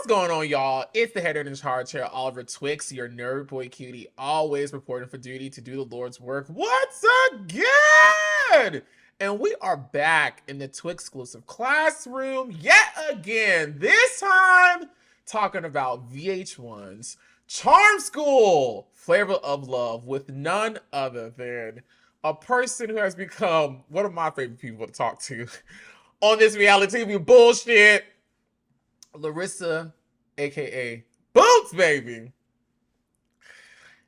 What's going on, y'all? It's the head in charge here, Oliver Twixt, your nerd boy cutie, always reporting for duty to do the Lord's work once again! And we are back in the Twixtclusive Classroom yet again. This time, talking about VH1's Charm School, Flavor of Love, with none other than a person who has become one of my favorite people to talk to on this reality TV bullshit. Larissa, aka Bootz, baby.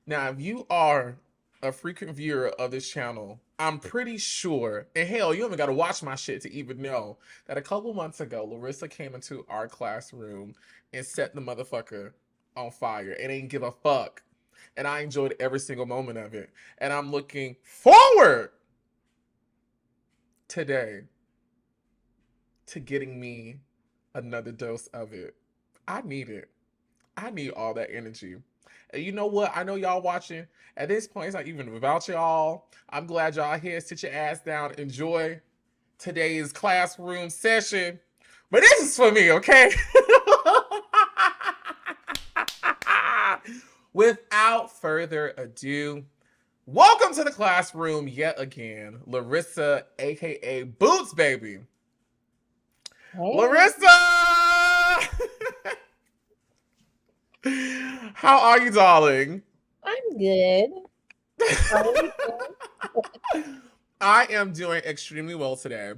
Now, if you are a frequent viewer of this channel, I'm pretty sure, and hell, you haven't got to watch my shit to even know that a couple months ago, Larissa came into our classroom and set the motherfucker on fire and ain't give a fuck. And I enjoyed every single moment of it. And I'm looking forward today to getting me another dose of it. I need it. I need all that energy. And you know what? I know y'all watching. At this point, it's not even about y'all. I'm glad y'all here. Sit your ass down. Enjoy today's classroom session. But this is for me, okay? Without further ado, welcome to the classroom yet again. Larissa, aka Bootz, baby. Hey. Larissa! How are you, darling? I'm good. I am doing extremely well today.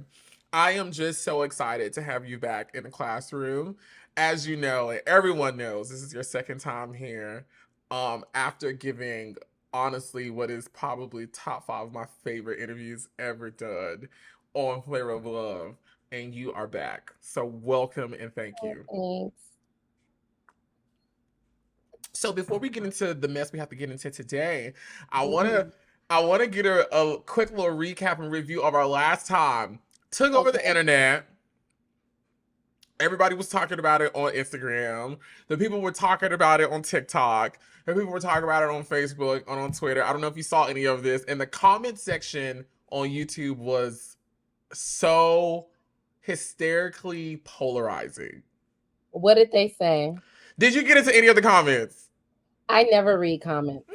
I am just so excited to have you back in the classroom. As you know, and everyone knows, this is your second time here. After giving, honestly, what is probably top 5 of my favorite interviews ever done on Flavor of Love. And you are back. So welcome and thank you. Thanks. So before we get into the mess we have to get into today, I wanna get a quick little recap and review of our last time. Took over the internet. Everybody was talking about it on Instagram. The people were talking about it on TikTok. The people were talking about it on Facebook and on Twitter. I don't know if you saw any of this. And the comment section on YouTube was so hysterically polarizing. What did they say? Did you get into any of the comments? I never read comments.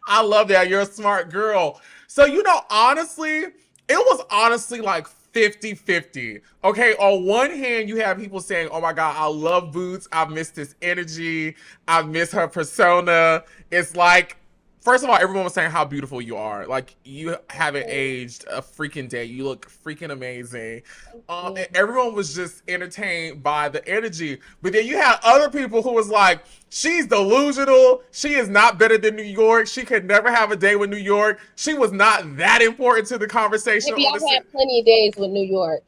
I love that. You're a smart girl. So, you know, honestly, it was honestly like 50-50. Okay, on one hand, you have people saying, oh my God, I love Bootz. I miss this energy. I miss her persona. It's like, first of all, everyone was saying how beautiful you are. Like, you haven't aged a freaking day. You look freaking amazing. And everyone was just entertained by the energy. But then you had other people who was like, she's delusional. She is not better than New York. She could never have a day with New York. She was not that important to the conversation. Maybe I've had plenty of days with New York.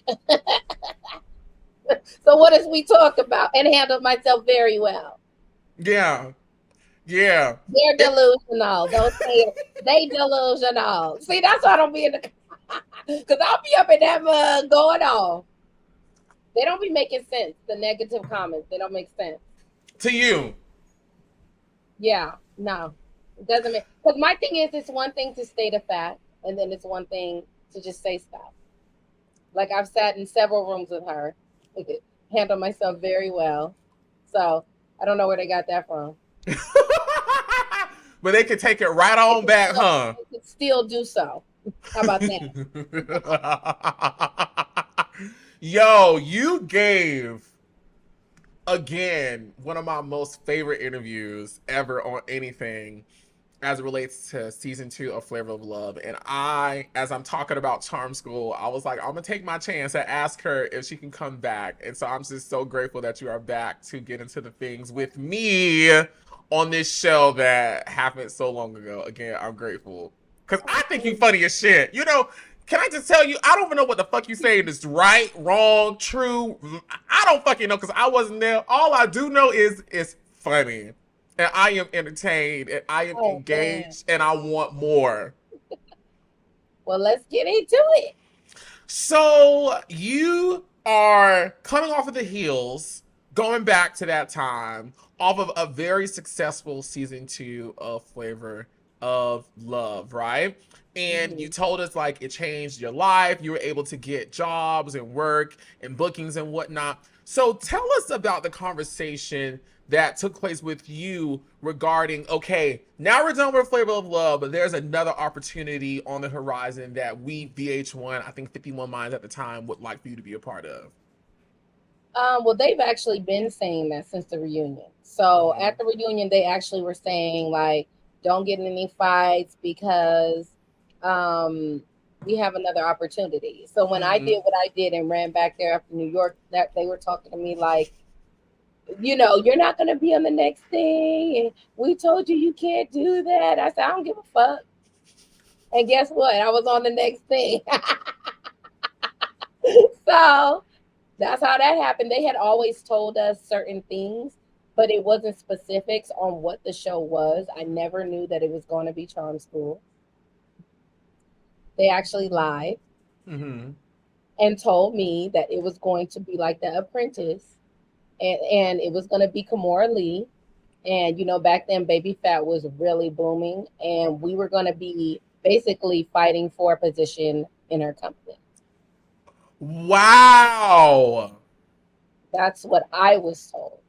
So what does we talk about? And handle myself very well. Yeah. Yeah. They're delusional. Don't say it. They delusional. See, that's why I don't be in the... Because I'll be up in that mug going on. They don't be making sense. The negative comments, they don't make sense. To you? Yeah. No. It doesn't make... Because my thing is, it's one thing to state a fact, and then it's one thing to just say stuff. Like, I've sat in several rooms with her. Handle myself very well. So, I don't know where they got that from. But they could take it right on back, huh? They could still do so. How about that? Yo, you gave, again, one of my most favorite interviews ever on anything as it relates to season 2 of Flavor of Love. And as I'm talking about Charm School, I was like, I'm gonna take my chance and ask her if she can come back. And so I'm just so grateful that you are back to get into the things with me on this show that happened so long ago. Again, I'm grateful. Because I think you funny as shit. You know, can I just tell you, I don't even know what the fuck you saying is right, wrong, true. I don't fucking know because I wasn't there. All I do know is it's funny. And I am entertained, and I am engaged, and I want more. Well, let's get into it. So, you are coming off of the heels, going back to that time, off of a very successful season 2 of Flavor of Love, right? And you told us, like, it changed your life. You were able to get jobs and work and bookings and whatnot. So tell us about the conversation that took place with you regarding, okay, now we're done with Flavor of Love, but there's another opportunity on the horizon that we, VH1, I think 51 Minds at the time, would like for you to be a part of. Well, they've actually been saying that since the reunion. So at the reunion, they actually were saying like, don't get in any fights because we have another opportunity. So when I did what I did and ran back there after New York, that they were talking to me like, you know, you're not going to be on the next thing. And we told you can't do that. I said, I don't give a fuck. And guess what? I was on the next thing. So that's how that happened. They had always told us certain things, but it wasn't specifics on what the show was. I never knew that it was going to be Charm School. They actually lied and told me that it was going to be like The Apprentice, and it was going to be Kimora Lee. And, you know, back then, Baby Fat was really booming, and we were going to be basically fighting for a position in her company. Wow. That's what I was told.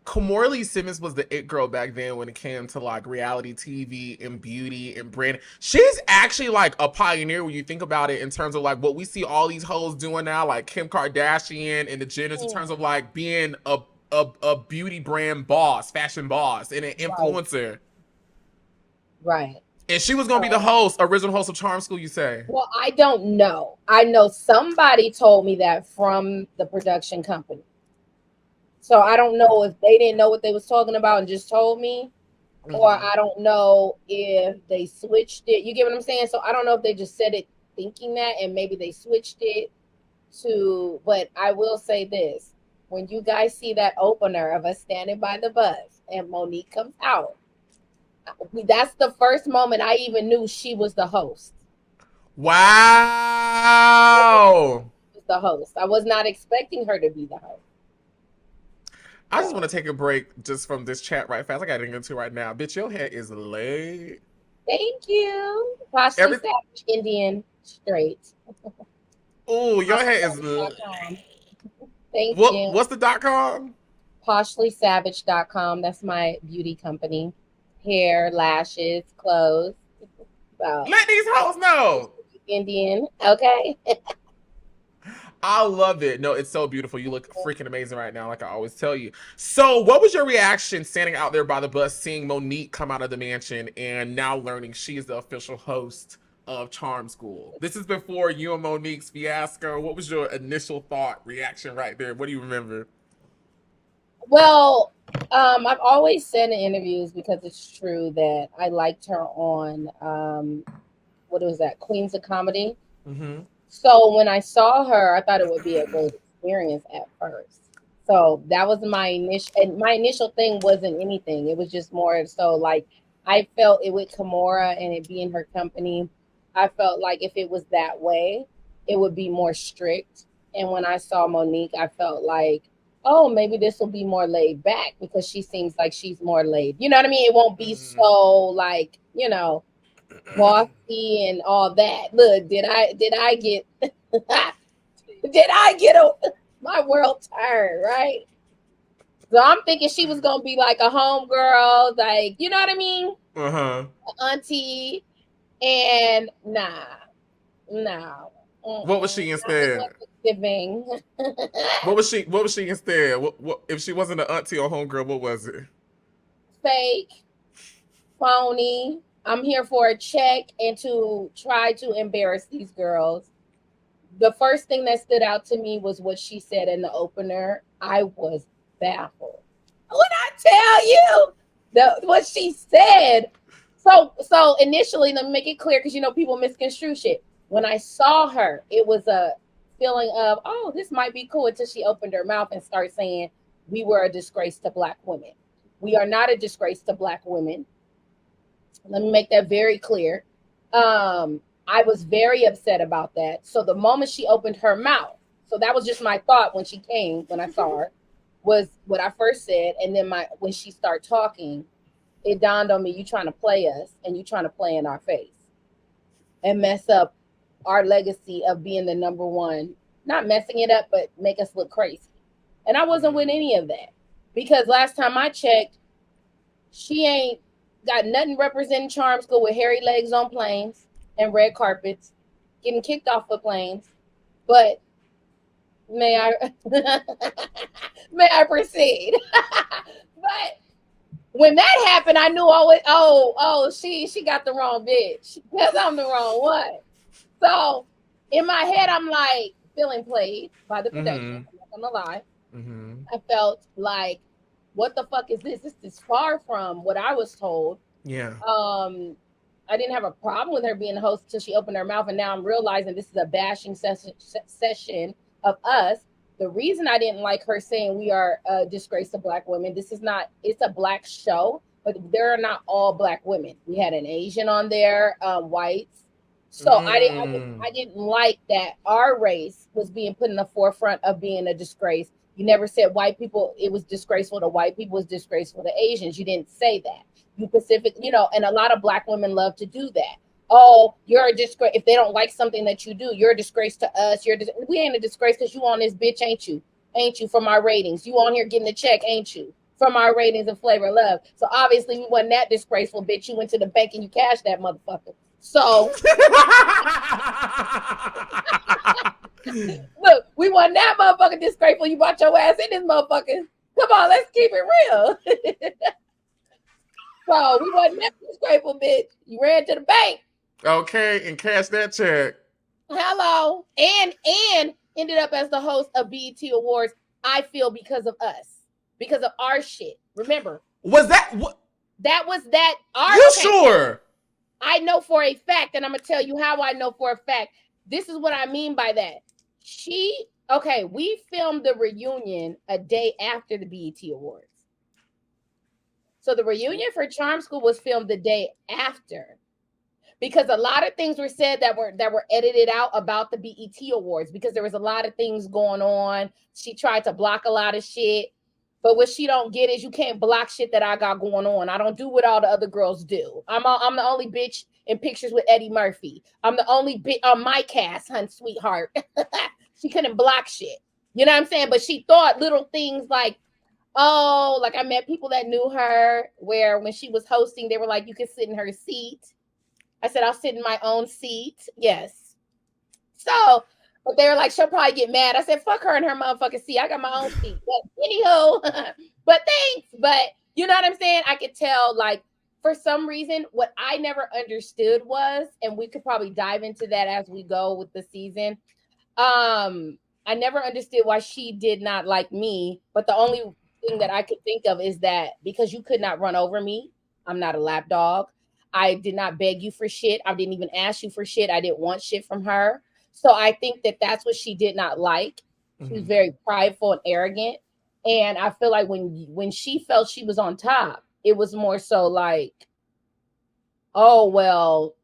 Kimora Lee Simmons was the it girl back then when it came to like reality TV and beauty and brand. She's actually like a pioneer when you think about it in terms of like what we see all these hoes doing now, like Kim Kardashian and the Jenners, in terms of like being a beauty brand boss, fashion boss, and an influencer. Right. And she was gonna be the host, original host of Charm School, you say? Well, I don't know. I know somebody told me that from the production company. So I don't know if they didn't know what they was talking about and just told me, or I don't know if they switched it. You get what I'm saying? So I don't know if they just said it thinking that, and maybe they switched it to. But I will say this: when you guys see that opener of us standing by the bus and Monique comes out, that's the first moment I even knew she was the host. Wow. The host. I was not expecting her to be the host. I just want to take a break just from this chat right fast. I got to get into right now. Bitch, your hair is laid. Thank you. Poshly Savage Indian straight. Oh, your hair is laid. Thank you. What's the .com? PoshlySavage.com. That's my beauty company. Hair, lashes, clothes. So, let these hoes know. Indian. Okay. I love it. No, it's so beautiful. You look freaking amazing right now, like I always tell you. So what was your reaction standing out there by the bus, seeing Monique come out of the mansion and now learning she is the official host of Charm School? This is before you and Monique's fiasco. What was your initial thought, reaction right there? What do you remember? Well, I've always said in interviews, because it's true, that I liked her on, what was that, Queens of Comedy? So when I saw her, I thought it would be a great experience at first. So that was my initial thing wasn't anything. It was just more so like I felt it with Kimora and it being her company. I felt like if it was that way, it would be more strict. And when I saw Monique, I felt like, oh, maybe this will be more laid back because she seems like she's more laid. You know what I mean? It won't be so like, you know, bossy and all that. Look, did I get my world turned, right? So I'm thinking she was gonna be like a homegirl, like, you know what I mean? Auntie. And nah. What was she instead? What was she instead? What if she wasn't an auntie or homegirl? What was it? Fake, phony. I'm here for a check and to try to embarrass these girls. The first thing that stood out to me was what she said in the opener. I was baffled. When I tell you what she said. So initially, let me make it clear because you know people misconstrue shit. When I saw her, it was a feeling of, oh, this might be cool, until she opened her mouth and started saying we were a disgrace to Black women. We are not a disgrace to Black women. Let me make that very clear. I was very upset about that. So the moment she opened her mouth, so that was just my thought when I saw her, was what I first said. And then when she started talking, it dawned on me, you trying to play us and you trying to play in our face and mess up our legacy of being the number one not messing it up, but make us look crazy. And I wasn't with any of that because last time I checked, she ain't got nothing representing charm school with hairy legs on planes and red carpets, getting kicked off of planes. But may I may I proceed? But when that happened, I knew always. She got the wrong bitch because I'm the wrong one. So in my head, I'm like feeling played by the production. I'm not gonna lie. I felt like, what the fuck is this? This is far from what I was told. Yeah. I didn't have a problem with her being a host until she opened her mouth, and now I'm realizing this is a bashing session of us. The reason I didn't like her saying we are a disgrace to Black women, this is not, it's a Black show, but there are not all Black women. We had an Asian on there, whites. So I didn't like that our race was being put in the forefront of being a disgrace. You never said white people, it was disgraceful to white people, it was disgraceful to Asians. You didn't say that. You Pacific, and a lot of Black women love to do that. Oh, you're a disgrace. If they don't like something that you do, you're a disgrace to us. We ain't a disgrace because you on this bitch, ain't you? Ain't you, from our ratings? You on here getting a check, ain't you? From our ratings and Flavor of Love. So obviously we wasn't that disgraceful, bitch. You went to the bank and you cashed that motherfucker. So look, we wasn't that motherfucker disgraceful. You brought your ass in this motherfucker. Come on, let's keep it real. So we wasn't that disgraceful, bitch. You ran to the bank. Okay, and cash that check. Hello. And ended up as the host of BET Awards, I feel, because of us. Because of our shit. Remember. Was that what? That was that. Sure? I know for a fact, and I'm going to tell you how I know for a fact. This is what I mean by that. We filmed the reunion a day after the BET Awards. So the reunion for Charm School was filmed the day after, because a lot of things were said that were edited out about the BET Awards, because there was a lot of things going on. She tried to block a lot of shit, but what she don't get is you can't block shit that I got going on. I don't do what all the other girls do. I'm the only bitch in pictures with Eddie Murphy. I'm the only bitch on my cast, hun, sweetheart. She couldn't block shit. You know what I'm saying? But she thought little things like, oh, like I met people that knew her where when she was hosting, they were like, you can sit in her seat. I said, I'll sit in my own seat. Yes. So, but they were like, she'll probably get mad. I said, fuck her in her motherfucking seat. I got my own seat. But anywho, but thanks. But you know what I'm saying? I could tell, like, for some reason, what I never understood was, and we could probably dive into that as we go with the season. I never understood why she did not like me, but the only thing that I could think of is that because you could not run over me, I'm not a lap dog. I did not beg you for shit. I didn't even ask you for shit. I didn't want shit from her. So I think that that's what she did not like. She was very prideful and arrogant. And I feel like when she felt she was on top, it was more so like, oh, well,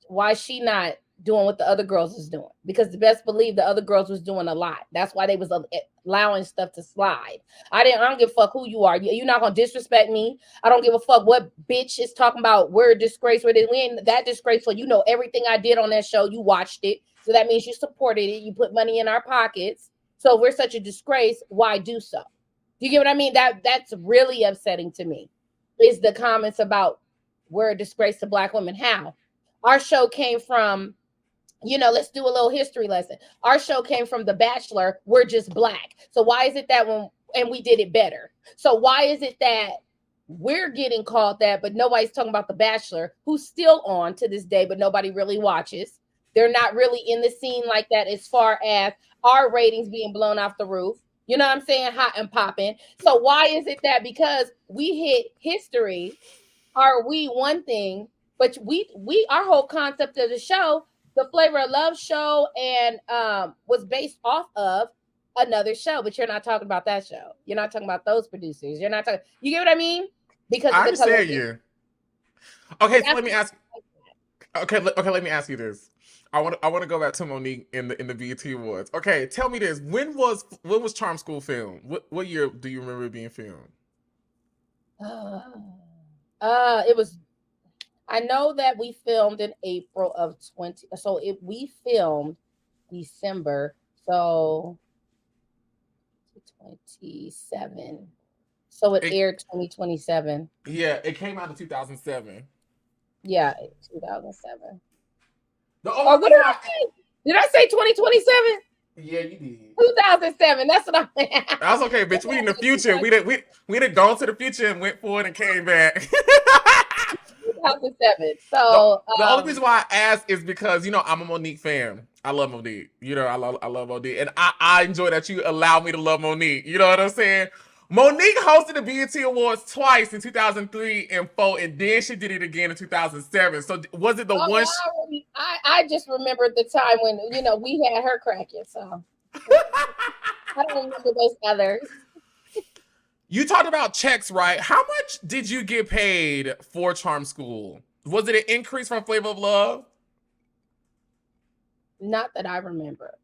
why is she not doing what the other girls was doing? Because the best believe the other girls was doing a lot. That's why they was allowing stuff to slide. I don't give a fuck who you are. You're not gonna disrespect me. I don't give a fuck what bitch is talking about. We're a disgrace. We ain't that disgraceful. You know everything I did on that show. You watched it, so that means you supported it. You put money in our pockets. So if we're such a disgrace, why do so? Do you get what I mean? That's really upsetting to me. Is the comments about we're a disgrace to Black women? How? Our show came from, let's do a little history lesson. Our show came from The Bachelor. We're just Black. So why is it that and we did it better? So why is it that we're getting called that, but nobody's talking about The Bachelor, who's still on to this day, but nobody really watches? They're not really in the scene like that as far as our ratings being blown off the roof. You know what I'm saying? Hot and popping. So why is it that because we hit history, are we one thing, but we our whole concept of the show, the Flavor of Love show, and was based off of another show, but you're not talking about that show. You're not talking about those producers. You're not talking. You get what I mean? Because I understand you. Okay, so let me ask. Okay, let me ask you this. I want to go back to Monique in the BET Awards. Okay, tell me this. When was Charm School filmed? What year do you remember it being filmed? It was. I know that we filmed in April of 20. So we filmed December. So 27. So it aired 2027. Yeah, it came out in 2007. Yeah, 2007. The Or only what reason did I why, say? Did I say 2027? yeah, you did. 2007. That's what I meant. That's okay, bitch. We in the future. We didn't go into the future and went forward and came back. 2007. the, So, the only reason why I asked is because I'm a Monique fan. I love Monique. I love Monique, and I enjoy that you allow me to love Monique. You know what I'm saying? Monique hosted the BET Awards twice in 2003 and 4, and then she did it again in 2007. So was it the one? I just remembered the time when we had her cracking. So I don't remember those others. You talked about checks, right? How much did you get paid for Charm School? Was it an increase from Flavor of Love? Not that I remember.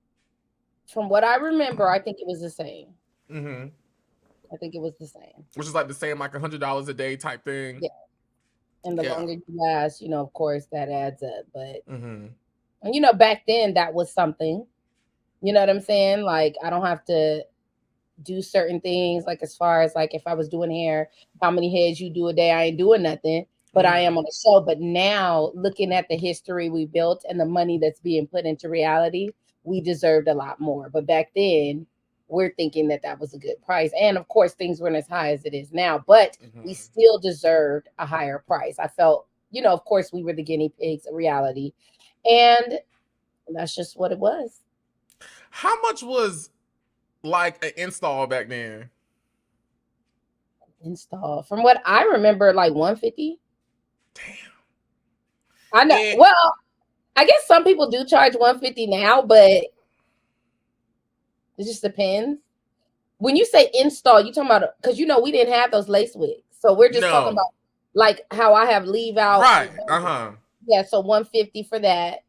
From what I remember, I think it was the same. Mm-hmm. I think it was the same. Which is like the same, like $100 a day type thing. Yeah. And the longer you last, of course, that adds up. But, back then, that was something. You know what I'm saying? Like, I don't have to do certain things. Like, as far as, like, if I was doing hair, how many heads you do a day, I ain't doing nothing. But I am on the show. But now, looking at the history we built and the money that's being put into reality, we deserved a lot more. But back then, we're thinking that was a good price. And of course, things weren't as high as it is now, but we still deserved a higher price. I felt, of course, we were the guinea pigs of reality. And that's just what it was. How much was like an install back then? Install. From what I remember, like 150. Damn. I know. Well, I guess some people do charge 150 now, but it just depends. When you say install, you talking about, because we didn't have those lace wigs. So we're just talking about like how I have leave out. Right. Yeah, so 150 for that.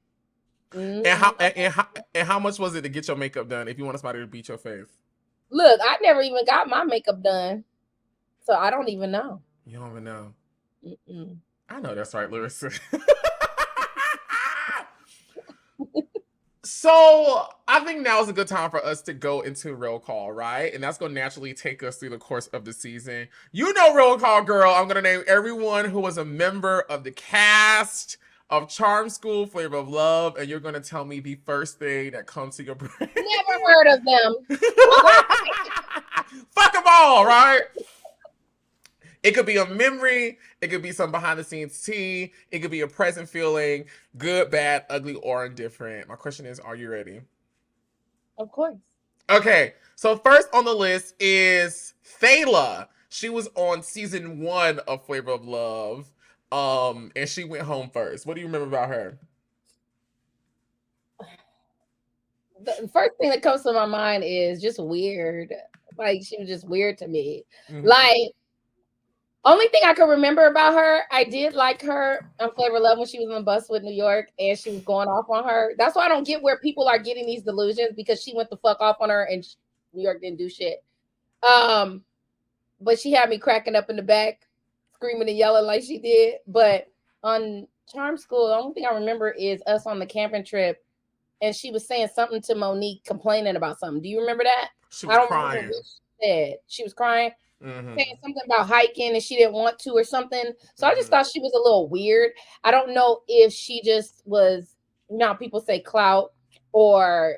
Mm-hmm. And how much was it to get your makeup done if you want somebody to beat your face? Look, I never even got my makeup done. So I don't even know. You don't even know. I know that's right, Larissa. So I think now is a good time for us to go into Real Call, right? And that's going to naturally take us through the course of the season. Real Call, girl. I'm going to name everyone who was a member of the cast of Charm School, Flavor of Love, and you're going to tell me the first thing that comes to your brain. Never heard of them. Fuck them all, right? It could be a memory. It could be some behind the scenes tea. It could be a present feeling, good, bad, ugly, or indifferent. My question is, are you ready? Of course. Okay, so first on the list is Thayla. She was on season 1 of Flavor of Love, and she went home first. What do you remember about her? The first thing that comes to my mind is just weird. Like, she was just weird to me. Mm-hmm. Like, only thing I can remember about her, I did like her on Flavor of Love when she was on the bus with New York and she was going off on her. That's why I don't get where people are getting these delusions, because she went the fuck off on her and New York didn't do shit. But she had me cracking up in the back, screaming and yelling like she did. But on Charm School, the only thing I remember is us on the camping trip and she was saying something to Monique, complaining about something. Do you remember that? She was crying. Remember what she said. She was crying. Mm-hmm. Saying something about hiking and she didn't want to or something. So I just thought she was a little weird. I don't know if she just was, people say clout or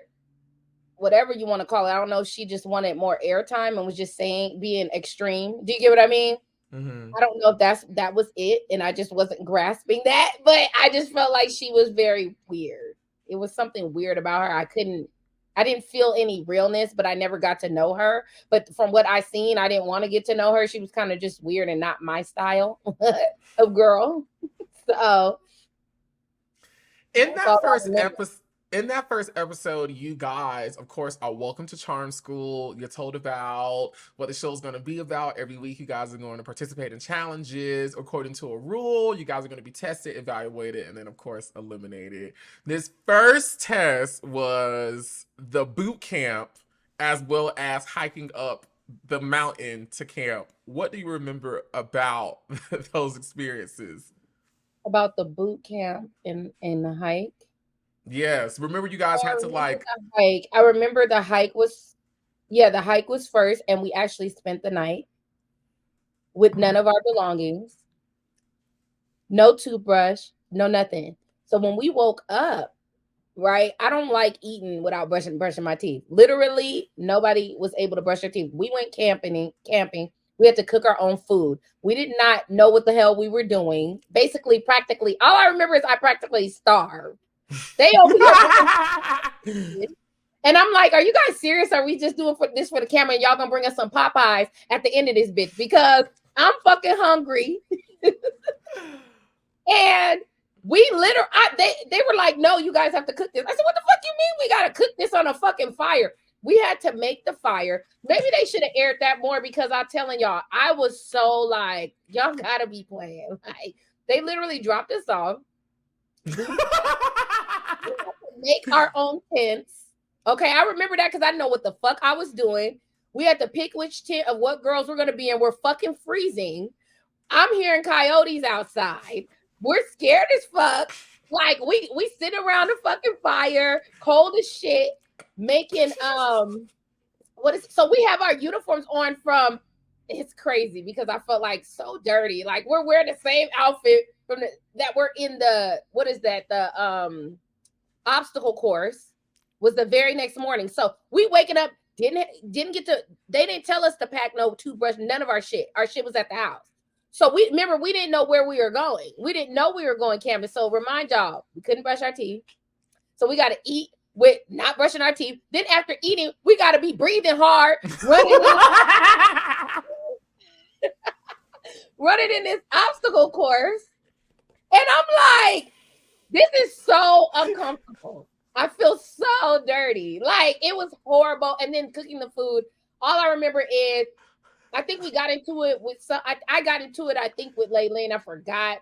whatever you want to call it. I don't know if she just wanted more airtime and was just being extreme. Do you get what I mean? Mm-hmm. I don't know if that was it and I just wasn't grasping that, but I just felt like she was very weird. It was something weird about her. I didn't feel any realness, but I never got to know her. But from what I seen, I didn't want to get to know her. She was kind of just weird and not my style of girl. So in that first episode, you guys, of course, are welcome to Charm School. You're told about what the show's going to be about. Every week, you guys are going to participate in challenges according to a rule. You guys are going to be tested, evaluated, and then, of course, eliminated. This first test was the boot camp, as well as hiking up the mountain to camp. What do you remember about those experiences? About the boot camp and the hike? Yes. Remember you guys had to like hike. I remember the hike was, the hike was first, and we actually spent the night with none of our belongings, no toothbrush, no nothing. So when we woke up, right, I don't like eating without brushing my teeth. Literally, nobody was able to brush their teeth. We went camping. We had to cook our own food. We did not know what the hell we were doing. Basically, practically, all I remember is I practically starved. They over here. And I'm like, are you guys serious? Are we just doing this for the camera and y'all gonna bring us some Popeyes at the end of this bitch? Because I'm fucking hungry. And we literally, they were like, no, you guys have to cook this. I said, what the fuck you mean we gotta cook this on a fucking fire? We had to make the fire. Maybe they should have aired that more, because I'm telling y'all, I was so like, y'all gotta be playing. Like, they literally dropped us off. Make our own tents. Okay, I remember that because I know what the fuck I was doing. We had to pick which tent of what girls we're gonna be in. We're fucking freezing. I'm hearing coyotes outside. We're scared as fuck. Like we sit around the fucking fire, cold as shit, making so we have our uniforms on from, it's crazy because I felt like so dirty. Like we're wearing the same outfit from that we're in the, what is that? The obstacle course was the very next morning. So we waking up, didn't get to, they didn't tell us to pack no toothbrush, none of our shit. Our shit was at the house. So we didn't know where we were going. We didn't know we were going camping. So remind y'all, we couldn't brush our teeth. So we got to eat with not brushing our teeth. Then after eating, we got to be breathing hard, running in this obstacle course. And I'm like, this is so uncomfortable. I feel so dirty. Like, it was horrible. And then cooking the food. All I remember is, I think we got into it with some, I got into it, I think, with Layleen. I forgot.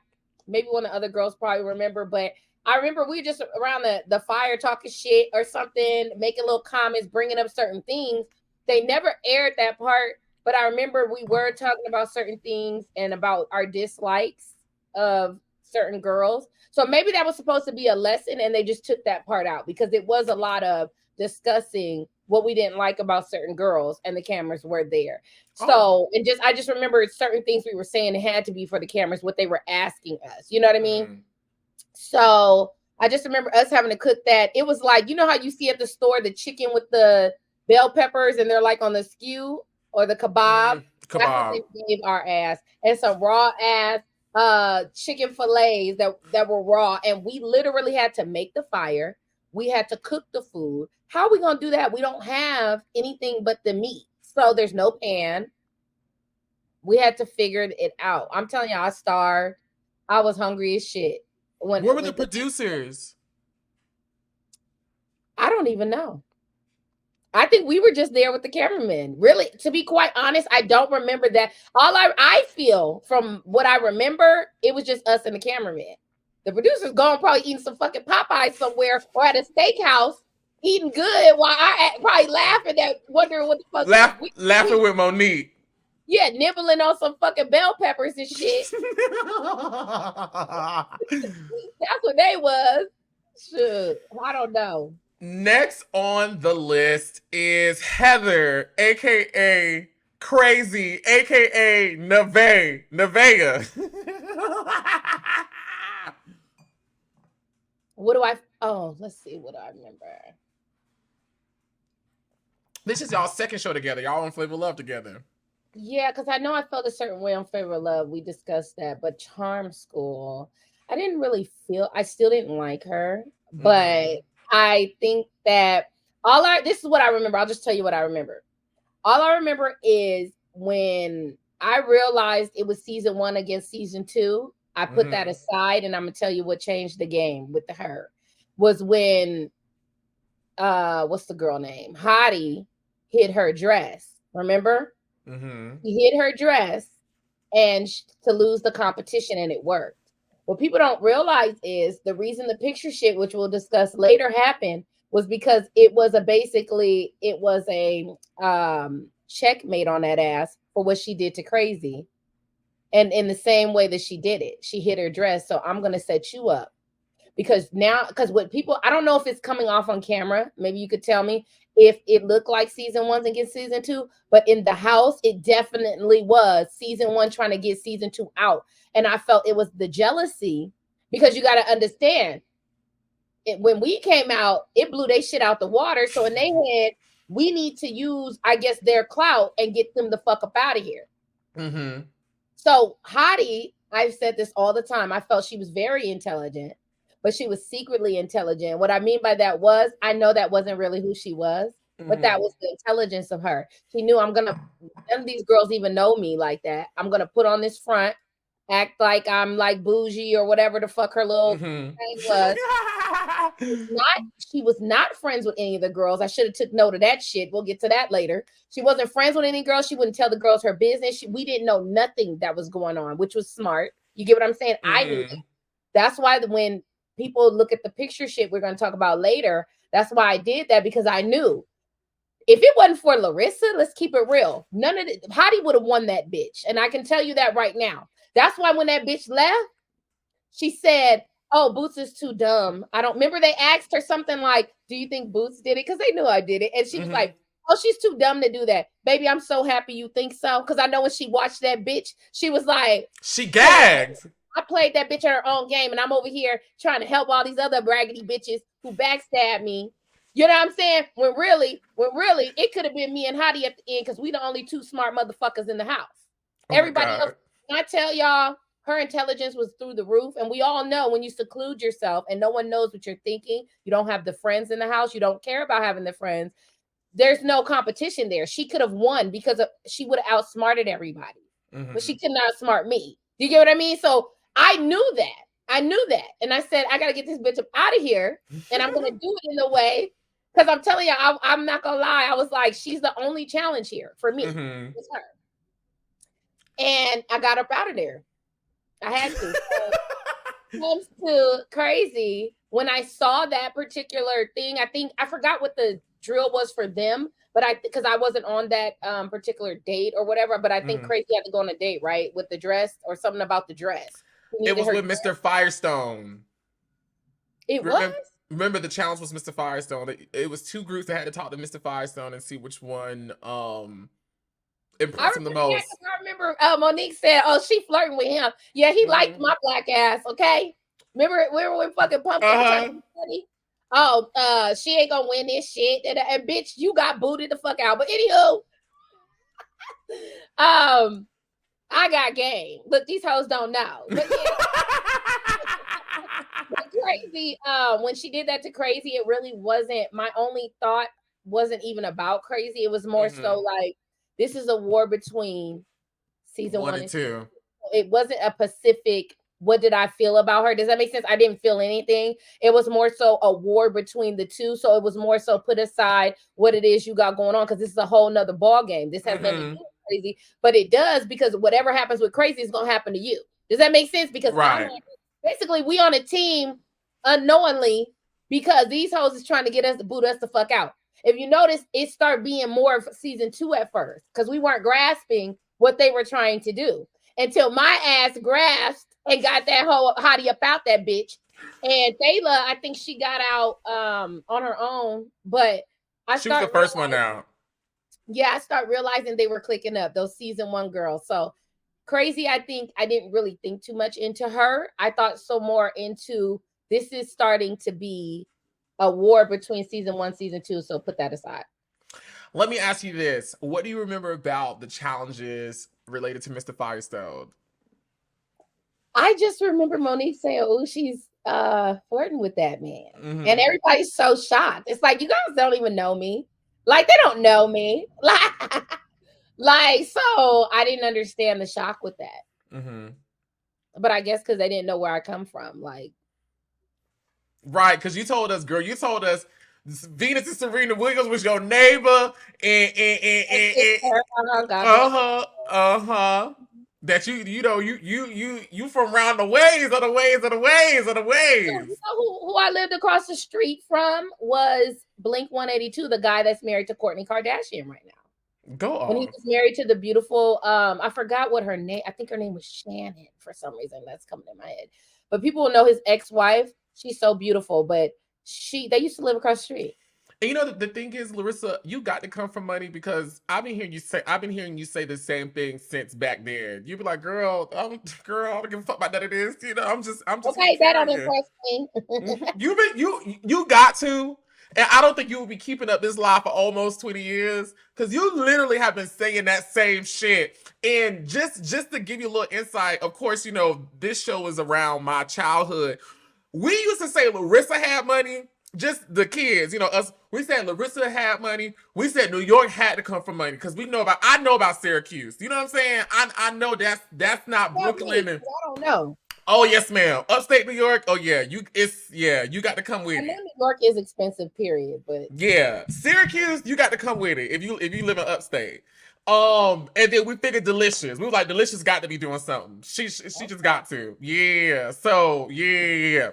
Maybe one of the other girls probably remember. But I remember we were just around the fire talking shit or something, making little comments, bringing up certain things. They never aired that part. But I remember we were talking about certain things and about our dislikes of certain girls. So maybe that was supposed to be a lesson, and they just took that part out because it was a lot of discussing what we didn't like about certain girls, and the cameras were there. So, and I just remember certain things we were saying, it had to be for the cameras, what they were asking us. You know what I mean? Mm-hmm. So I just remember us having to cook that. It was like, you know how you see at the store the chicken with the bell peppers and they're like on the skew or the kebab? That's what they gave our ass. And some raw ass chicken fillets that were raw, and we literally had to make the fire. We had to cook the food. How are we gonna do that? We don't have anything but the meat, so there's no pan. We had to figure it out. I'm telling you, I starved. I was hungry as shit. Where were the producers? I don't even know. I think we were just there with the cameraman. Really, to be quite honest, I don't remember that. All I feel from what I remember, it was just us and the cameraman. The producer's gone probably eating some fucking Popeyes somewhere or at a steakhouse, eating good while I probably laughing at wondering what the fuck. Laughing with Monique. Yeah, nibbling on some fucking bell peppers and shit. That's what they was. Shit, I don't know. Next on the list is Heather, aka Crazy, aka Nevea. What do I? Oh, let's see. What do I remember? This is y'all's second show together. Y'all on Flavor Love together. Yeah, because I know I felt a certain way on Flavor Love. We discussed that. But Charm School, I didn't really feel. I still didn't like her, but I think that this is what I remember. I'll just tell you what I remember. All I remember is when I realized it was season 1 against season 2, I put that aside, and I'm going to tell you what changed the game with her. Was when, what's the girl name? Hottie hid her dress. Remember? Mm-hmm. He hid her dress and to lose the competition, and it worked. What people don't realize is the reason the picture shit, which we'll discuss later, happened was because it was a checkmate on that ass for what she did to Crazy. And in the same way that she did it, she hid her dress. So I'm going to set you up. because what people, I don't know if it's coming off on camera. Maybe you could tell me if it looked like season 1 and get season 2, but in the house, it definitely was season 1 trying to get season 2 out. And I felt it was the jealousy, because you got to understand, when we came out, it blew they shit out the water. So in their head, we need to use, I guess, their clout and get them the fuck up out of here. Mm-hmm. So Hottie, I've said this all the time, I felt she was very intelligent, but she was secretly intelligent. What I mean by that was, I know that wasn't really who she was, but that was the intelligence of her. She knew, none of these girls even know me like that. I'm going to put on this front, act like I'm like bougie or whatever the fuck her little thing was. She was not friends with any of the girls. I should have took note of that shit. We'll get to that later. She wasn't friends with any girls. She wouldn't tell the girls her business. We didn't know nothing that was going on, which was smart. You get what I'm saying? I knew that. That's why when people look at the picture shit we're going to talk about later, that's why I did that, because I knew if it wasn't for Larissa, let's keep it real, none of it, Hottie would have won that bitch. And I can tell you that right now. That's why when that bitch left, she said, oh, Bootz is too dumb. I don't remember, they asked her something like, do you think Bootz did it? Because they knew I did it. And she was like, oh, she's too dumb to do that. Baby, I'm so happy you think so. Because I know when she watched that bitch, she was like, she gagged. I played that bitch in her own game, and I'm over here trying to help all these other braggedy bitches who backstab me. You know what I'm saying? When really, it could have been me and Hottie at the end, because we the only 2 smart motherfuckers in the house. Everybody else, I tell y'all, her intelligence was through the roof. And we all know when you seclude yourself and no one knows what you're thinking, you don't have the friends in the house, you don't care about having the friends, there's no competition there. She could have won because she would have outsmarted everybody. But she could not outsmart me. Do you get what I mean? So I knew that. And I said, I got to get this bitch up out of here. And I'm going to do it in the way, because I'm telling you, I'm not going to lie. I was like, she's the only challenge here for me. It's her. And I got up out of there. I had to. So, comes to crazy, when I saw that particular thing, I forgot what the drill was for them, but because I wasn't on that particular date or whatever, but I think Crazy had to go on a date, right? With the dress, or something about the dress. It was with Mr. Firestone. Remember the challenge was Mr. Firestone. It was 2 groups that had to talk to Mr. Firestone and see which one impressed him the most. I remember Monique said, oh, she flirting with him. Yeah, he liked my black ass, okay? Remember when fucking Pumpkin she ain't gonna win this shit. And bitch, you got booted the fuck out. But anywho, I got game. Look, these hoes don't know. But but Crazy, when she did that to Crazy, it really wasn't, my only thought wasn't even about Crazy. It was more so like, this is a war between season 1 and 2. It wasn't a Pacific, what did I feel about her? Does that make sense? I didn't feel anything. It was more so a war between the 2. So it was more so put aside what it is you got going on, because this is a whole nother ball game. This has nothing to do with Crazy, but it does, because whatever happens with Crazy is going to happen to you. Does that make sense? Because basically we on a team unknowingly, because these hoes is trying to get us to boot us the fuck out. If you notice, it started being more of season 2 at first, because we weren't grasping what they were trying to do, until my ass grasped and got that whole Hottie up out that bitch. And Thayla, I think she got out on her own, but she was the first one out. Yeah, I start realizing they were clicking up, those season 1 girls. So Crazy, I think I didn't really think too much into her. I thought so more into, this is starting to be a war between season 1, season 2. So put that aside. Let me ask you this. What do you remember about the challenges related to Mr. Firestone? I just remember Monique saying, oh, she's flirting with that man. And everybody's so shocked. It's like, you guys don't even know me. Like, they don't know me. Like, so I didn't understand the shock with that. But I guess because they didn't know where I come from. Like, right, because you told us, girl, Venus and Serena Williams was your neighbor, that you from around the ways of the ways of the ways of the ways. You know who I lived across the street from was Blink 182, the guy that's married to Kourtney Kardashian right now. Go on. When he was married to the beautiful, I forgot what her name, I think her name was Shannon for some reason. That's coming in my head. But people will know his ex-wife. She's so beautiful, but they used to live across the street. And you know the thing is, Larissa, you got to come from money because I've been hearing you say the same thing since back then. You be like, girl, I don't give a fuck about that. It is, you know, I'm just Okay, that don't impress me. You got to. And I don't think you will be keeping up this lie for almost 20 years because you literally have been saying that same shit. And just to give you a little insight, of course, you know, this show is around my childhood. We used to say Larissa had money, just the kids, you know, us. We said Larissa had money. We said New York had to come from money because I know about Syracuse. You know what I'm saying? I know that's not Brooklyn. I don't know. Oh yes, ma'am. Upstate New York. Oh yeah, you got to come with I know it. New York is expensive, period. But yeah, Syracuse, you got to come with it if you live in upstate. And then we figured Delicious. We were like, Delicious got to be doing something. She just got to. Yeah. So yeah.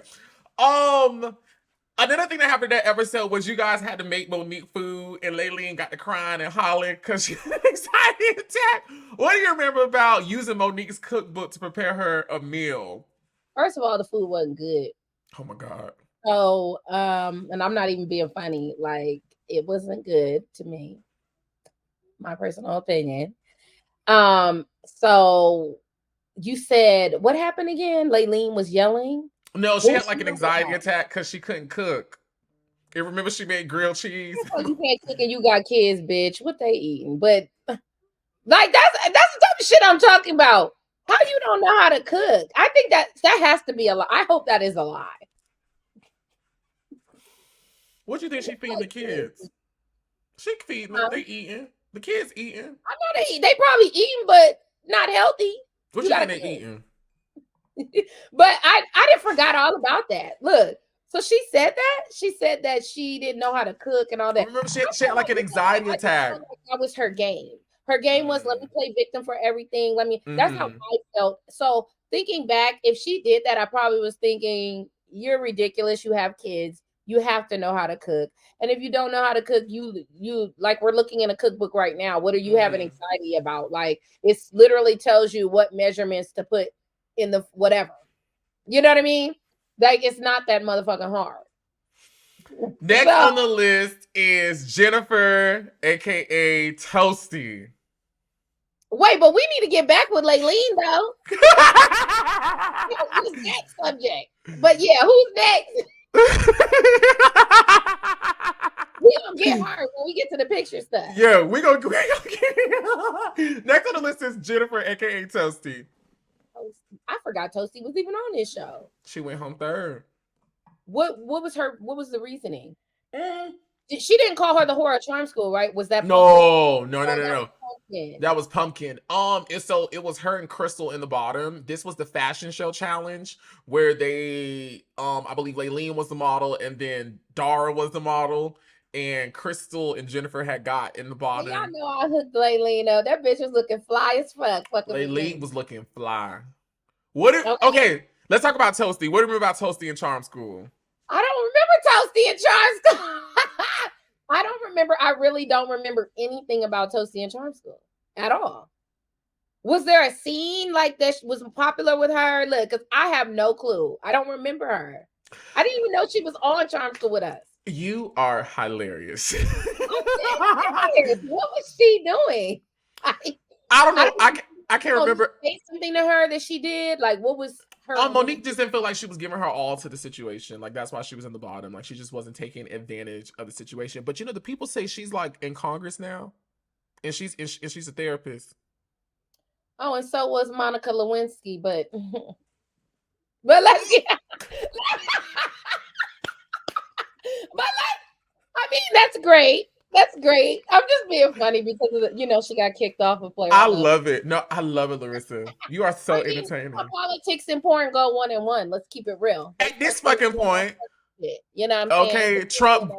Another thing that happened that episode was you guys had to make Monique food, and Layleen got to crying and hollering because she had an anxiety attack. What do you remember about using Monique's cookbook to prepare her a meal? First of all, the food wasn't good. Oh my God. So, and I'm not even being funny. Like, it wasn't good to me. My personal opinion. So you said what happened again? Layleen was yelling. No, she had like an anxiety attack because she couldn't cook. And remember, she made grilled cheese. Oh, you can't cook and you got kids, bitch. What they eating? But like that's the type of shit I'm talking about. How you don't know how to cook? I think that has to be a lie. I hope that is a lie. What do you think she feeding the kids? She feeding them. They eating. The kids eating. I know they probably eating, but not healthy. What you think they eating? But I didn't forgot all about that. Look, so she said that. She said that she didn't know how to cook and all that. Remember, she had like an anxiety attack. That was her game. Her game was let me play victim for everything. That's how I felt. So thinking back, if she did that, I probably was thinking, you're ridiculous. You have kids. You have to know how to cook. And if you don't know how to cook, you like we're looking in a cookbook right now. What are you having anxiety about? Like it's literally tells you what measurements to put in the whatever. You know what I mean? Like it's not that motherfucking hard. Next on the list is Jennifer, aka Toasty. Wait, but we need to get back with Layleen though. Who's next subject? But yeah, who's next? We gonna get her when we get to the picture stuff. Yeah, we gonna get next on the list is Jennifer, aka Toasty. I forgot Toasty was even on this show. She went home third. What was the reasoning? She didn't call her the whore at Charm School, right? Was that no. Pumpkin? That was Pumpkin. It was her and Crystal in the bottom. This was the fashion show challenge where they I believe Layleen was the model and then Dara was the model. And Crystal and Jennifer had got in the bottom. Y'all know I hooked Layleen up. That bitch was looking fly as fuck. Layleen was looking fly. Okay, let's talk about Toasty. What do you remember about Toasty in Charm School? I don't remember Toasty in Charm School. I really don't remember anything about Toasty in Charm School at all. Was there a scene like that was popular with her? Look, because I have no clue. I don't remember her. I didn't even know she was on Charm School with us. You are hilarious. What was she doing? I don't know. I can't remember. Say something to her that she did. Like, what was her? Monique just didn't feel like she was giving her all to the situation. Like that's why she was in the bottom. Like she just wasn't taking advantage of the situation. But you know, the people say she's like in Congress now, and she's a therapist. Oh, and so was Monica Lewinsky. But let's get. But I mean, that's great. That's great. I'm just being funny because of she got kicked off of Play. I love it. No, I love it, Larissa. You are so entertaining. Politics and porn go 1 and 1. Let's keep it real. At this fucking point. You know what I'm saying? Okay, Trump.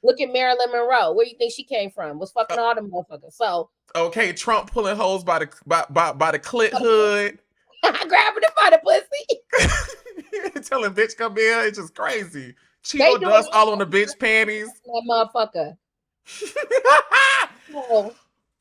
Look at Marilyn Monroe. Where do you think she came from? Was fucking all them motherfuckers. So okay, Trump pulling hoes by the clit hood. Grabbing it by the pussy. Telling bitch come here. It's just crazy. Cheeto dust all on the bitch panties. That motherfucker.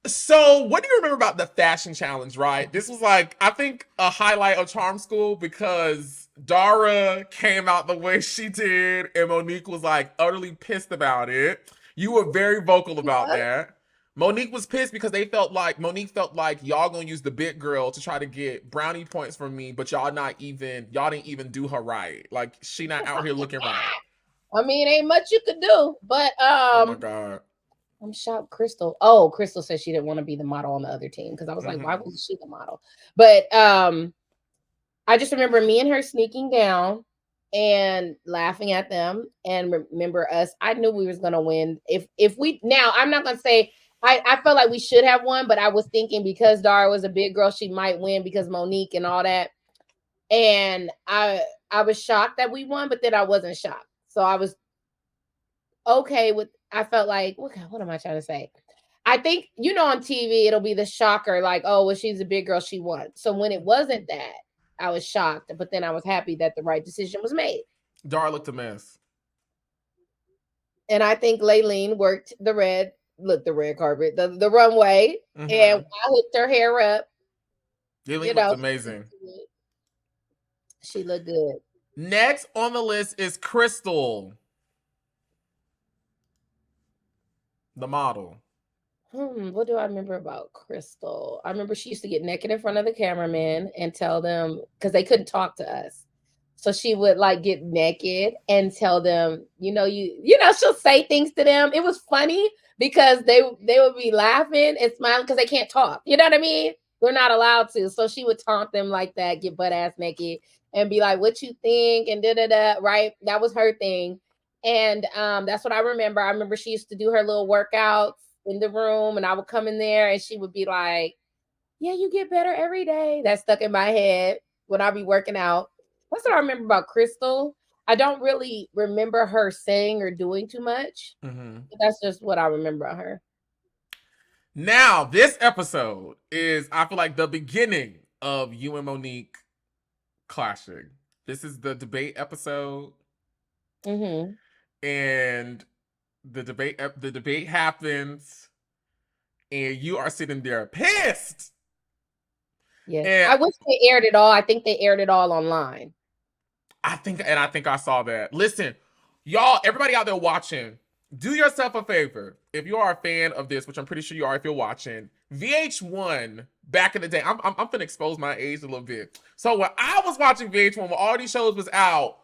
So, what do you remember about the fashion challenge, right? This was like, I think, a highlight of Charm School because Dara came out the way she did, and Monique was like utterly pissed about it. You were very vocal about that. Monique was pissed because Monique felt like y'all gonna use the big girl to try to get brownie points from me, but y'all didn't even do her right. Like she not out here looking right. I mean, ain't much you could do, but Oh my god. I'm shocked. Crystal. Oh, Crystal said she didn't want to be the model on the other team because I was like, why wasn't she the model? But I just remember me and her sneaking down and laughing at them, and remember us. I knew we was gonna win. If we now, I'm not gonna say I felt like we should have won, but I was thinking because Dara was a big girl, she might win because Monique and all that. And I was shocked that we won, but then I wasn't shocked. So I was okay with. I felt like what am I trying to say? I think on TV it'll be the shocker, like, oh well, she's a big girl, she won. So when it wasn't that, I was shocked, but then I was happy that the right decision was made. Dara looked a mess. And I think Laylene worked the red carpet, the runway, and I hooked her hair up. Laylene looked amazing. She looked good. Next on the list is Crystal, the model. What do I remember about Crystal? I remember she used to get naked in front of the cameraman and tell them, because they couldn't talk to us. So she would like get naked and tell them, she'll say things to them. It was funny because they would be laughing and smiling because they can't talk. You know what I mean? They're not allowed to. So she would taunt them like that, get butt ass naked and be like, what you think? And da-da-da, right? That was her thing. And that's what I remember. I remember she used to do her little workouts in the room, and I would come in there and she would be like, yeah, you get better every day. That stuck in my head when I be working out. That's what I remember about Crystal. I don't really remember her saying or doing too much. But that's just what I remember of her. Now, this episode is, I feel like, the beginning of you and Monique clashing. This is the debate episode. And the debate happens, and you are sitting there pissed. Yeah, I wish they aired it all. I think they aired it all online. I think I saw that. Listen, y'all, everybody out there watching, do yourself a favor. If you are a fan of this, which I'm pretty sure you are if you're watching, VH1 back in the day, I'm finna expose my age a little bit. So when I was watching VH1, when all these shows was out,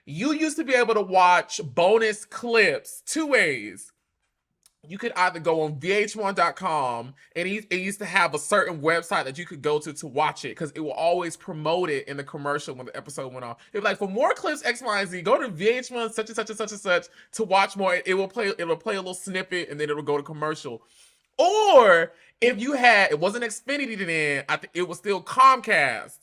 you used to be able to watch bonus clips two ways. You could either go on vh1.com, and it used to have a certain website that you could go to watch it, because it will always promote it in the commercial when the episode went on. It'd be like, for more clips X, Y, and Z, go to VH1 such and such and such and such to watch more. It'll play a little snippet, and then it'll go to commercial. Or if you had, it wasn't Xfinity then, I think it was still Comcast.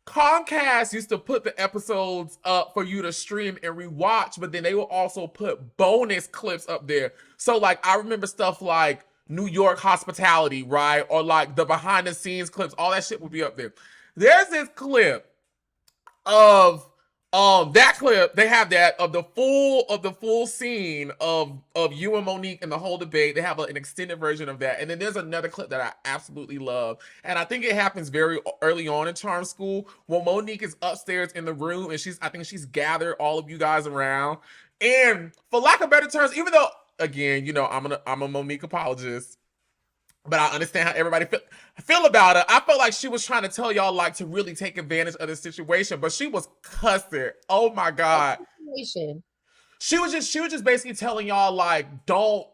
Comcast used to put the episodes up for you to stream and rewatch, but then they will also put bonus clips up there. So like, I remember stuff like New York hospitality, right? Or like the behind the scenes clips, all that shit would be up there. There's this clip of that clip, they have that of the full scene of you and Monique and the whole debate. They have an extended version of that. And then there's another clip that I absolutely love, and I think it happens very early on in Charm School, when Monique is upstairs in the room, and I think she's gathered all of you guys around, and for lack of better terms, even though, again, I'm a Monique apologist, but I understand how everybody feel about her. I felt like she was trying to tell y'all, like, to really take advantage of the situation, but she was cussing. Oh my god. She was just basically telling y'all, like, don't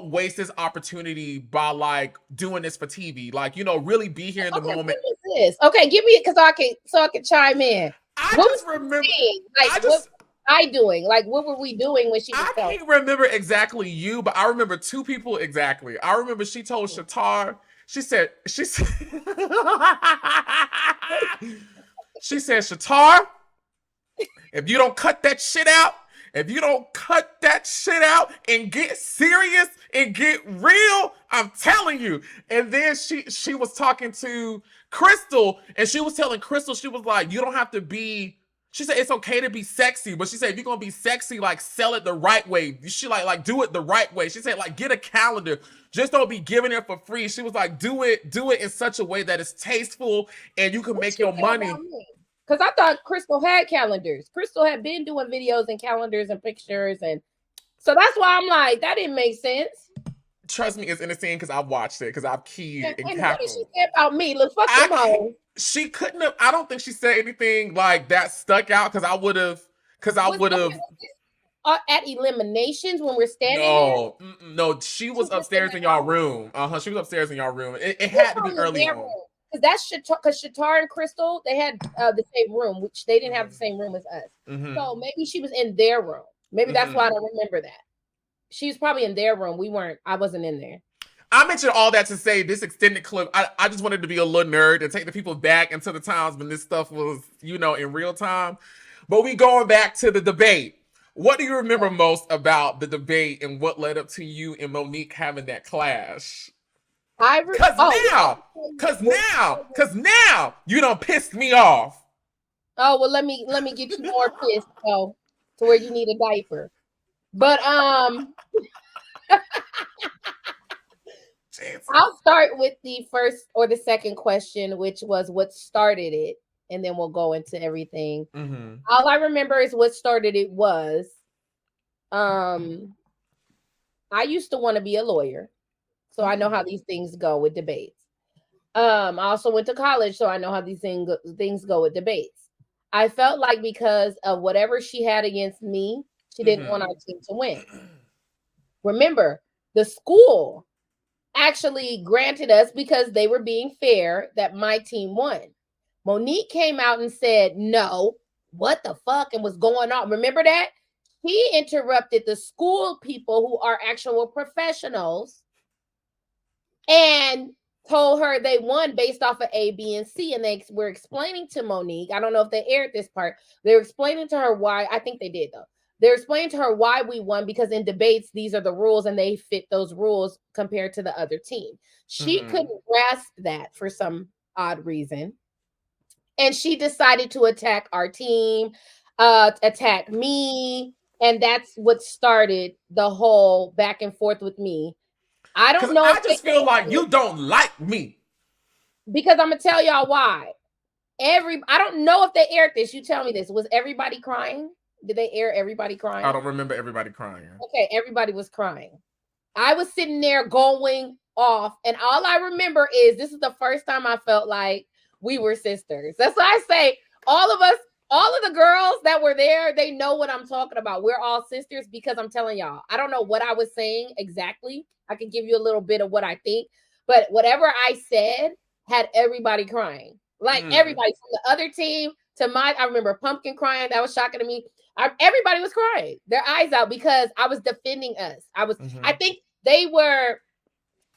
waste this opportunity by like doing this for TV. Like, really be here in the moment. What is this? Okay, give me it so I can chime in. I just remember. What were we doing when she was I can't remember exactly you, but I remember two people exactly. I remember she told Shitara, she said, Shitara, if you don't cut that shit out and get serious and get real, I'm telling you. And then she was talking to Crystal, and she was telling Crystal, she was like, you don't have to be, she said it's okay to be sexy, but she said if you're gonna be sexy, like, sell it the right way. She like do it the right way. She said, like, get a calendar. Just don't be giving it for free. She was like, do it in such a way that it's tasteful and you can make your money. Because I thought Crystal had calendars. Crystal had been doing videos and calendars and pictures, and so that's why I'm like, that didn't make sense. Trust me, it's interesting because I've watched it because I've keyed and And what did she cackled. say about me? Look, fuck them I hoes. she couldn't have. I don't think she said anything like that stuck out because I would have. Because I would have. Was this at eliminations when we're standing there? No, no. She was She just in upstairs the in y'all house? room. She was upstairs in y'all room. It She was had to be probably in early their on. room. Because that's because Shitara and Crystal, they had the same room, which they didn't have the same room as us. So maybe she was in their room. Maybe that's why I don't remember that. She was probably in their room. I wasn't in there. I mentioned all that to say this extended clip. I just wanted to be a little nerd and take the people back into the times when this stuff was, in real time. But we going back to the debate. What do you remember most about the debate and what led up to you and Monique having that clash? Cause now you done pissed me off. Oh, well, let me get you more pissed though, to where you need a diaper. But I'll start with the first or the second question, which was what started it, and then we'll go into everything. All I remember is what started it was I used to want to be a lawyer, so I know how these things go with debates. I also went to college, so I know how these things go with debates. I felt like because of whatever she had against me, she didn't want our team to win. Remember, the school actually granted us, because they were being fair, that my team won. Monique came out and said, no, what the fuck, and was going on. Remember that? He interrupted the school people who are actual professionals and told her they won based off of A, B, and C. And they were explaining to Monique, I don't know if they aired this part, they were explaining to her why. I think they did, though. They're explaining to her why we won, because in debates, these are the rules and they fit those rules compared to the other team. She couldn't grasp that for some odd reason. And she decided to attack our team, attack me. And that's what started the whole back and forth with me. I don't know. I just feel like you don't like me. Because I'm going to tell y'all why. I don't know if they aired this. You tell me this. Was everybody crying? Did they air everybody crying? I don't remember everybody crying. Okay, everybody was crying. I was sitting there going off, and all I remember is this is the first time I felt like we were sisters. That's why I say all of us, all of the girls that were there, they know what I'm talking about. We're all sisters, because I'm telling y'all, I don't know what I was saying exactly. I can give you a little bit of what I think, but whatever I said had everybody crying. Like everybody from the other team to mine. I remember Pumpkin crying. That was shocking to me. Everybody was crying their eyes out because I was defending us. I think they were,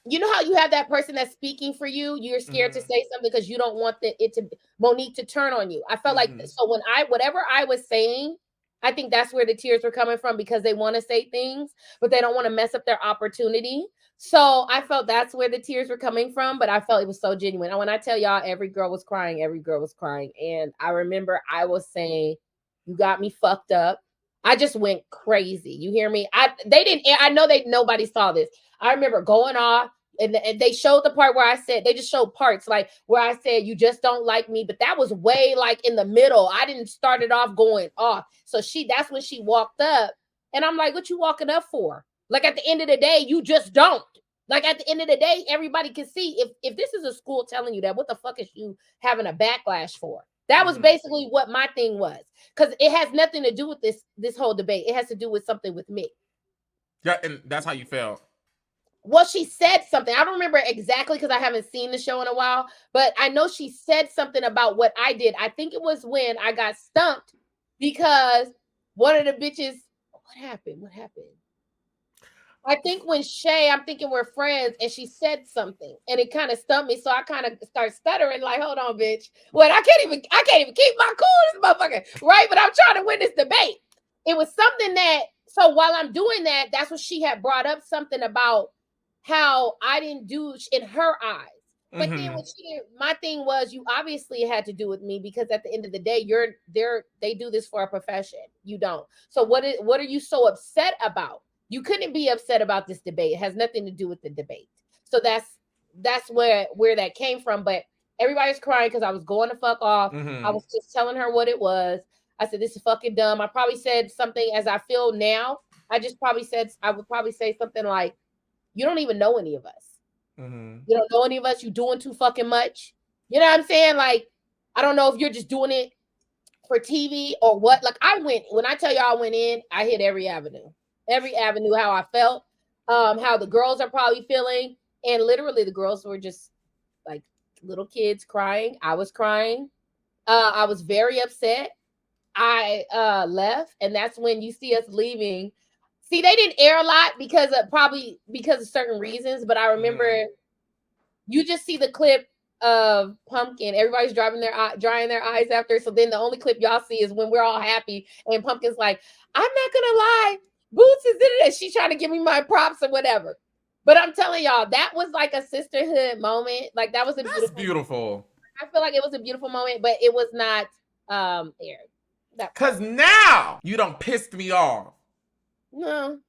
you know how you have that person that's speaking for you? You're scared to say something because you don't want Monique to turn on you. I felt like, so when whatever I was saying, I think that's where the tears were coming from, because they want to say things, but they don't want to mess up their opportunity. So I felt that's where the tears were coming from, but I felt it was so genuine. And when I tell y'all every girl was crying. And I remember I was saying, you got me fucked up. I just went crazy. You hear me? I know nobody saw this. I remember going off, and they showed the part where I said, they just showed parts like where I said, you just don't like me. But that was way like in the middle. I didn't start it off going off. So that's when she walked up, and I'm like, what you walking up for? Like at the end of the day, you just don't. Like at the end of the day, everybody can see if this is a school telling you that, what the fuck is you having a backlash for? That was basically what my thing was, because it has nothing to do with this whole debate. It has to do with something with me. Yeah, and that's how you felt. Well, she said something. I don't remember exactly because I haven't seen the show in a while, but I know she said something about what I did. I think it was when I got stumped because one of the bitches. What happened? I think when Shay, I'm thinking we're friends, and she said something, and it kind of stumped me. So I kind of start stuttering, like, "Hold on, bitch! What? I can't even keep my cool, this motherfucker, right?" But I'm trying to win this debate. It was something that. So while I'm doing that, that's what she had brought up, something about how I didn't do in her eyes. But then what she did, my thing was, you obviously had to do with me, because at the end of the day, they do this for a profession. You don't. So what are you so upset about? You couldn't be upset about this debate. It has nothing to do with the debate. So that's where that came from. But Everybody's crying because I was going to fuck off. Mm-hmm. I was just telling her what it was. I said, this is fucking dumb. I probably said something as I feel now. I would probably say something like, you don't even know any of us. Mm-hmm. You don't know any of us. You doing too fucking much. You know what I'm saying? Like, I don't know if you're just doing it for TV or what. Like, when I tell y'all I went in, I hit every avenue, how I felt, how the girls are probably feeling. And literally the girls were just like little kids crying. I was crying. I was very upset. I left, and that's when you see us leaving. See, they didn't air a lot because of certain reasons, but I remember you just see the clip of Pumpkin. Everybody's drying their eyes after. So then the only clip y'all see is when we're all happy, and Pumpkin's like, "I'm not gonna lie, Bootz is in it." She's trying to give me my props or whatever. But I'm telling y'all, that was like a sisterhood moment. Like that's beautiful. I feel like it was a beautiful moment, but it was not aired. Because now you done pissed me off. No.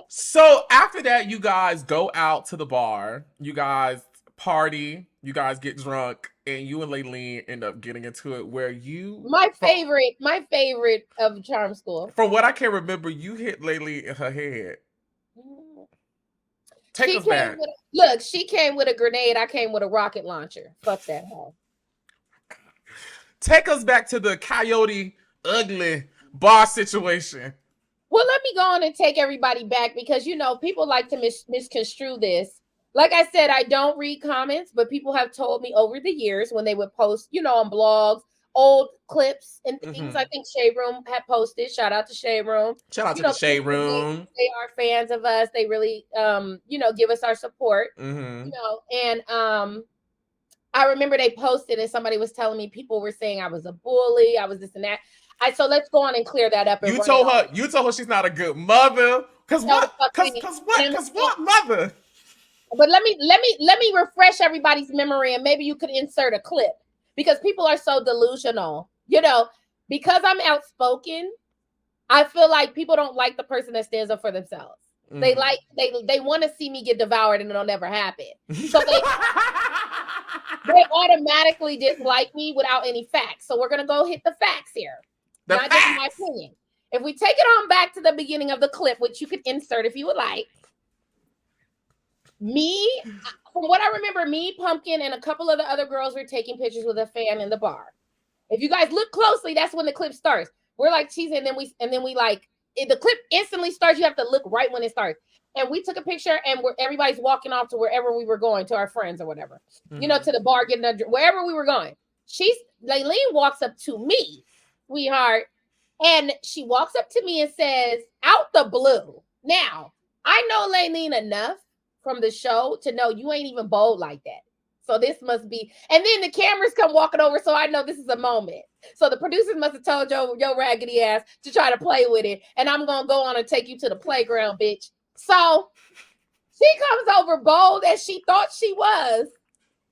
So after that, you guys go out to the bar. You guys party. You guys get drunk. And you and Layleen end up getting into it where you... My favorite of Charm School. From what I can remember, you hit Layleen in her head. Take us back. Look, she came with a grenade. I came with a rocket launcher. Fuck that hoe. Take us back to the Coyote Ugly bar situation. Well, let me go on and take everybody back because, people like to misconstrue this. Like I said, I don't read comments, but people have told me over the years when they would post, on blogs, old clips and things. Mm-hmm. I think Shay Room had posted. Shout out to Shay Room. Shout out to the Shay Room. They are fans of us. They really, give us our support. Mm-hmm. And I remember they posted and somebody was telling me people were saying I was a bully. I was this and that. So let's go on and clear that up. You told her she's not a good mother. Cause what mother? But let me refresh everybody's memory, and maybe you could insert a clip because people are so delusional. Because I'm outspoken, I feel like people don't like the person that stands up for themselves. Mm. They want to see me get devoured, and it'll never happen. So they automatically dislike me without any facts. So we're gonna go hit the facts here. Not just my opinion. If we take it on back to the beginning of the clip, which you could insert if you would like. From what I remember, Pumpkin, and a couple of the other girls were taking pictures with a fan in the bar. If you guys look closely, that's when the clip starts. We're like cheesing, and then we like the clip instantly starts. You have to look right when it starts. And we took a picture, and everybody's walking off to wherever we were going, to our friends or whatever, to the bar, wherever we were going. Layleen walks up to me, sweetheart, and she walks up to me and says, out the blue. Now, I know Layleen enough from the show to know you ain't even bold like that. So this must be, and then the cameras come walking over, so I know this is a moment. So the producers must have told your raggedy ass to try to play with it, and I'm gonna go on and take you to the playground, bitch. So she comes over bold as she thought she was,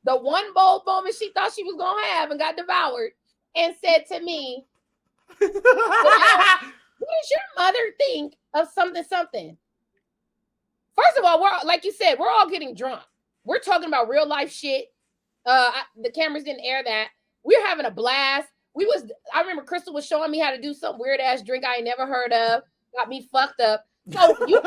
the one bold moment she thought she was gonna have, and got devoured, and said to me, what does your mother think of something? First of all, like you said, we're all getting drunk. We're talking about real life shit. The cameras didn't air that. We're having a blast. I remember Crystal was showing me how to do some weird ass drink I ain't never heard of. Got me fucked up. So you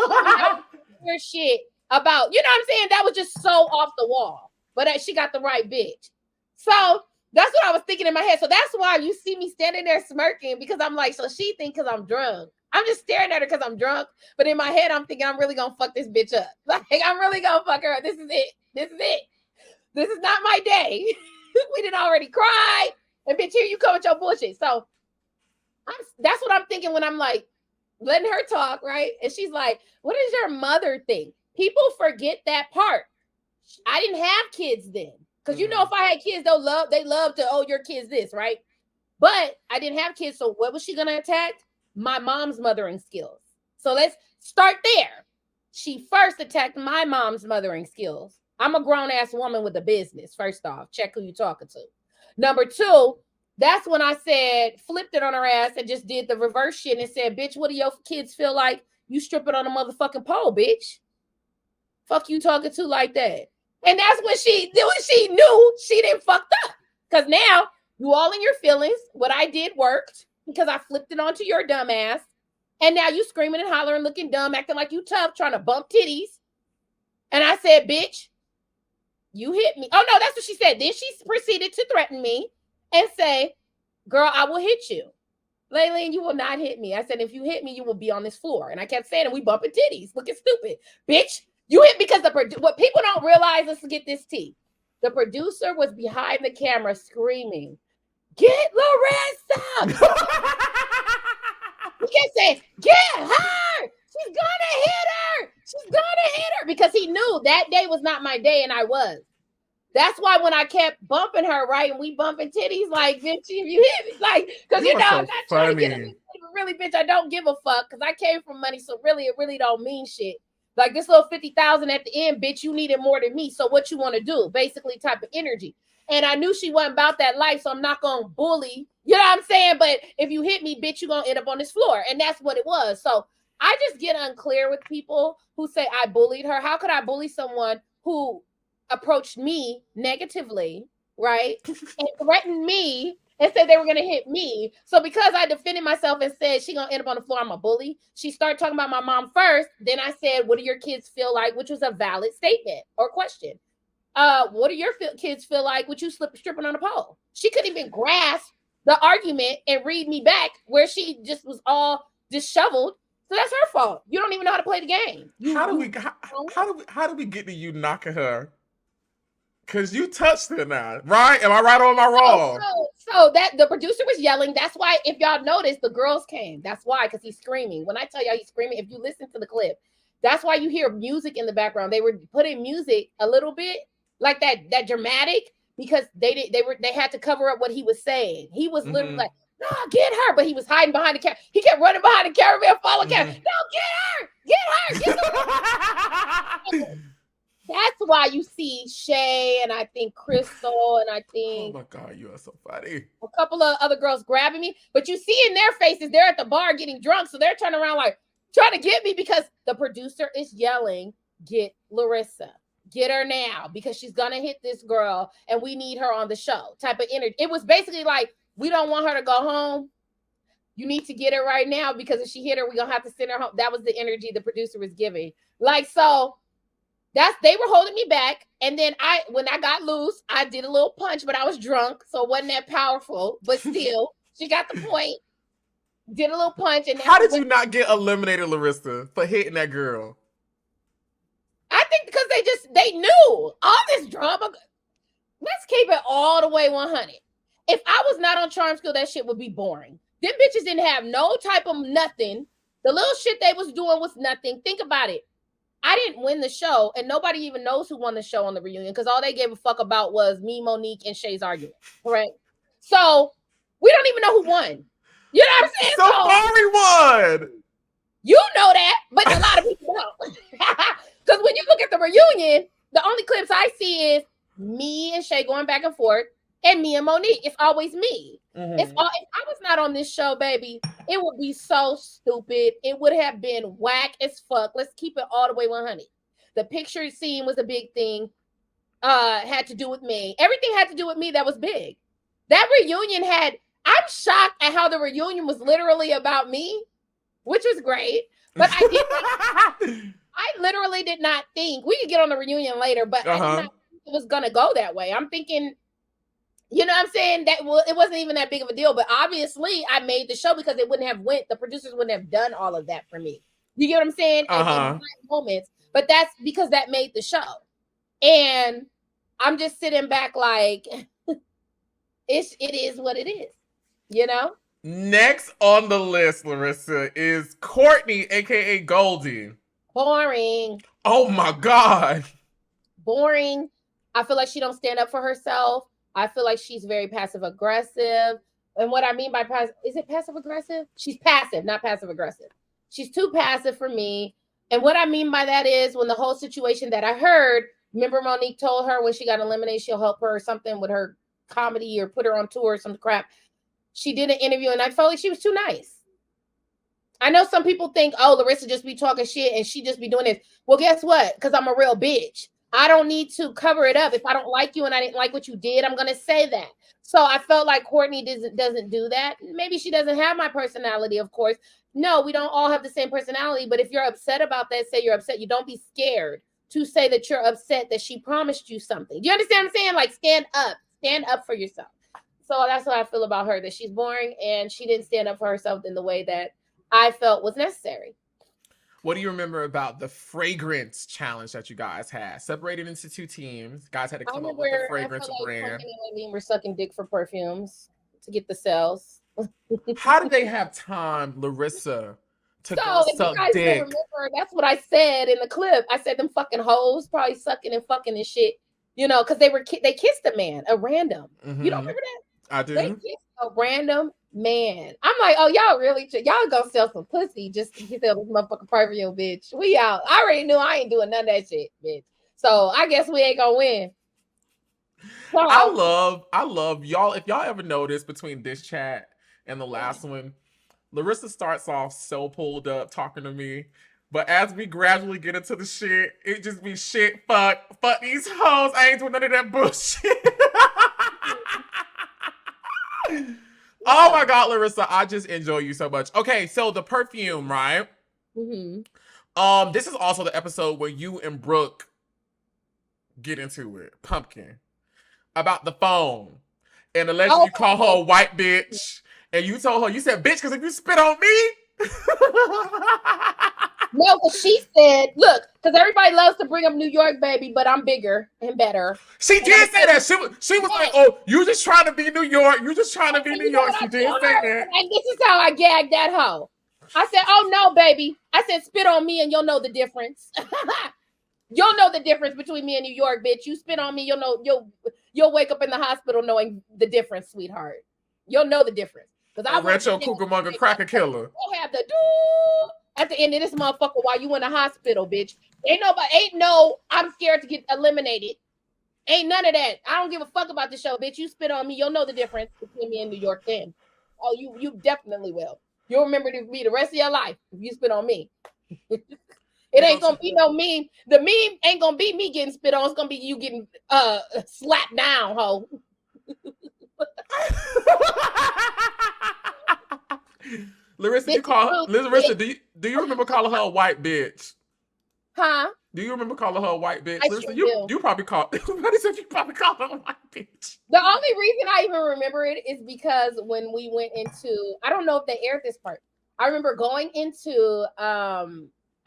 weird shit about, you know what I'm saying? That was just so off the wall. But she got the right bitch. So that's what I was thinking in my head. So that's why you see me standing there smirking, because I'm like, so she thinks because I'm drunk. I'm just staring at her because I'm drunk. But in my head, I'm thinking I'm really going to fuck this bitch up. Like, I'm really going to fuck her up. This is it. This is not my day. We didn't already cry. And bitch, here you come with your bullshit. So that's what I'm thinking when I'm like, letting her talk, right? And she's like, what does your mother think? People forget that part. I didn't have kids then. Because if I had kids, they love to, your kid's this, right? But I didn't have kids, so what was she going to attack? My mom's mothering skills. So let's start there. She first attacked my mom's mothering skills. I'm a grown-ass woman with a business, first off. Check who you're talking to. Number two, that's when I said, flipped it on her ass and just did the reverse shit and said, bitch, what do your kids feel like? You strip it on a motherfucking pole, bitch. Fuck you talking to like that? And that's when she knew she didn't fucked up. Because now you all in your feelings. What I did worked because I flipped it onto your dumb ass. And now you screaming and hollering, looking dumb, acting like you tough, trying to bump titties. And I said, bitch, you hit me. Oh, no, that's what she said. Then she proceeded to threaten me and say, girl, I will hit you. Layleen, you will not hit me. I said, if you hit me, you will be on this floor. And I kept saying, and we bumping titties, looking stupid. Bitch, you hit because what people don't realize, let's get this tea. The producer was behind the camera screaming, get Larissa. He kept saying, get her. She's gonna hit her. She's gonna hit her. Because he knew that day was not my day, and I was. That's why when I kept bumping her, right, and we bumping titties, like, bitch, if you hit me, like, because you know, I'm not trying to get a but really, bitch, I don't give a fuck, because I came from money, so really, it really don't mean shit. Like, this little 50,000 at the end, bitch, you needed more than me, so what you want to do? Basically, type of energy. And I knew she wasn't about that life, so I'm not going to bully, you know what I'm saying? But if you hit me, bitch, you're going to end up on this floor, and that's what it was. So I just get unclear with people who say I bullied her. How could I bully someone who approached me negatively, right? And threatened me and said they were going to hit me. So because I defended myself and said she going to end up on the floor, I'm a bully. She started talking about my mom first. Then I said, what do your kids feel like? Which was a valid statement or question. What do your kids feel like with you stripping on a pole? She couldn't even grasp the argument and read me back where she just was all disheveled. So that's her fault. You don't even know how to play the game. How do we get to you knocking her? Because you touched her now, right? Am I right or am I wrong? So that the producer was yelling. That's why, if y'all noticed, the girls came. That's why, because he's screaming. When I tell y'all he's screaming, if you listen to the clip, that's why you hear music in the background. They were putting music a little bit like that dramatic, because they had to cover up what he was saying. He was literally like, no, get her, but he was hiding behind the camera. He kept running behind the cameraman, following camera. No, get her. That's why you see Shay and I think Crystal and I think, oh my God, you are so funny. A couple of other girls grabbing me, but you see in their faces, they're at the bar getting drunk, so they're turning around like trying to get me because the producer is yelling, get Larissa. Get her now because she's gonna hit this girl and we need her on the show type of energy. It was basically like, we don't want her to go home. You need to get her right now because if she hit her, we're gonna have to send her home. That was the energy the producer was giving. Like, so they were holding me back. And then when I got loose, I did a little punch, but I was drunk, so it wasn't that powerful. But still, she got the point. Did a little punch. And how did you not get eliminated, Larissa, for hitting that girl? I think because they knew all this drama. Let's keep it all the way 100. If I was not on Charm School, that shit would be boring. Them bitches didn't have no type of nothing. The little shit they was doing was nothing. Think about it. I didn't win the show, and nobody even knows who won the show on the reunion because all they gave a fuck about was me, Monique, and Shay's argument. Correct? So we don't even know who won. You know what I'm saying? So Safari won. You know that, but a lot of people don't. Because when you look at the reunion, the only clips I see is me and Shay going back and forth, and me and Monique. It's always me. If I was not on this show, baby, it would be so stupid. It would have been whack as fuck. Let's keep it all the way 100. The picture scene was a big thing. Had to do with me. Everything had to do with me that was big. That reunion I'm shocked at how the reunion was literally about me, which was great. But I literally did not think, we could get on the reunion later, but I did not think it was going to go that way. I'm thinking, you know what I'm saying? That it wasn't even that big of a deal, but obviously I made the show because it wouldn't have the producers wouldn't have done all of that for me. You get what I'm saying? In moments, but that's because that made the show. And I'm just sitting back like, it is what it is, you know? Next on the list, Larissa, is Courtney, aka Goldie. Boring. Oh my God. Boring. I feel like she don't stand up for herself. I feel like she's very passive aggressive. And what I mean by passive, is it passive aggressive? She's passive, not passive aggressive. She's too passive for me. And what I mean by that is when the whole situation that I heard, remember Monique told her when she got eliminated, she'll help her or something with her comedy or put her on tour or some crap. She did an interview and I felt like she was too nice. I know some people think, oh, Larissa just be talking shit and she just be doing this. Well, guess what? Because I'm a real bitch. I don't need to cover it up. If I don't like you and I didn't like what you did, I'm gonna say that. So I felt like Courtney doesn't do that. Maybe she doesn't have my personality, of course. No, we don't all have the same personality. But if you're upset about that, say you're upset. You don't be scared to say that you're upset that she promised you something. Do you understand what I'm saying? Like stand up for yourself. So that's what I feel about her, that she's boring and she didn't stand up for herself in the way that I felt was necessary. What do you remember about the fragrance challenge that you guys had? Separated into 2 teams. Guys had to come up with a fragrance brand. We were sucking dick for perfumes to get the sales. How did they have time, Larissa, to go if suck you guys dick? Remember, that's what I said in the clip. I said them fucking hoes probably sucking and fucking and shit. You know, because they kissed a man, a random. Mm-hmm. You don't remember that? I do. They kissed a random man. I'm like, oh, y'all gonna sell some pussy just to sell this motherfucking perfume, bitch. We out. I already knew I ain't doing none of that shit, bitch. So I guess we ain't gonna win. So, I love y'all. If y'all ever noticed between this chat and the last one, Larissa starts off so pulled up talking to me. But as we gradually get into the shit, it just be shit, fuck these hoes. I ain't doing none of that bullshit. Oh my God, Larissa, I just enjoy you so much. Okay, so the perfume, right? Mm-hmm. This is also the episode where you and Brooke get into it. Pumpkin. About the phone. And allegedly you call her a white bitch. And you told her, you said, bitch, because if you spit on me. No, because she said, look, because everybody loves to bring up New York, baby, but I'm bigger and better. She did say that. She was like, oh, you just trying to be New York. You just trying to be New York. She did say that. And this is how I gagged that hoe. I said, oh, no, baby. I said, spit on me and you'll know the difference. You'll know the difference between me and New York, bitch. You spit on me, you'll know, you'll wake up in the hospital knowing the difference, sweetheart. You'll know the difference. Because I retro Cucamonga cracker killer. We'll have the at the end of this motherfucker while you in the hospital, bitch. I'm scared to get eliminated. Ain't none of that. I don't give a fuck about the show, bitch. You spit on me, you'll know the difference between me and New York then. Oh, you definitely will. You'll remember me the rest of your life if you spit on me. It ain't gonna be no meme. The meme ain't gonna be me getting spit on. It's gonna be you getting slapped down, ho. Larissa, do you remember calling her a white bitch? Huh? Do you remember calling her a white bitch? I Larissa, sure you probably called. Everybody said you probably called her a white bitch. The only reason I even remember it is because when we went into, I don't know if they aired this part. I remember going into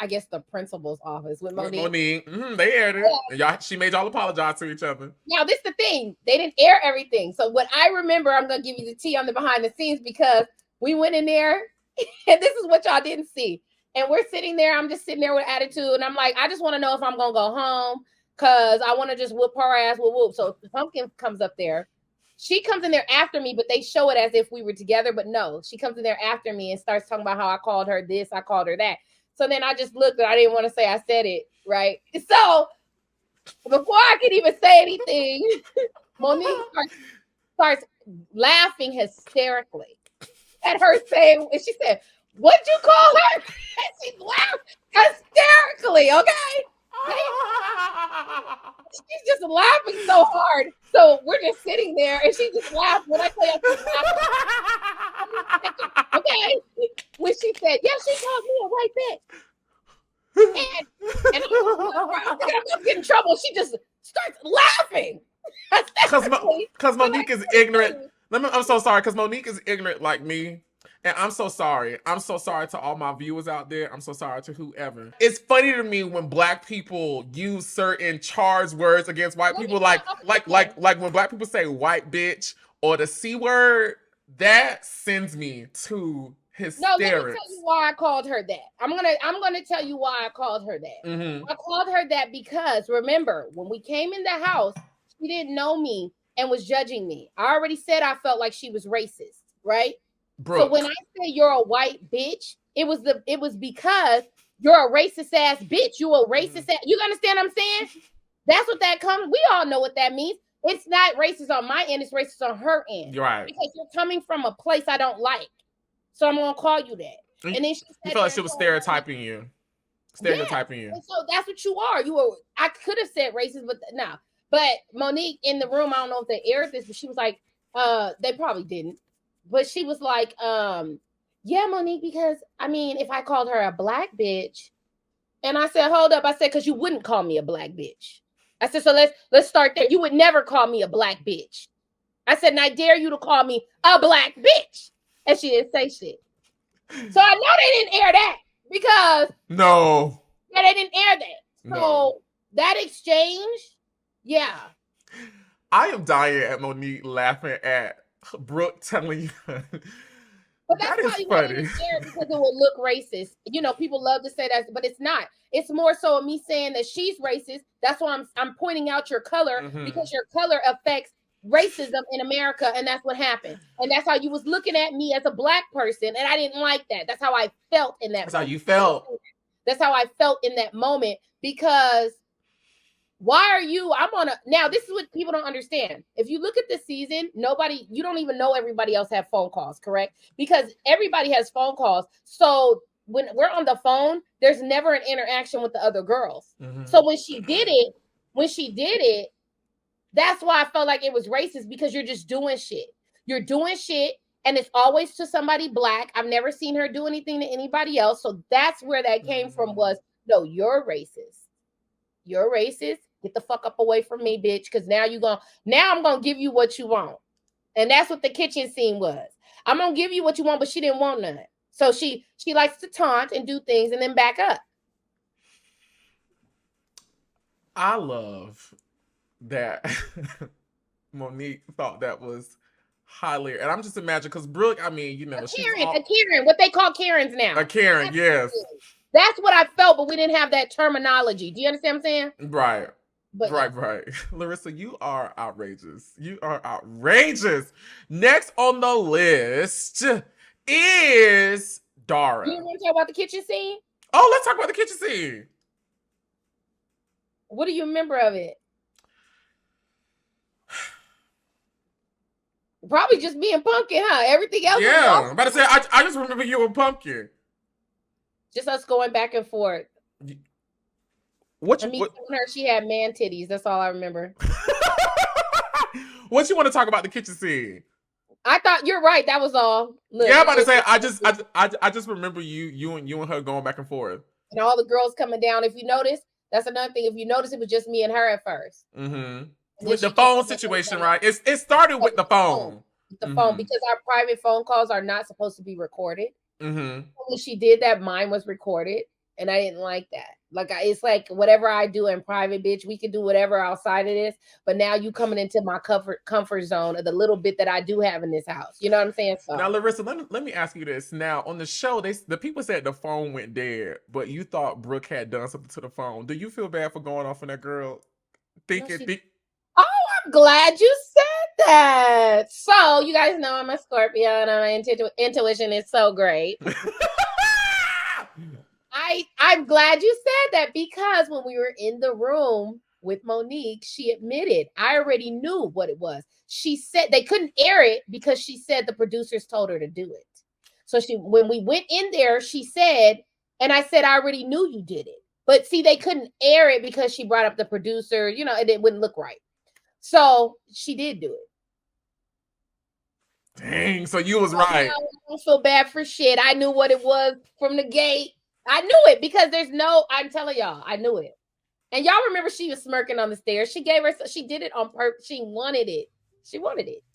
I guess the principal's office with Monique. They aired it. Yeah. And she made y'all apologize to each other. Now, this is the thing. They didn't air everything. So what I remember, I'm going to give you the tea on the behind the scenes because we went in there and this is what y'all didn't see. And we're sitting there. I'm just sitting there with attitude. And I'm like, I just want to know if I'm going to go home because I want to just whoop her ass. Whoop. So the Pumpkin comes up there. She comes in there after me, but they show it as if we were together. But no, she comes in there after me and starts talking about how I called her this, I called her that. So then I just looked, but I didn't want to say I said it, right? So before I could even say anything, Monique starts laughing hysterically at her saying, and she said, what'd you call her? And she laughed hysterically, okay? She's just laughing so hard. So we're just sitting there and she just laughed. When I tell you she's laughing, okay. When she said, yeah, she called me a white bitch. And I'm gonna get in trouble. She just starts laughing. Because Monique is ignorant. I'm so sorry, because Monique is ignorant like me. And I'm so sorry. I'm so sorry to all my viewers out there. I'm so sorry to whoever. It's funny to me when black people use certain charged words against white people, like when black people say white bitch or the C word, that sends me to hysterics. No, let me tell you why I called her that. I'm gonna tell you why I called her that. Mm-hmm. I called her that because remember, when we came in the house, she didn't know me and was judging me. I already said I felt like she was racist, right? Brooke. So when I say you're a white bitch, it was because you're a racist ass bitch. You a racist ass. You understand what I'm saying? That's what that comes. We all know what that means. It's not racist on my end. It's racist on her end. You're right. Because you're coming from a place I don't like. So I'm gonna call you that. And then she You sat felt like there she and was told her, stereotyping you. yeah. Stereotyping you. And so that's what you are. You were. I could have said racist, but no. But Monique in the room, I don't know if they aired this, but she was like, they probably didn't. But she was like, yeah, Monique, because I mean, if I called her a black bitch, and I said, hold up, I said, because you wouldn't call me a black bitch. I said, so let's start there. You would never call me a black bitch. I said, and I dare you to call me a black bitch. And she didn't say shit. So I know they didn't air that because No. yeah, they didn't air that. So No. that exchange, yeah. I am dying at Monique laughing at Brooke telling you. But that's That is probably why they funny. didn't air it, because it will look racist. You know, people love to say that, but it's not. It's more so of me saying that she's racist. That's why I'm pointing out your color, because your color affects racism in America, and that's what happened. And that's how you was looking at me as a black person, and I didn't like that. That's how I felt in that That's moment. how you felt. That's how I felt in that moment, because why are you? Now this is what people don't understand. If you look at the season, you don't even know everybody else have phone calls, correct? Because everybody has phone calls. So when we're on the phone, there's never an interaction with the other girls. So when she did it, that's why I felt like it was racist, because you're just doing shit. You're doing shit, and it's always to somebody black. I've never seen her do anything to anybody else. So that's where that came from, was, no, you're racist. You're racist. Get the fuck up away from me, bitch. Because now I'm gonna give you what you want. And that's what the kitchen scene was. I'm gonna give you what you want, but she didn't want none. So she likes to taunt and do things and then back up. I love that Monique thought that was hilarious. And I'm just imagining, because Brooke, I mean, you know, A Karen, what they call Karens now. A Karen, yes. That's what I felt, but we didn't have that terminology. Do you understand what I'm saying? Right. But right. Larissa, you are outrageous. You are outrageous. Next on the list is Dara. You want to talk about the kitchen scene? Oh, let's talk about the kitchen scene. What do you remember of it? Probably just being pumpkin, huh? Everything else. Yeah, I'm about to say, I just remember you were pumpkin. Just us going back and forth. What telling her she had man titties. That's all I remember. What you want to talk about the kitchen scene? I thought you're right. That was all. Look, yeah, I'm about to say, I just remember you and her going back and forth. And all the girls coming down. If you notice, that's another thing. If you notice, it was just me and her at first. With the phone situation, right? It started with the phone. The phone, because our private phone calls are not supposed to be recorded. When she did that, mine was recorded, and I didn't like that. Like, it's like whatever I do in private, bitch, we can do whatever outside of this. But now you coming into my comfort zone of the little bit that I do have in this house. You know what I'm saying? So now, Larissa, let me ask you this. Now, on the show, the people said the phone went dead, but you thought Brooke had done something to the phone. Do you feel bad for going off on that girl? Oh, I'm glad you said that. So you guys know I'm a Scorpio, and my intuition is so great. I'm glad you said that, because when we were in the room with Monique, she admitted, I already knew what it was. She said they couldn't air it because she said the producers told her to do it. So when we went in there, she said, and I said, I already knew you did it. But see, they couldn't air it because she brought up the producer, you know, and it wouldn't look right. So she did do it. Dang, so you was right. I don't feel bad for shit. I knew what it was from the gate. I knew it, because I'm telling y'all, I knew it. And y'all remember she was smirking on the stairs. She did it on purpose. She wanted it.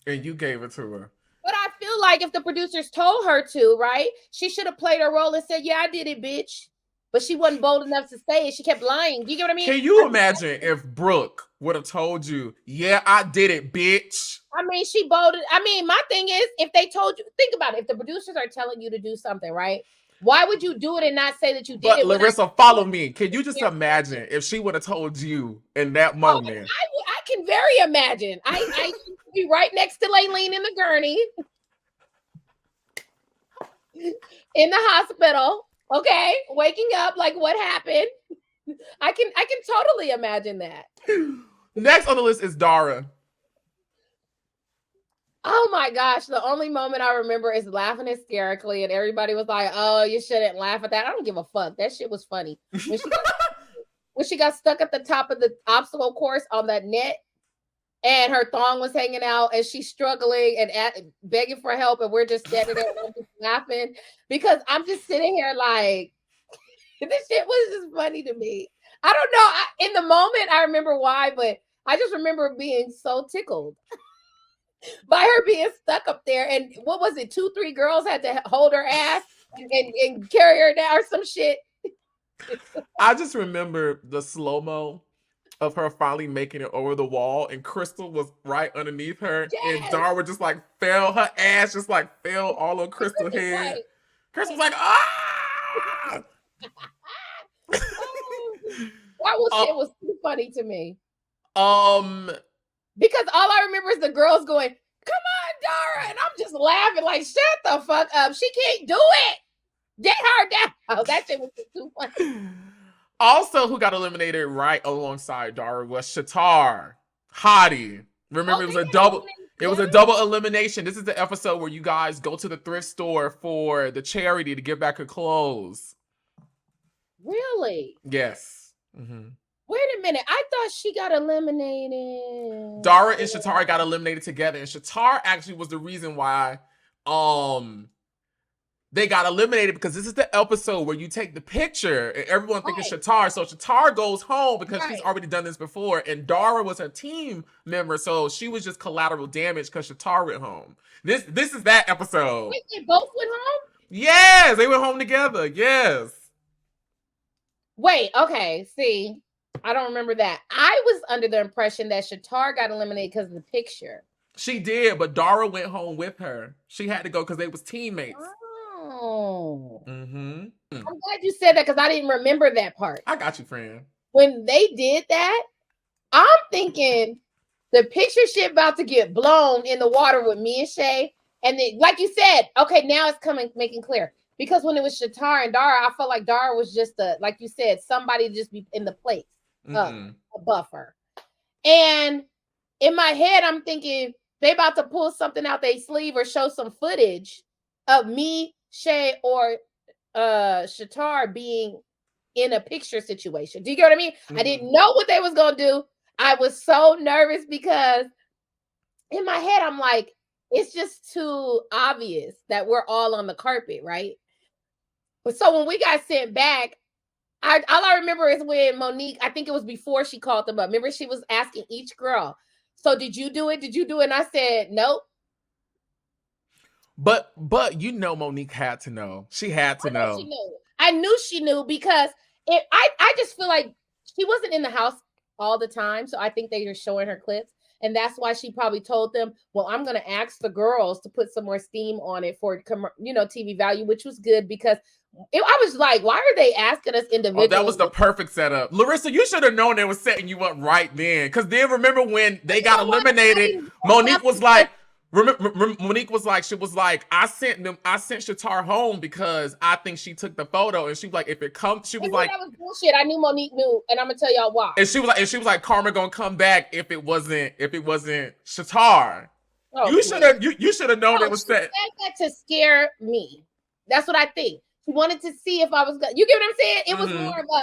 And you gave it to her. But I feel like if the producers told her to, right, she should have played her role and said, yeah, I did it, bitch. But she wasn't bold enough to say it. She kept lying. Do you get what I mean? Can you imagine if Brooke would have told you, yeah, I did it, bitch? I mean, she bolded. I mean, my thing is, if they told you, think about it. If the producers are telling you to do something, right? Why would you do it and not say that you did it? But Larissa, follow me. Can you just imagine if she would have told you in that moment? I can very imagine. I be right next to Laylene in the gurney in the hospital. Okay, waking up, like, what happened? I can totally imagine that. Next on the list is Dara. Oh my gosh. The only moment I remember is laughing hysterically, and everybody was like, oh, you shouldn't laugh at that. I don't give a fuck. That shit was funny. When she got stuck at the top of the obstacle course on that net, and her thong was hanging out, and she's struggling and begging for help, and we're just standing there and I'm just laughing because I'm just sitting here like, this shit was just funny to me. I don't know. In the moment, I remember why, but I just remember being so tickled by her being stuck up there. And what was it? 2-3 girls had to hold her ass and carry her down or some shit. I just remember the slow-mo of her finally making it over the wall, and Crystal was right underneath her, Yes. and Dara just like fell, her ass just like fell all on Crystal's head. Like, Crystal was like, ah! that shit was too funny to me. Because all I remember is the girls going, come on, Dara. And I'm just laughing like, shut the fuck up. She can't do it. Get her down. Oh, that shit was too funny. Also, who got eliminated right alongside Dara was Shitara, Hottie. Remember, it was a double. It was a double elimination. This is the episode where you guys go to the thrift store for the charity to give back her clothes. Really? Yes. Mm-hmm. Wait a minute. I thought she got eliminated. Dara and Shitara got eliminated together, and Shitara actually was the reason why they got eliminated, because this is the episode where you take the picture and everyone thinking Shitara. So Shitara goes home because she's already done this before, and Dara was her team member, so she was just collateral damage because Shitara went home. This is that episode. Wait, they both went home? Yes, they went home together. Yes. Wait, okay. See, I don't remember that. I was under the impression that Shitara got eliminated because of the picture. She did, but Dara went home with her. She had to go because they was teammates. Oh. Mm-hmm. I'm glad you said that because I didn't remember that part. I got you, friend. When they did that, I'm thinking the picture shit about to get blown in the water with me and Shay. And then, like you said, okay, now it's making clear. Because when it was Shitara and Dara, I felt like Dara was just like you said, somebody to just be in the place, a buffer. And in my head, I'm thinking they about to pull something out their sleeve or show some footage of me, Shay, or Shitara being in a picture situation. Do you get what I mean? I didn't know what they was gonna do. I was so nervous because in my head, I'm like, it's just too obvious that we're all on the carpet, right? But so when we got sent back, all I remember is when Monique, I think it was before she called them up. Remember, she was asking each girl, so did you do it? Did you do it? And I said, nope. But you know, Monique had to know. She had to know. She knew. I knew she knew because I just feel like she wasn't in the house all the time. So I think they were showing her clips. And that's why she probably told them, well, I'm going to ask the girls to put some more steam on it for, TV value, which was good because I was like, why are they asking us individually? Oh, that was the perfect setup. Larissa, you should have known they were setting you up right then. Because then remember when they got eliminated, Monique was like, Monique was like, I sent Shitara home because I think she took the photo, and she was like, if it comes, she was like, that was bullshit. I knew Monique knew, and I'm gonna tell y'all why. And she was like, Karma gonna come back if it wasn't Shitara. Oh, you should have known it was set. That to scare me. That's what I think. She wanted to see if I was gonna. You get what I'm saying? It was more of a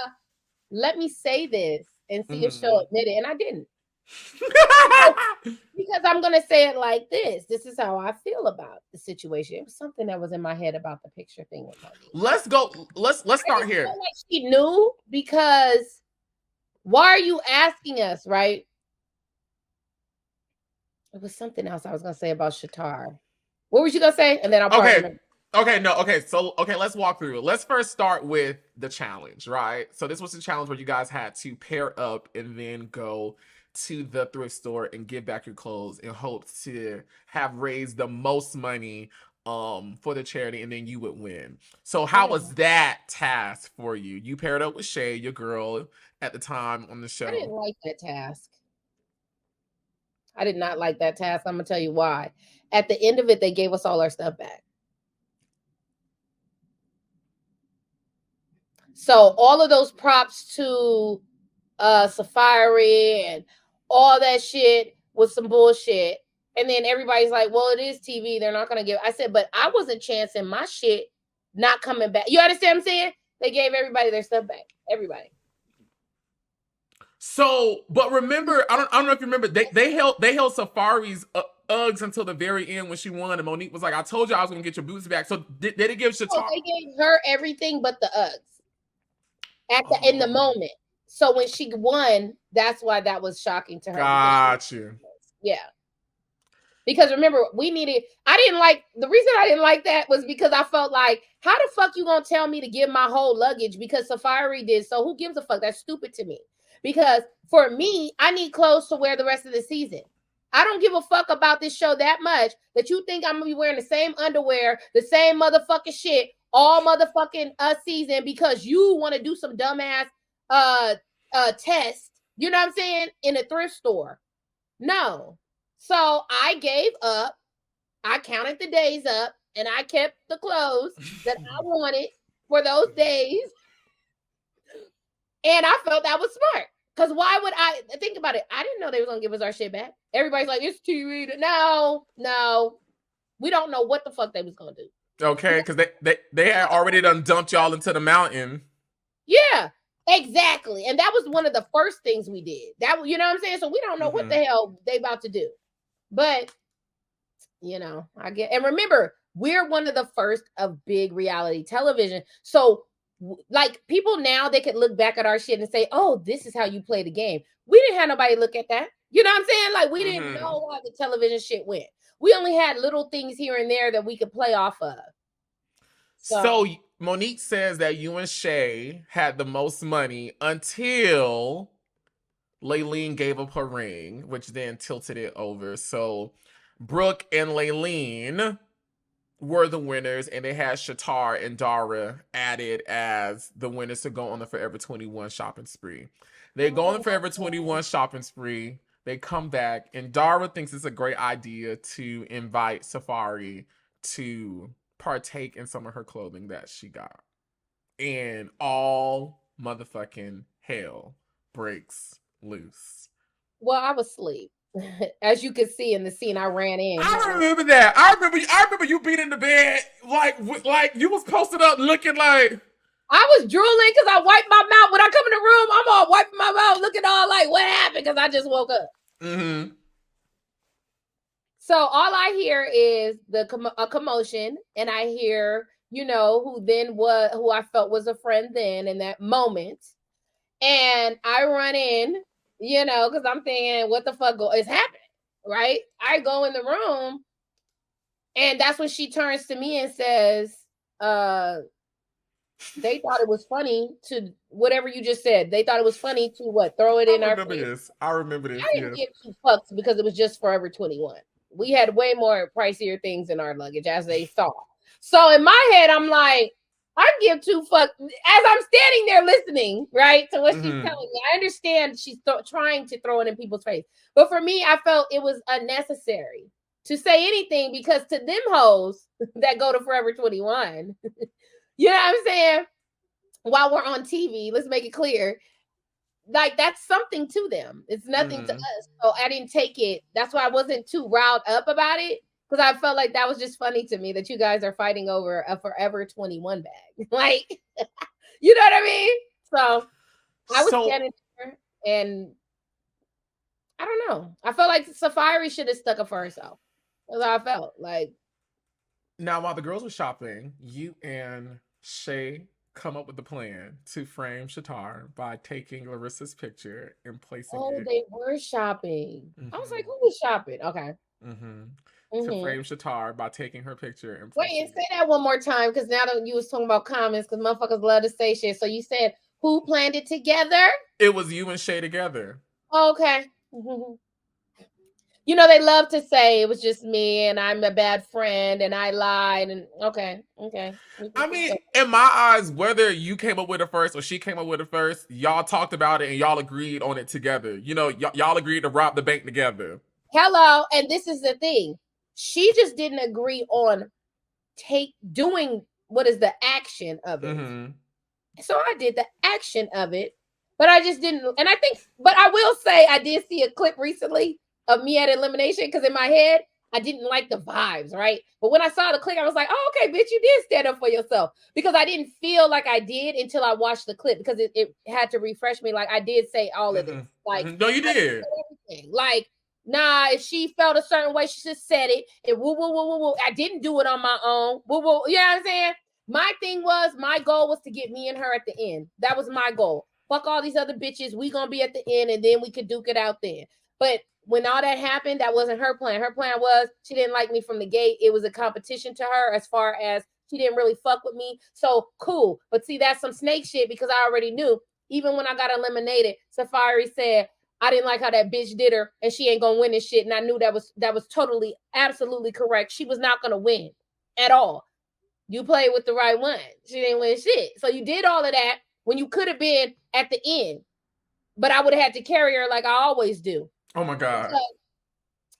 let me say this and see if she'll admit it, and I didn't. Because I'm gonna say it like this. This is how I feel about the situation. It was something that was in my head about the picture thing with Monique. Let's go. Let's start here. Like she knew, because why are you asking us, right? It was something else I was gonna say about Shitara. What was you gonna say? And then I'll probably remember. Okay, let's walk through it. Let's first start with the challenge, right? So this was the challenge where you guys had to pair up and then go to the thrift store and give back your clothes in hopes to have raised the most money for the charity, and then you would win. So how was that task for you? You paired up with Shay, your girl at the time on the show. I didn't like that task. I did not like that task. I'm gonna tell you why. At the end of it, they gave us all our stuff back. So all of those props to Safari and all that shit was some bullshit. And then everybody's like, well, it is TV. They're not going to give. I said, but I wasn't chancing my shit not coming back. You understand what I'm saying? They gave everybody their stuff back. Everybody. So, but remember, I don't know if you remember, they held Safari's Uggs until the very end when she won, and Monique was like, "I told you I was gonna get your boots back." So did it give Shitara? Oh, they gave her everything but the Uggs in the moment. So when she won, that's why that was shocking to her. Got you. Yeah. Because remember, the reason I didn't like that was because I felt like, how the fuck you gonna tell me to give my whole luggage because Safari did? So who gives a fuck? That's stupid to me. Because for me, I need clothes to wear the rest of the season. I don't give a fuck about this show that much that you think I'm gonna be wearing the same underwear, the same motherfucking shit all motherfucking season because you want to do some dumbass test. You know what I'm saying? In a thrift store. No. So I gave up. I counted the days up and I kept the clothes that I wanted for those days. And I felt that was smart. Because why would I think about it? I didn't know they were going to give us our shit back. Everybody's like, it's TV. No. We don't know what the fuck they was going to do. Okay, because they had already done dumped y'all into the mountain. Yeah, exactly. And that was one of the first things we did. That, you know what I'm saying? So we don't know what the hell they about to do. But, you know, I get, and remember, we're one of the first of big reality television. So, like, people now, they could look back at our shit and say, oh, this is how you play the game. We didn't have nobody look at that. You know what I'm saying? Like, we didn't know how the television shit went. We only had little things here and there that we could play off of. So Monique says that you and Shay had the most money until Layleen gave up her ring, which then tilted it over. So Brooke and Layleen were the winners, and they had Shitara and Dara added as the winners to go on the Forever 21 shopping spree. They go on the Forever 21 shopping spree. They come back, and Dara thinks it's a great idea to invite Safari to partake in some of her clothing that she got. And all motherfucking hell breaks loose. Well, I was asleep. As you could see in the scene, I ran in. I remember that. I remember you being in the bed, like you was posted up looking like. I was drooling because I wiped my mouth. When I come in the room, I'm all wiping my mouth, looking all like, what happened? Because I just woke up. So all I hear is a commotion, and I hear, you know, who I felt was a friend then in that moment. And I run in, you know, because I'm thinking, what the fuck is happening, right? I go in the room, and that's when she turns to me and says, they thought it was funny to whatever you just said. They thought it was funny to what? Throw it in our face. I remember this. I didn't give 2 fucks because it was just Forever 21. We had way more pricier things in our luggage as they saw. So in my head, I'm like, I give 2 fucks. As I'm standing there listening, right, to what she's telling me, I understand she's trying to throw it in people's face. But for me, I felt it was unnecessary to say anything because to them hoes that go to Forever 21, you know what I'm saying? While we're on TV, let's make it clear. Like, that's something to them. It's nothing to us. So I didn't take it. That's why I wasn't too riled up about it. Because I felt like that was just funny to me that you guys are fighting over a Forever 21 bag. Like, you know what I mean? So I was standing there and I don't know. I felt like Safari should have stuck up for herself. That's how I felt. Like, now, while the girls were shopping, you and Shay come up with the plan to frame Shitara by taking Larissa's picture and placing it. Oh, they were shopping. I was like, who was shopping? Okay. To frame Shitara by taking her picture and wait, and say that one more time, because now that you was talking about comments, because motherfuckers love to say shit. So you said who planned it together? It was you and Shay together. Okay. You know, they love to say it was just me and I'm a bad friend and I lied and okay. I mean, in my eyes, whether you came up with it first or she came up with it first, y'all talked about it and y'all agreed on it together. You know, y'all agreed to rob the bank together. Hello, and this is the thing. She just didn't agree on doing what is the action of it. So I did the action of it, but I just didn't. And I think, but I will say I did see a clip recently of me at elimination because in my head, I didn't like the vibes, right? But when I saw the clip, I was like, oh, okay, bitch, you did stand up for yourself. Because I didn't feel like I did until I watched the clip because it had to refresh me. Like I did say all of this. Like, no, you did. Like, nah, if she felt a certain way, she just said it. And woo, woo, woo, woo, woo. I didn't do it on my own. Woo, woo. You know what I'm saying? My goal was to get me and her at the end. That was my goal. Fuck all these other bitches. We gonna be at the end and then we could duke it out then. But when all that happened, that wasn't her plan. Her plan was she didn't like me from the gate. It was a competition to her as far as she didn't really fuck with me. So cool. But see, that's some snake shit because I already knew. Even when I got eliminated, Safari said, I didn't like how that bitch did her and she ain't gonna win this shit. And I knew that was totally, absolutely correct. She was not gonna win at all. You played with the right one. She didn't win shit. So you did all of that when you could have been at the end. But I would have had to carry her like I always do. Oh my God. So,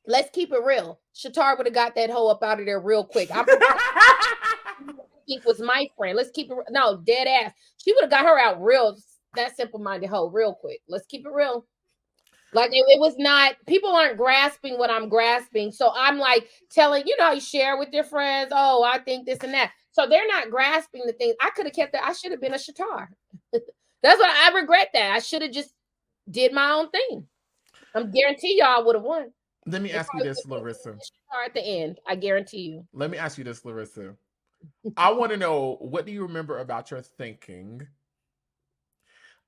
let's keep it real. Shitara would have got that hoe up out of there real quick. I think was my friend. Let's keep it no dead ass. She would have got her out real. That simple-minded hoe real quick. Let's keep it real. Like it was not, people aren't grasping what I'm grasping. So I'm like telling, you know, you share with your friends. Oh, I think this and that. So they're not grasping the things. I could have kept that. I should have been a Shitara. That's what I regret that. I should have just did my own thing. I'm guarantee y'all would have won. Let me ask you this, Larissa. At the end, I guarantee you. Let me ask you this, Larissa. I want to know, what do you remember about your thinking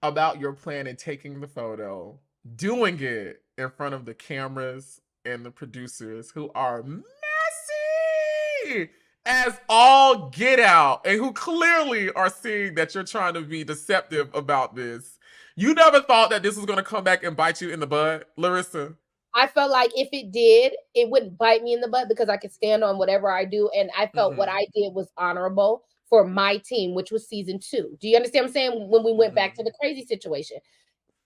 about your plan in taking the photo, doing it in front of the cameras and the producers who are messy as all get out and who clearly are seeing that you're trying to be deceptive about this? You never thought that this was going to come back and bite you in the butt, Larissa? I felt like if it did, it wouldn't bite me in the butt because I could stand on whatever I do. And I felt what I did was honorable for my team, which was season 2. Do you understand what I'm saying? When we went back to the crazy situation,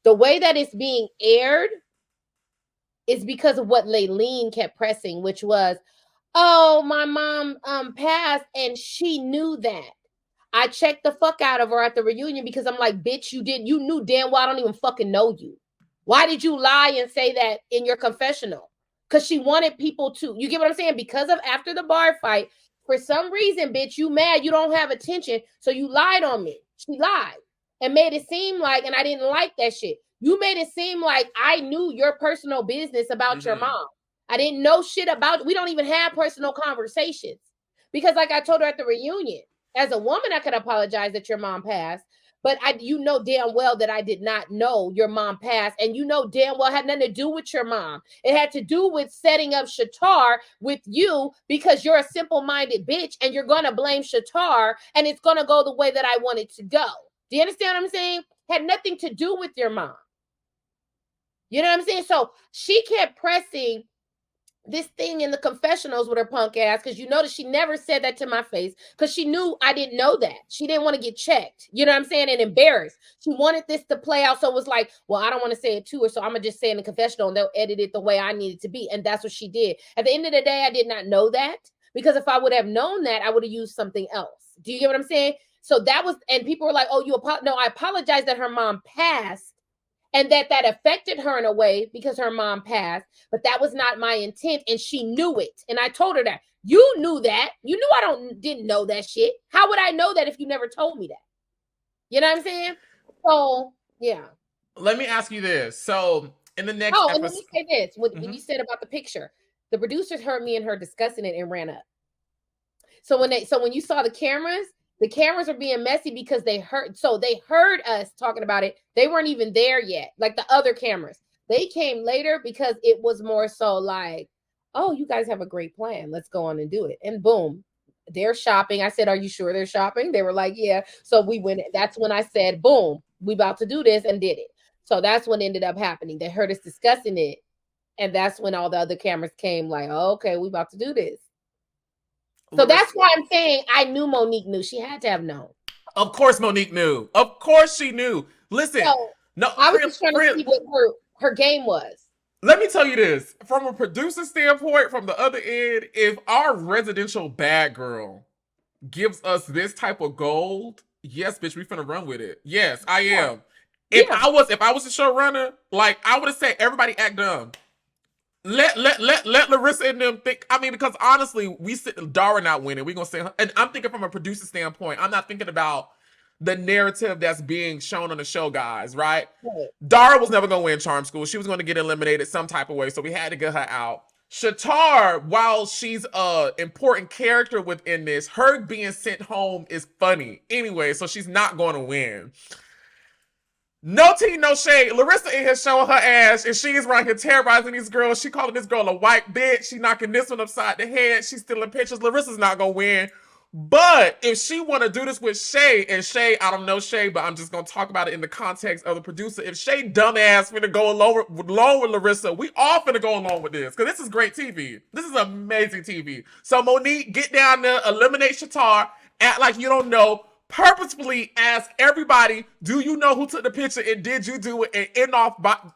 the way that it's being aired is because of what Layleen kept pressing, which was, oh, my mom passed and she knew that. I checked the fuck out of her at the reunion because I'm like, bitch, you knew damn well I don't even fucking know you. Why did you lie and say that in your confessional? Because she wanted people to, you get what I'm saying? Because of after the bar fight, for some reason, bitch, you mad, you don't have attention, so you lied on me. She lied and made it seem like, and I didn't like that shit. You made it seem like I knew your personal business about your mom. I didn't know shit about, we don't even have personal conversations. Because like I told her at the reunion, as a woman, I could apologize that your mom passed. But you know damn well that I did not know your mom passed. And you know damn well it had nothing to do with your mom. It had to do with setting up Shitara with you because you're a simple-minded bitch and you're going to blame Shitara and it's going to go the way that I want it to go. Do you understand what I'm saying? Had nothing to do with your mom. You know what I'm saying? So she kept pressing this thing in the confessionals with her punk ass because you notice she never said that to my face because she knew I didn't know that. She didn't want to get checked, you know what I'm saying, and embarrassed. She wanted this to play out, so it was like, well, I don't want to say it to her, so I'm gonna just say in the confessional and they'll edit it the way I need it to be. And that's what she did. At the end of the day, I did not know that because if I would have known that, I would have used something else. Do you get what I'm saying? So that was, and people were like, oh, no, I apologize that her mom passed and that affected her in a way because her mom passed, but that was not my intent, and she knew it. And I told her that. You knew that. You knew I didn't know that shit. How would I know that if you never told me that? You know what I'm saying? So, yeah. Let me ask you this. So, in the next episode... and let me say this. When you said about the picture, the producers heard me and her discussing it and ran up. So when you saw the cameras are being messy because they heard us talking about it. They weren't even there yet. Like the other cameras, they came later because it was more so like, oh, you guys have a great plan. Let's go on and do it. And boom, they're shopping. I said, are you sure they're shopping? They were like, yeah. So we went. That's when I said, boom, we about to do this, and did it. So that's what ended up happening. They heard us discussing it. And that's when all the other cameras came like, oh, okay, we about to do this. So that's why I'm saying I knew Monique knew. She had to have known. Of course Monique knew. Of course she knew. Listen, no, I was just trying to see what her game was. Let me tell you this. From a producer standpoint, from the other end, if our residential bad girl gives us this type of gold, yes, bitch, we finna run with it. Yes, I am. If I was the showrunner, like I would have said, everybody act dumb. Let Larissa and them think. I mean, because honestly, we sit Dara not winning. We're gonna say, and I'm thinking from a producer standpoint. I'm not thinking about the narrative that's being shown on the show, guys. Right? Right. Dara was never gonna win Charm School. She was gonna get eliminated some type of way, so we had to get her out. Shitara, while she's a important character within this, her being sent home is funny anyway, so she's not going to win. No tea, no shade. Larissa in here showing her ass, and she is right here terrorizing these girls. She calling this girl a white bitch. She knocking this one upside the head. She's stealing pictures. Larissa's not gonna win. But if she want to do this with Shay, and Shay, I don't know Shay, but I'm just gonna talk about it in the context of the producer. If Shay dumbass finna go along with Larissa, we all finna go along with this because this is great TV. This is amazing TV. So Monique, get down there, eliminate Shitara, act like you don't know. Purposefully ask everybody, do you know who took the picture and did you do it? And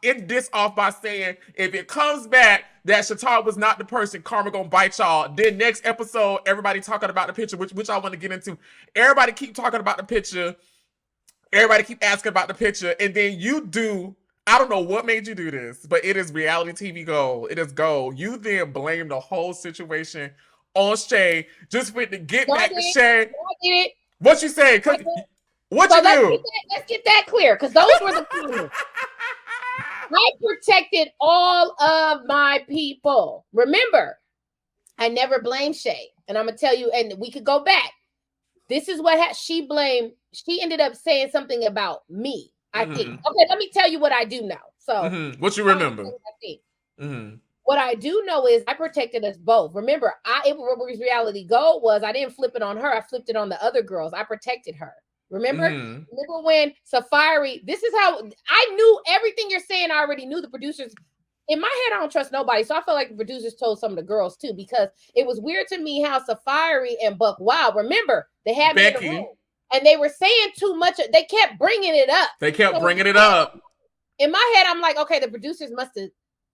end this off by saying, if it comes back that Shitara was not the person, karma gonna bite y'all. Then next episode, everybody talking about the picture, which I want to get into. Everybody keep talking about the picture. Everybody keep asking about the picture. And then you do, I don't know what made you do this, but it is reality TV gold. It is gold. You then blame the whole situation on Shay, just for it to get back to Shay. What you say? What so you do? Let's get that clear, because those were the comments. I protected all of my people. Remember, I never blamed Shay. And I'm going to tell you, and we could go back. This is what she blamed. She ended up saying something about me, I think. Okay, let me tell you what I do know. So, what you remember? What I do know is I protected us both. Remember, reality gold was I didn't flip it on her. I flipped it on the other girls. I protected her. Remember? Remember when Safari, this is how I knew everything you're saying. I already knew the producers. In my head, I don't trust nobody. So I felt like the producers told some of the girls too, because it was weird to me how Safari and Buck Wild, remember, they had me in the room and they were saying too much. They kept bringing it up. In my head, I'm like, okay, the producers must have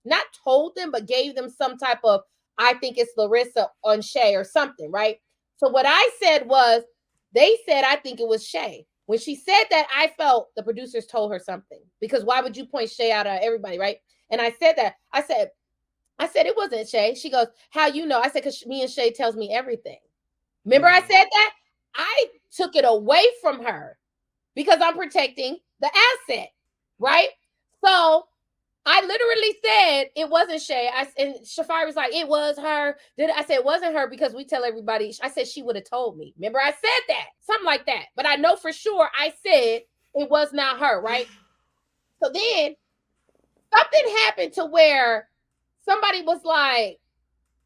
not told them, but gave them some type of, I think it's Larissa on Shay or something, right? So what I said was, they said, I think it was Shay. When she said that, I felt the producers told her something, because why would you point Shay out of everybody, right? And I said that. I said it wasn't Shay. She goes, how you know? I said, because me and Shay tells me everything. Remember I said that? I took it away from her because I'm protecting the asset, right? So I literally said it wasn't Shay. And Shafari was like, it was her. I said it wasn't her because we tell everybody. I said she would have told me. Remember, I said that. Something like that. But I know for sure I said it was not her, right? So then something happened to where somebody was like,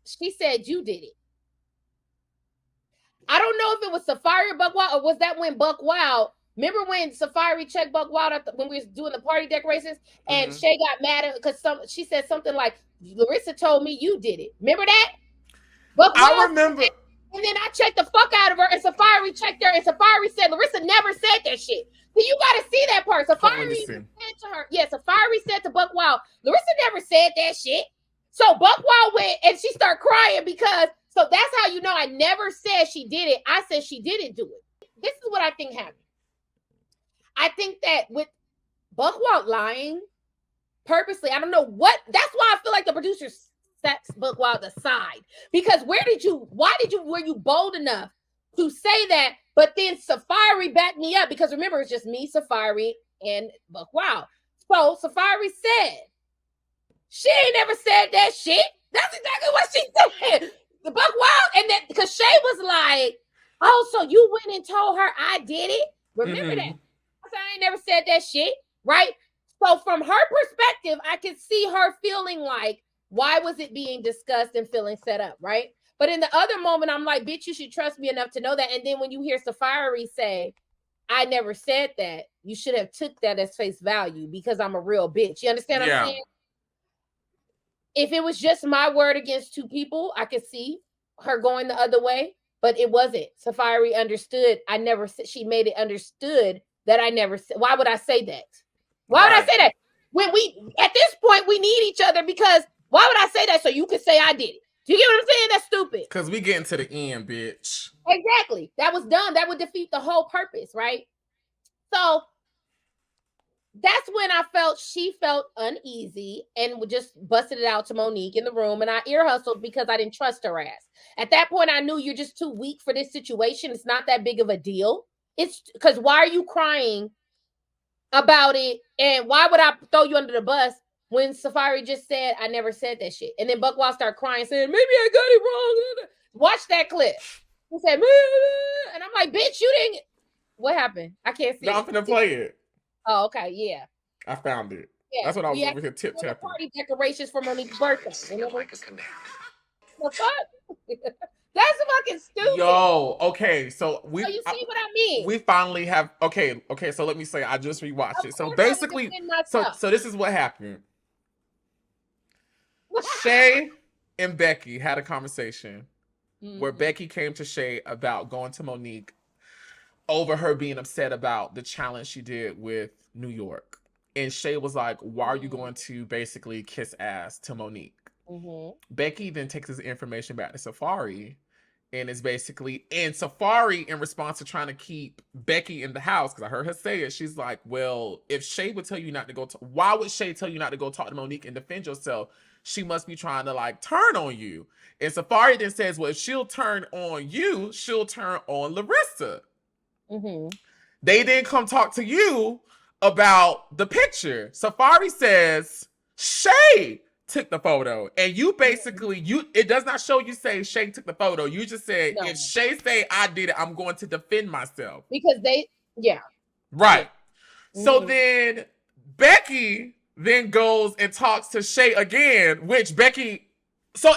she said you did it. I don't know if it was Safari or Buck Wild, or was that when Buck Wild. Remember when Safari checked Buck Wild when we was doing the party decorations, and Shay got mad at because she said something like, Larissa told me you did it. Remember that? Buck Wild, I remember. And then I checked the fuck out of her, and Safari checked her, and Safari said Larissa never said that shit. So you got to see that part. Safari said to her, Safari said to Buck Wild, Larissa never said that shit. So Buck Wild went and she started crying because, so that's how you know I never said she did it. I said she didn't do it. This is what I think happened. I think that with Buck Wild lying purposely, I don't know what, that's why I feel like the producers set Buck Wild aside. Because were you bold enough to say that, but then Safari backed me up? Because remember, it's just me, Safari, and Buck Wild. So Safari said, she ain't never said that shit. That's exactly what she said. The Buck Wild, and then because Shay was like, oh, so you went and told her I did it? Remember that? I ain't never said that shit, right? So from her perspective, I could see her feeling like, why was it being discussed and feeling set up, right? But in the other moment, I'm like, bitch, you should trust me enough to know that. And then when you hear Safari say, I never said that, you should have took that as face value because I'm a real bitch. You understand what I'm saying? If it was just my word against two people, I could see her going the other way, but it wasn't. Safari understood. She made it understood that I never said. Why would I say that? Why would I say that? When at this point, we need each other, because why would I say that? So you could say I did it. Do you get what I'm saying? That's stupid. Because we getting to the end, bitch. Exactly. That was done. That would defeat the whole purpose, right? So that's when I felt she felt uneasy and just busted it out to Monique in the room. And I ear hustled because I didn't trust her ass. At that point, I knew you're just too weak for this situation. It's not that big of a deal. It's because why are you crying about it? And why would I throw you under the bus when Safari just said, I never said that shit? And then Buckwild started crying, saying, maybe I got it wrong. Watch that clip. He said, and I'm like, bitch, you didn't. What happened? I can't see. No, I'm gonna play it. Oh, okay, yeah. I found it. Yeah, that's what I was over here tip tapping. Party decorations for Monique's birthday. The fuck? That's fucking stupid. Yo, okay, so you see what I mean? We finally have okay. So let me say I just rewatched it. So basically, so this is what happened. Shay and Becky had a conversation where Becky came to Shay about going to Monique over her being upset about the challenge she did with New York. And Shay was like, why are you going to basically kiss ass to Monique? Becky then takes this information back to Safari and is basically, and Safari, in response to trying to keep Becky in the house, because I heard her say it, she's like, well, if Shay would tell you not to go, why would Shay tell you not to go talk to Monique and defend yourself? She must be trying to like turn on you. And Safari then says, well, if she'll turn on you, she'll turn on Larissa. They then come talk to you about the picture. Safari says Shay took the photo, and you basically it does not show you say Shay took the photo. You just said if Shay say I did it, I'm going to defend myself because they right. So then Becky then goes and talks to Shay again, which Becky so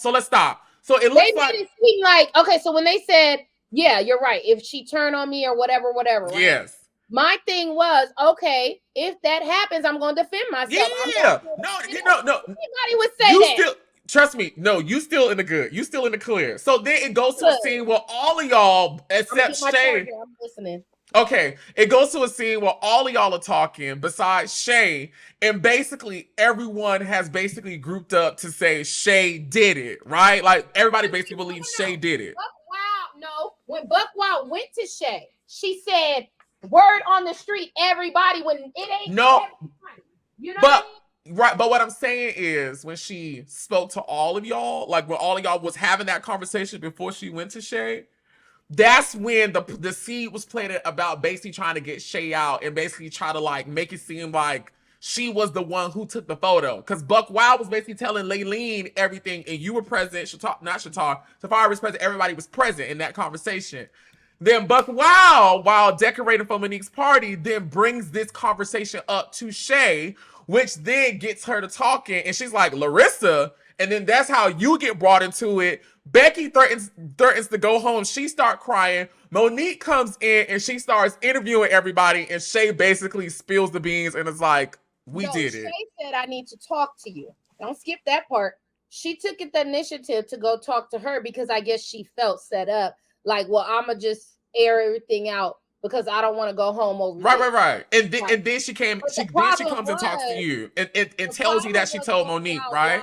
let's stop. So it looks like it seem like okay. So when they said yeah, you're right. If she turned on me or whatever, right? Yes. My thing was, okay, if that happens, I'm going to defend myself. Yeah. No. Anybody would say that. Still, trust me. No, you still in the good. You still in the clear. So then it goes to a scene where all of y'all, except Shay. I'm listening. Okay. It goes to a scene where all of y'all are talking besides Shay. And basically everyone has basically grouped up to say Shay did it, right? Like everybody basically believes Shay did it. No, when Buckwild went to Shay, she said, word on the street, everybody, when it ain't everybody. You know what I mean? Right, but what I'm saying is when she spoke to all of y'all, like when all of y'all was having that conversation before she went to Shay, that's when the seed was planted about basically trying to get Shay out and basically try to like make it seem like she was the one who took the photo. Because Buckwild was basically telling Laylene everything, and you were present. Safari was present. Everybody was present in that conversation. Then Buckwild, while decorating for Monique's party, then brings this conversation up to Shay, which then gets her to talking. And she's like, Larissa. And then that's how you get brought into it. Becky threatens to go home. She starts crying. Monique comes in and she starts interviewing everybody. And Shay basically spills the beans and is like, we did it. Shay said, I need to talk to you. Don't skip that part. She took the initiative to go talk to her because I guess she felt set up. Like, well, I'ma just air everything out because I don't want to go home over. Right. And then she comes and talks to you and tells you that she told Monique, right?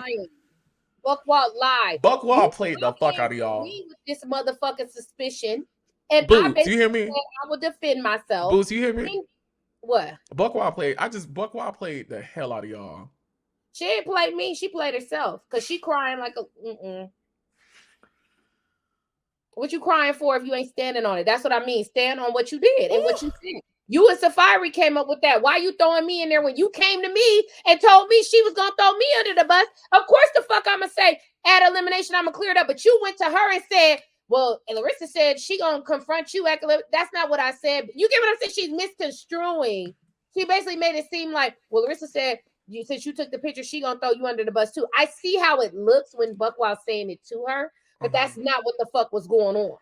Buckwild lied. Buckwild played the fuck out of y'all. With this motherfucking suspicion. And Bootz, you hear me? I will defend myself. Bootz, you hear me? What? Buckwild played the hell out of y'all. She didn't play me. She played herself because she crying like a. What you crying for if you ain't standing on it? That's what I mean. Stand on what you did and what you said. You and Safari came up with that. Why you throwing me in there when you came to me and told me she was going to throw me under the bus? Of course the fuck I'm going to say at elimination I'm going to clear it up. But you went to her and said, well, and Larissa said she going to confront you. That's not what I said. You get what I'm saying? She's misconstruing. She basically made it seem like, well, Larissa said, since you took the picture, she going to throw you under the bus too. I see how it looks when Buckwild's saying it to her. But that's not what the fuck was going on.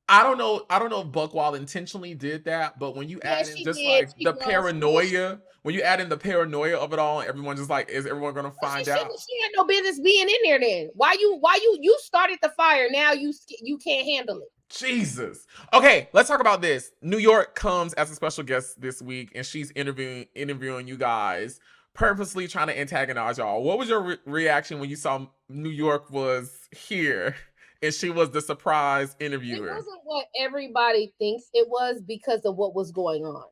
I don't know if Buckwild intentionally did that, but when you add in just like the paranoia, when you add in the paranoia of it all, everyone just like, is everyone gonna find out? She had no business being in there then. Why you started the fire, now you can't handle it. Jesus. Okay, let's talk about this. New York comes as a special guest this week, and she's interviewing you guys, purposely trying to antagonize y'all. What was your reaction when you saw New York was here? And she was the surprise interviewer. It wasn't what everybody thinks it was because of what was going on.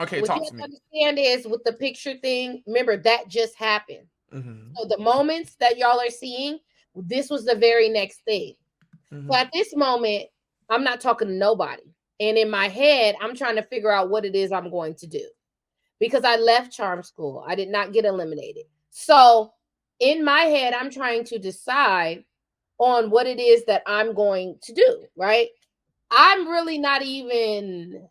Okay, What you talk have to to me. understand is with the picture thing, remember that just happened. Mm-hmm. So the moments that y'all are seeing, this was the very next thing. Mm-hmm. So at this moment, I'm not talking to nobody. And in my head, I'm trying to figure out what it is I'm going to do. Because I left charm school. I did not get eliminated. So in my head, I'm trying to decide on what it is that I'm going to do, right? I'm really not even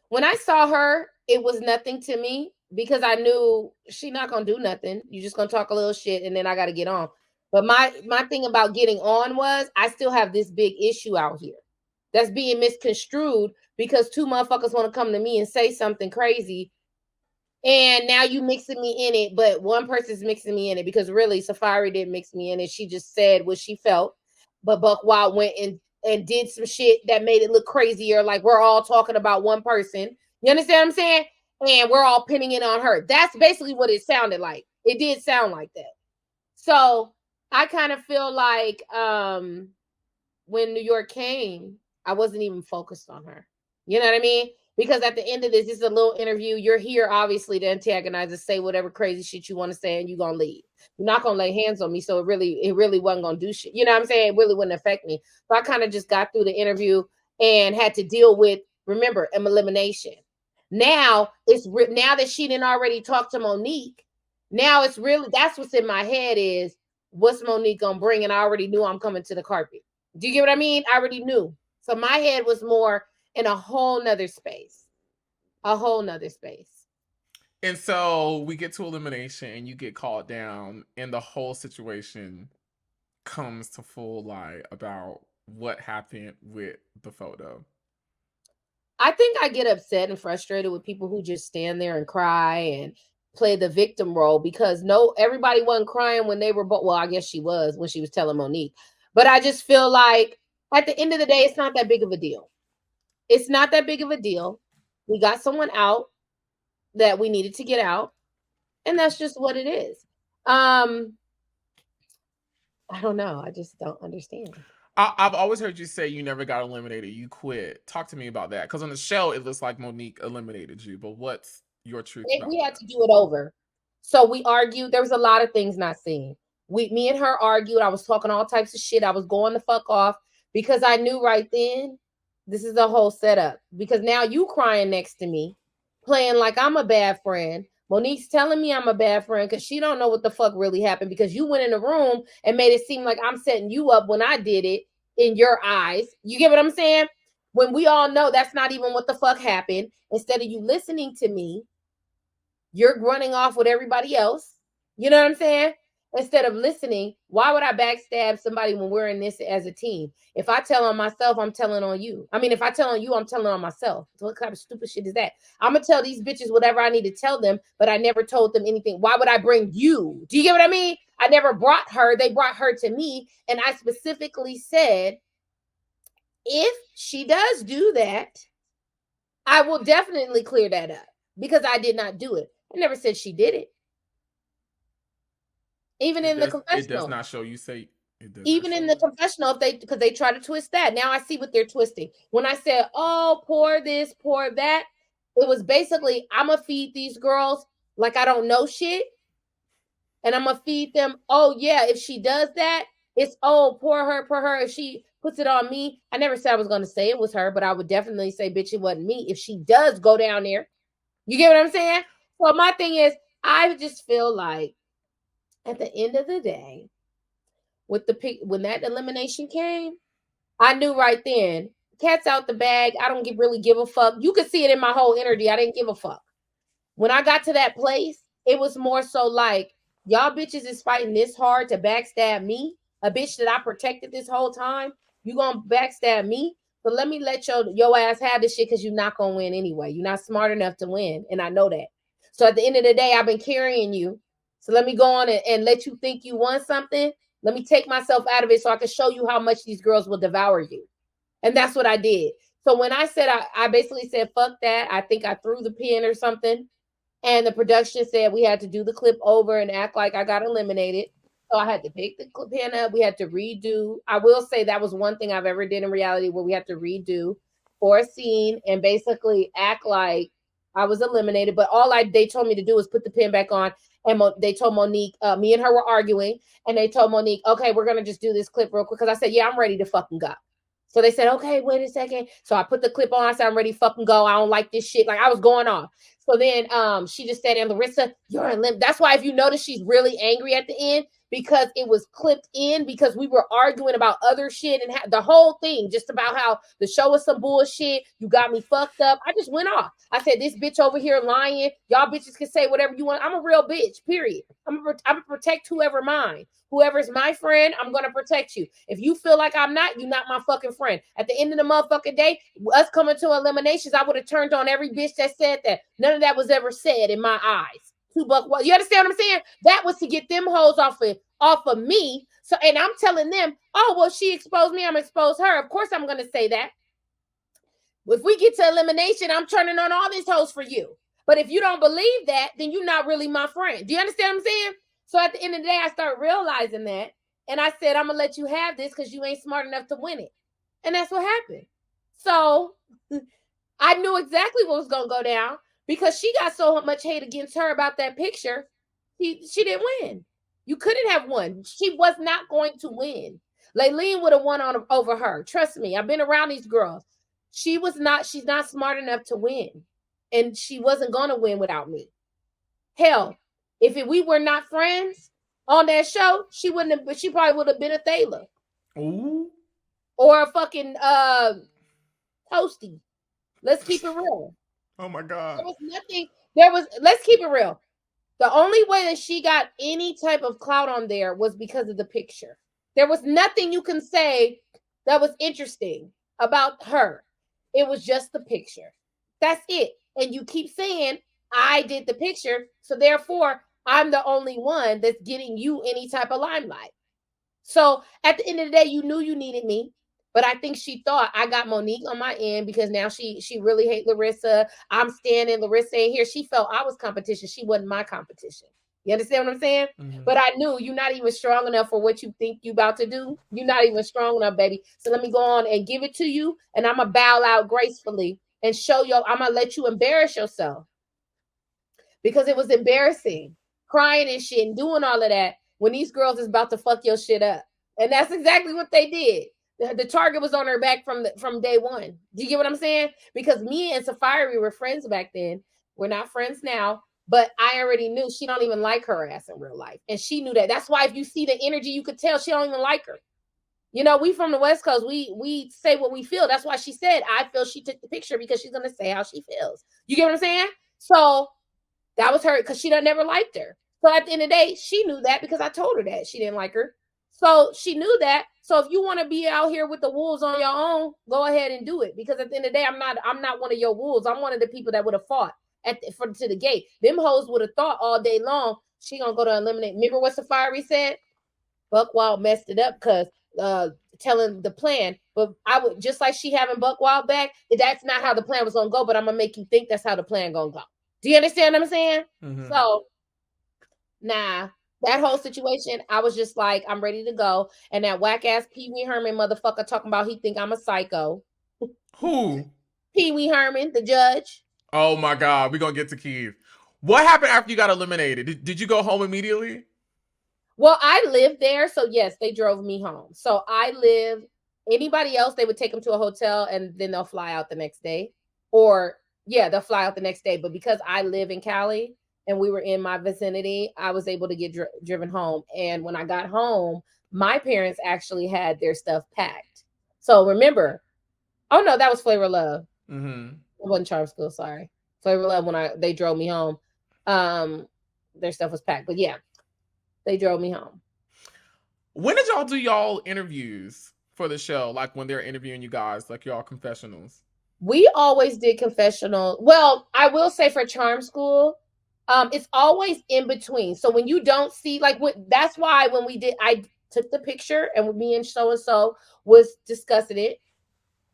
when I saw her, it was nothing to me because I knew she not gonna do nothing. You just gonna talk a little shit and then I gotta get on. But my thing about getting on was I still have this big issue out here that's being misconstrued because two motherfuckers want to come to me and say something crazy. And now you mixing me in it, but one person's mixing me in it because really Safari didn't mix me in it. She just said what she felt. But Buck Wild went and did some shit that made it look crazier. Like we're all talking about one person. You understand what I'm saying? And we're all pinning it on her. That's basically what it sounded like. It did sound like that. So I kind of feel like when New York came, I wasn't even focused on her. You know what I mean? Because at the end of this, it's a little interview. You're here obviously to antagonize and say whatever crazy shit you want to say, and you're gonna leave. You're not gonna lay hands on me, so it really wasn't gonna do shit. You know what I'm saying? It really wouldn't affect me. So I kind of just got through the interview and had to deal with, remember, an elimination. Now now that she didn't already talk to Monique. Now it's really that's what's in my head is what's Monique gonna bring, and I already knew I'm coming to the carpet. Do you get what I mean? I already knew. So my head was more in a whole nother space. A whole nother space. And so we get to elimination and you get called down and the whole situation comes to full light about what happened with the photo. I think I get upset and frustrated with people who just stand there and cry and play the victim role because no, everybody wasn't crying when they were both. Well, I guess she was when she was telling Monique. But I just feel like at the end of the day, it's not that big of a deal. It's not that big of a deal. We got someone out that we needed to get out, and that's just what it is. I don't know. I just don't understand. I've always heard you say you never got eliminated. You quit. Talk to me about that. Because on the show, it looks like Monique eliminated you. But what's your truth about We had that? to do it over. So we argued. There was a lot of things not seen. Me and her argued. I was talking all types of shit. I was going the fuck off because I knew right then this is a whole setup. Because now you crying next to me, playing like I'm a bad friend. Monique's telling me I'm a bad friend because she don't know what the fuck really happened because you went in the room and made it seem like I'm setting you up when I did it in your eyes. You get what I'm saying? When we all know that's not even what the fuck happened. Instead of you listening to me, you're running off with everybody else. You know what I'm saying? Instead of listening, why would I backstab somebody when we're in this as a team? If I tell on myself, I'm telling on you. I mean, if I tell on you, I'm telling on myself. What kind of stupid shit is that? I'm gonna tell these bitches whatever I need to tell them, but I never told them anything. Why would I bring you? Do you get what I mean? I never brought her. They brought her to me, and I specifically said, if she does do that, I will definitely clear that up because I did not do it. I never said she did it. Even in the It does confessional. not show you say it does not Even show in the you. confessional, if they because they try to twist that. Now I see what they're twisting. When I said, oh, pour this, pour that, it was basically I'm gonna feed these girls like I don't know shit. And I'm gonna feed them. Oh, yeah, if she does that, it's oh, pour her. If she puts it on me, I never said I was gonna say it was her, but I would definitely say, bitch, it wasn't me. If she does go down there, you get what I'm saying? So my thing is, I just feel like at the end of the day, with the pick when that elimination came, I knew right then, cat's out the bag. I don't really give a fuck. You could see it in my whole energy. I didn't give a fuck. When I got to that place, it was more so like y'all bitches is fighting this hard to backstab me, a bitch that I protected this whole time. You gonna backstab me? But let me let your ass have this shit because you're not gonna win anyway. You're not smart enough to win, and I know that. So at the end of the day, I've been carrying you. So let me go on and let you think you won something. Let me take myself out of it so I can show you how much these girls will devour you. And that's what I did. So when I said I basically said fuck that, I think I threw the pen or something. And the production said we had to do the clip over and act like I got eliminated. So I had to pick the pen up. We had to redo. I will say that was one thing I've ever did in reality where we had to redo. for a scene and basically act like I was eliminated. But they told me to do was put the pin back on. And they told Monique, me and her were arguing, and they told Monique, okay, we're gonna just do this clip real quick because I said, yeah, I'm ready to fucking go. So they said, okay, wait a second. So I put the clip on. I said, I'm ready to fucking go. I don't like this shit. Like I was going off. So then she just said, and Larissa, you're a limp. That's why if you notice, she's really angry at the end because it was clipped in because we were arguing about other shit and the whole thing just about how the show was some bullshit. You got me fucked up. I just went off. I said, this bitch over here lying. Y'all bitches can say whatever you want. I'm a real bitch, period. I'm gonna protect whoever mine. Whoever's my friend, I'm going to protect you. If you feel like I'm not, you're not my fucking friend. At the end of the motherfucking day, us coming to eliminations, I would have turned on every bitch that said that. None of that was ever said in my eyes. $2. You understand what I'm saying? That was to get them hoes off of me. So, and I'm telling them, oh, well, she exposed me. I'm expose her. Of course, I'm going to say that. If we get to elimination, I'm turning on all these hoes for you. But if you don't believe that, then you're not really my friend. Do you understand what I'm saying? So at the end of the day, I started realizing that. And I said, I'm going to let you have this because you ain't smart enough to win it. And that's what happened. So I knew exactly what was going to go down because she got so much hate against her about that picture. She didn't win. You couldn't have won. She was not going to win. Laylene would have won over her. Trust me. I've been around these girls. She's not smart enough to win. And she wasn't going to win without me. Hell, if we were not friends on that show, she probably would have been a Thaler. Ooh. Or a fucking Toasty. Let's keep it real. Oh my God. Let's keep it real. The only way that she got any type of clout on there was because of the picture. There was nothing you can say that was interesting about her. It was just the picture. That's it. And you keep saying, I did the picture, so therefore I'm the only one that's getting you any type of limelight. So at the end of the day, you knew you needed me, but I think she thought I got Monique on my end because now she really hate Larissa. I'm standing, Larissa ain't here. She felt I was competition. She wasn't my competition. You understand what I'm saying? Mm-hmm. But I knew you're not even strong enough for what you think you about to do. You're not even strong enough, baby. So let me go on and give it to you, and I'm going to bow out gracefully and show you. I'm going to let you embarrass yourself because it was embarrassing, crying and shit and doing all of that when these girls is about to fuck your shit up. And that's exactly what they did. The target was on her back from day one. Do you get what I'm saying? Because me and Safari were friends back then. We're not friends now. But I already knew she don't even like her ass in real life. And she knew that. That's why if you see the energy, you could tell she don't even like her. You know, we from the West Coast, we say what we feel. That's why she said, I feel she took the picture because she's going to say how she feels. You get what I'm saying? So that was her because she done never liked her. So at the end of the day, she knew that because I told her that she didn't like her. So she knew that. So if you want to be out here with the wolves on your own, go ahead and do it. Because at the end of the day, I'm not one of your wolves. I'm one of the people that would have fought to the gate. Them hoes would have thought all day long she gonna go to eliminate. Remember what Safari said? Buckwild messed it up because telling the plan. But I would just like she having Buckwild back. That's not how the plan was gonna go. But I'm gonna make you think that's how the plan gonna go. Do you understand what I'm saying? Mm-hmm. So, nah. That whole situation, I was just like, I'm ready to go. And that whack ass Pee Wee Herman motherfucker talking about he think I'm a psycho. Who? Pee Wee Herman, the judge. Oh my God, we're gonna get to Keith. What happened after you got eliminated? Did you go home immediately? Well, I lived there, so yes, they drove me home. So I live. Anybody else, they would take them to a hotel and then they'll fly out the next day. Or yeah, they'll fly out the next day. But because I live in Cali and we were in my vicinity, I was able to get driven home. And when I got home, my parents actually had their stuff packed. So remember, oh no, that was Flavor of Love. Mm-hmm. It wasn't Charm School, sorry. Flavor of Love when they drove me home. Their stuff was packed. But yeah, they drove me home. When did y'all do y'all interviews for the show? Like when they're interviewing you guys, like y'all confessionals? We always did confessional. Well, I will say for Charm School, it's always in between. So when you don't see, that's why when I took the picture and me and so was discussing it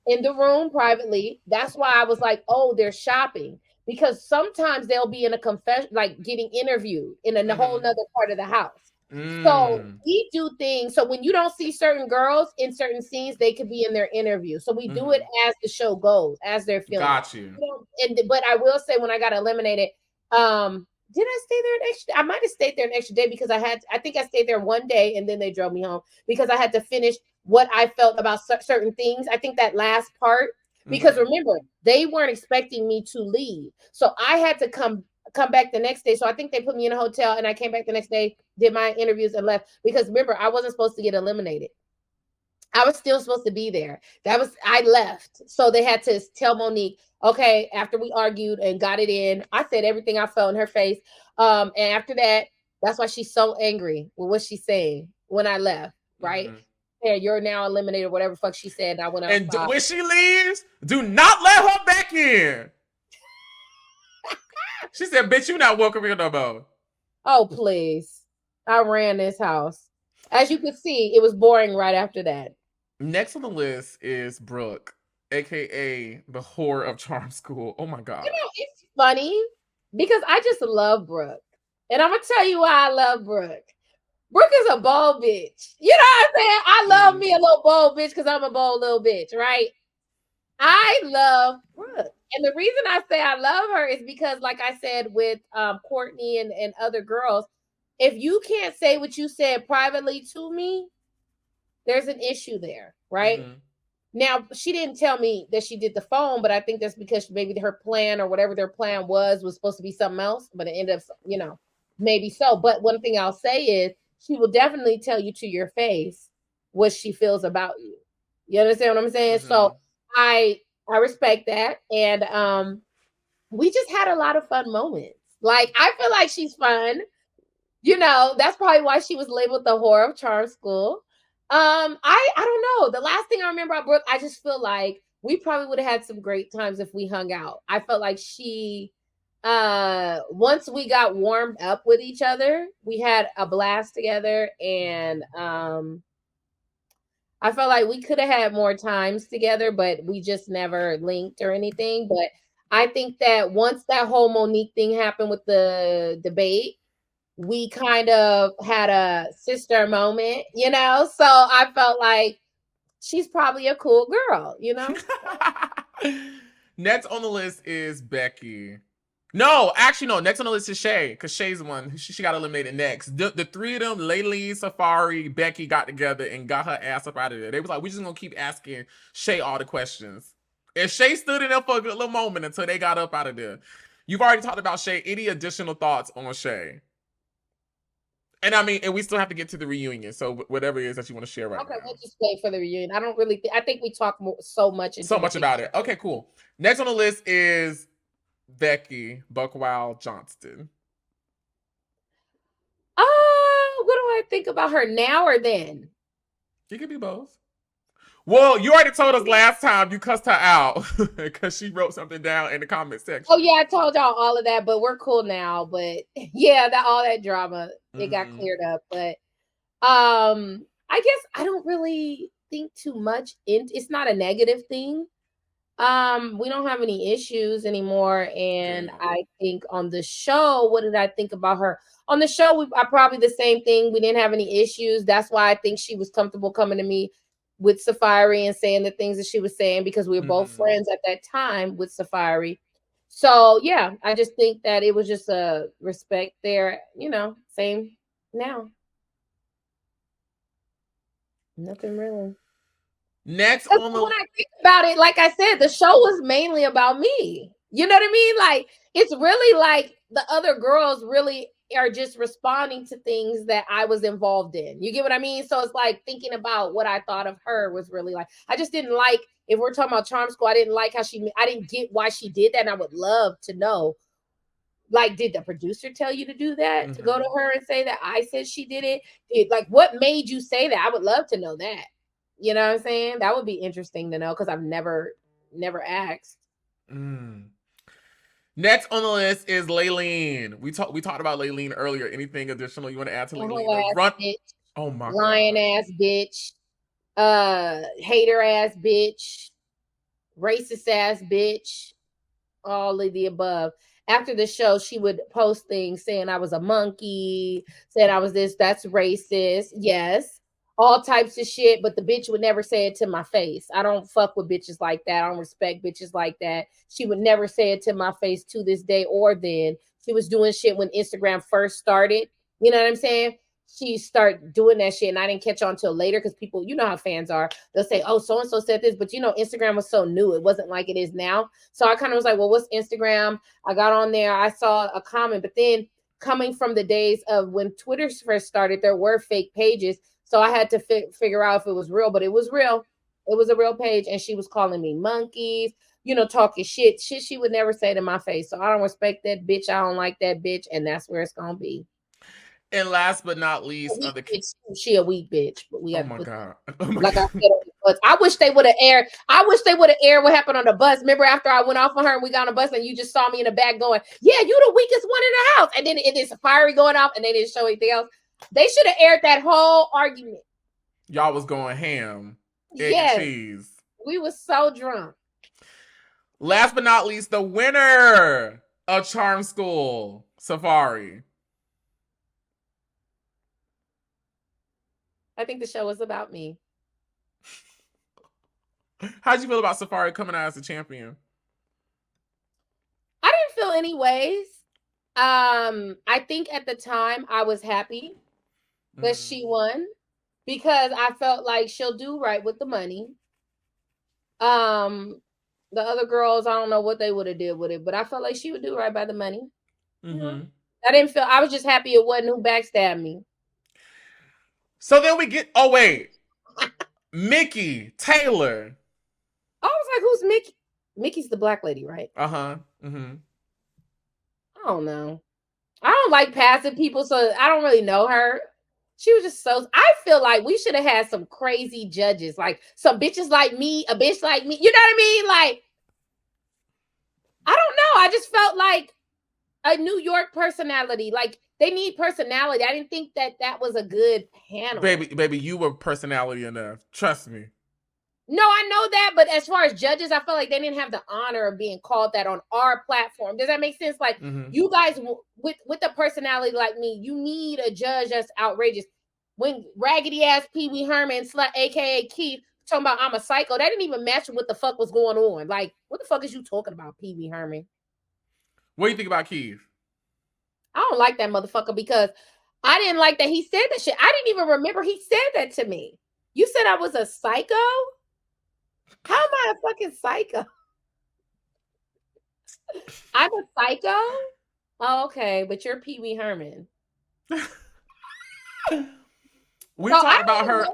in the room privately. That's why I was like, oh, they're shopping. Because sometimes they'll be in a confession, like getting interviewed in a whole nother part of the house. So we do things. So when you don't see certain girls in certain scenes, they could be in their interview. So we do it as the show goes, as they're filming. Got you. But I will say, when I got eliminated, did I stay there an extra? I might have stayed there an extra day because I think I stayed there one day and then they drove me home because I had to finish what I felt about certain things. I think that last part, because remember, they weren't expecting me to leave. So I had to come back the next day. So I think they put me in a hotel and I came back the next day, did my interviews and left, because remember, I wasn't supposed to get eliminated. I was still supposed to be there. I left. So they had to tell Monique, okay, after we argued and got it in, I said everything I felt in her face. And after that, that's why she's so angry with what she's saying when I left, right? Yeah, you're now eliminated, whatever the fuck she said. And I went outside. And when she leaves, do not let her back in. She said, bitch, you not welcome here no more. Oh, please. I ran this house. As you can see, it was boring right after that. Next on the list is Brooke, aka the whore of Charm School. Oh my God. You know, it's funny because I just love Brooke. And I'm going to tell you why I love Brooke. Brooke is a bold bitch. You know what I'm saying? I love me a little bold bitch because I'm a bold little bitch, right? I love Brooke. And the reason I say I love her is because, like I said, with Courtney and other girls, if you can't say what you said privately to me, there's an issue there, right? Now, she didn't tell me that she did the phone, but I think that's because maybe her plan or whatever their plan was supposed to be something else, but it ended up, maybe so. But one thing I'll say is she will definitely tell you to your face what she feels about you. You understand what I'm saying? So I respect that. And we just had a lot of fun moments. Like, I feel like she's fun. That's probably why she was labeled the whore of Charm School. I don't know. The last thing I remember about Brooke, I just feel like we probably would have had some great times if we hung out. I felt like she once we got warmed up with each other, we had a blast together, and I felt like we could have had more times together, but we just never linked or anything. But I think that once that whole Monique thing happened with the debate, we kind of had a sister moment, so I felt like she's probably a cool girl, Next on the list is Becky. No, actually, no. Next on the list is Shay, because Shay's the one. She got eliminated next. The three of them, Laylee, Safari, Becky, got together and got her ass up out of there. They was like, we just gonna keep asking Shay all the questions. And Shay stood in there for a good little moment until they got up out of there. You've already talked about Shay. Any additional thoughts on Shay? And we still have to get to the reunion. So whatever it is that you want to share right now. Okay, we'll just wait for the reunion. I don't really I think we talk so much about it. Okay, cool. Next on the list is Becky Buckwild Johnston. What do I think about her now or then? It could be both. Well, you already told us last time you cussed her out because she wrote something down in the comment section. Oh yeah, I told y'all all of that, but we're cool now. But yeah, all that drama, it got cleared up. But I guess I don't really think too much it's not a negative thing. We don't have any issues anymore. And I think on the show, what did I think about her? On the show, I probably the same thing. We didn't have any issues. That's why I think she was comfortable coming to me with Safari and saying the things that she was saying, because we were both friends at that time with Safari. So yeah, I just think that it was just a respect there, same now. Nothing really. Next on the... When I think about it, like I said, the show was mainly about me. You know what I mean? Like, it's really like the other girls really are just responding to things that I was involved in. You get what I mean? So it's like thinking about what I thought of her was really like, I just didn't like, if we're talking about Charm School, I didn't like how I didn't get why she did that. And I would love to know, like, did the producer tell you to do that? To go to her and say that I said she did it? Like, what made you say that? I would love to know that. You know what I'm saying? That would be interesting to know, because I've never asked. Next on the list is Layleen. We talked about Layleen earlier. Anything additional you want to add to Layleen? Oh my Lion ass bitch, hater ass bitch, racist ass bitch, all of the above. after the show, she would post things saying I was a monkey, saying I was this, that's racist. Yes. All types of shit, but the bitch would never say it to my face. I don't fuck with bitches like that. I don't respect bitches like that. She would never say it to my face to this day or then. She was doing shit when Instagram first started. You know what I'm saying? She started doing that shit, and I didn't catch on till later because people, you know how fans are. They'll say, "Oh, so and so said this," but Instagram was so new; it wasn't like it is now. So I kind of was like, "Well, what's Instagram?" I got on there, I saw a comment, but then coming from the days of when Twitter first started, there were fake pages, so I had to figure out if it was real. But it was real. It was a real page, and she was calling me monkeys, talking shit she would never say to my face. So I don't respect that bitch. I don't like that bitch, and that's where it's gonna be. And last but not least, she a weak bitch, but we have oh my god. I said, I wish they would have aired. I wish they would have aired what happened on the bus. Remember after I went off on her and we got on the bus and you just saw me in the back going, "Yeah, you the weakest one in the house," and then it is fiery going off and they didn't show anything else. They should have aired that whole argument. Y'all was going ham. Yes, cheese. We was so drunk. Last but not least, the winner of Charm School, Safari. I think the show was about me. How'd you feel about Safari coming out as the champion? I didn't feel any ways. I think at the time I was happy that she won because I felt like she'll do right with the money. The other girls, I don't know what they would have did with it, but I felt like she would do right by the money. I was just happy it wasn't who backstabbed me. So then we get, oh wait, Mickey Taylor. I was like, who's Mickey? Mickey's the black lady, right? I don't know. I don't like passing people, so I don't really know her. She was just so, I feel like we should have had some crazy judges, like some bitches like me, a bitch like me. You know what I mean? Like, I don't know. I just felt like a New York personality. Like, they need personality. I didn't think that was a good panel. Baby, you were personality enough. Trust me. No, I know that, but as far as judges, I feel like they didn't have the honor of being called that on our platform. Does that make sense? Like, you guys, with a personality like me, you need a judge that's outrageous. When raggedy ass Pee Wee Herman, aka Keith, talking about I'm a psycho, that didn't even match what the fuck was going on. Like, what the fuck is you talking about, Pee Wee Herman? What do you think about Keith? I don't like that motherfucker because I didn't like that he said that shit. I didn't even remember he said that to me. You said I was a psycho? How am I a fucking psycho? I'm a psycho? Oh, okay, but you're Pee Wee Herman. We talked about her.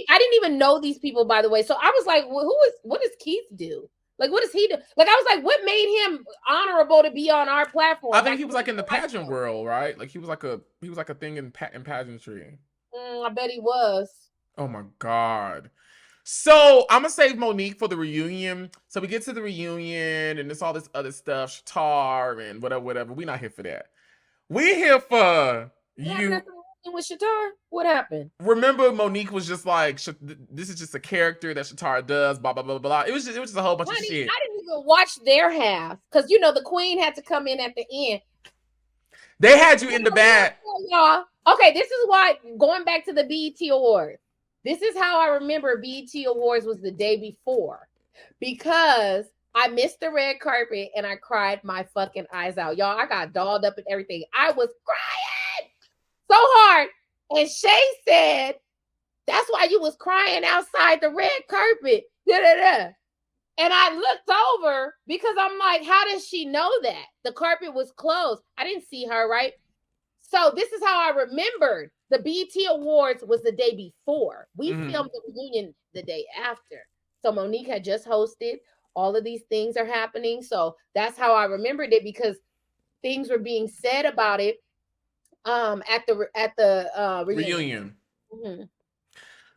I didn't even know these people, by the way. So I was like, well, what does Keith do? Like, what does he do? Like, I was like, what made him honorable to be on our platform? I think he was like in the pageant world, right? Like he was like a thing in pageantry. I bet he was. Oh my god. So I'm gonna save Monique for the reunion. So we get to the reunion and it's all this other stuff, Shitara and whatever. We not here for that. We here for you. With Shitara? What happened? Remember, Monique was just like, "This is just a character that Shitara does." Blah blah blah blah. It was just a whole bunch of shit. I didn't even watch their half because the queen had to come in at the end. They had you in the back, y'all. Okay, this is why going back to the BET Awards. This is how I remember BET Awards was the day before because I missed the red carpet and I cried my fucking eyes out, y'all. I got dolled up and everything. I was crying so hard. And Shay said, "That's why you was crying outside the red carpet." Da-da-da. And I looked over because I'm like, how does she know that? The carpet was closed. I didn't see her, right? So this is how I remembered. The BET Awards was the day before. We filmed the reunion the day after. So Monique had just hosted. All of these things are happening. So that's how I remembered it because things were being said about it at the reunion.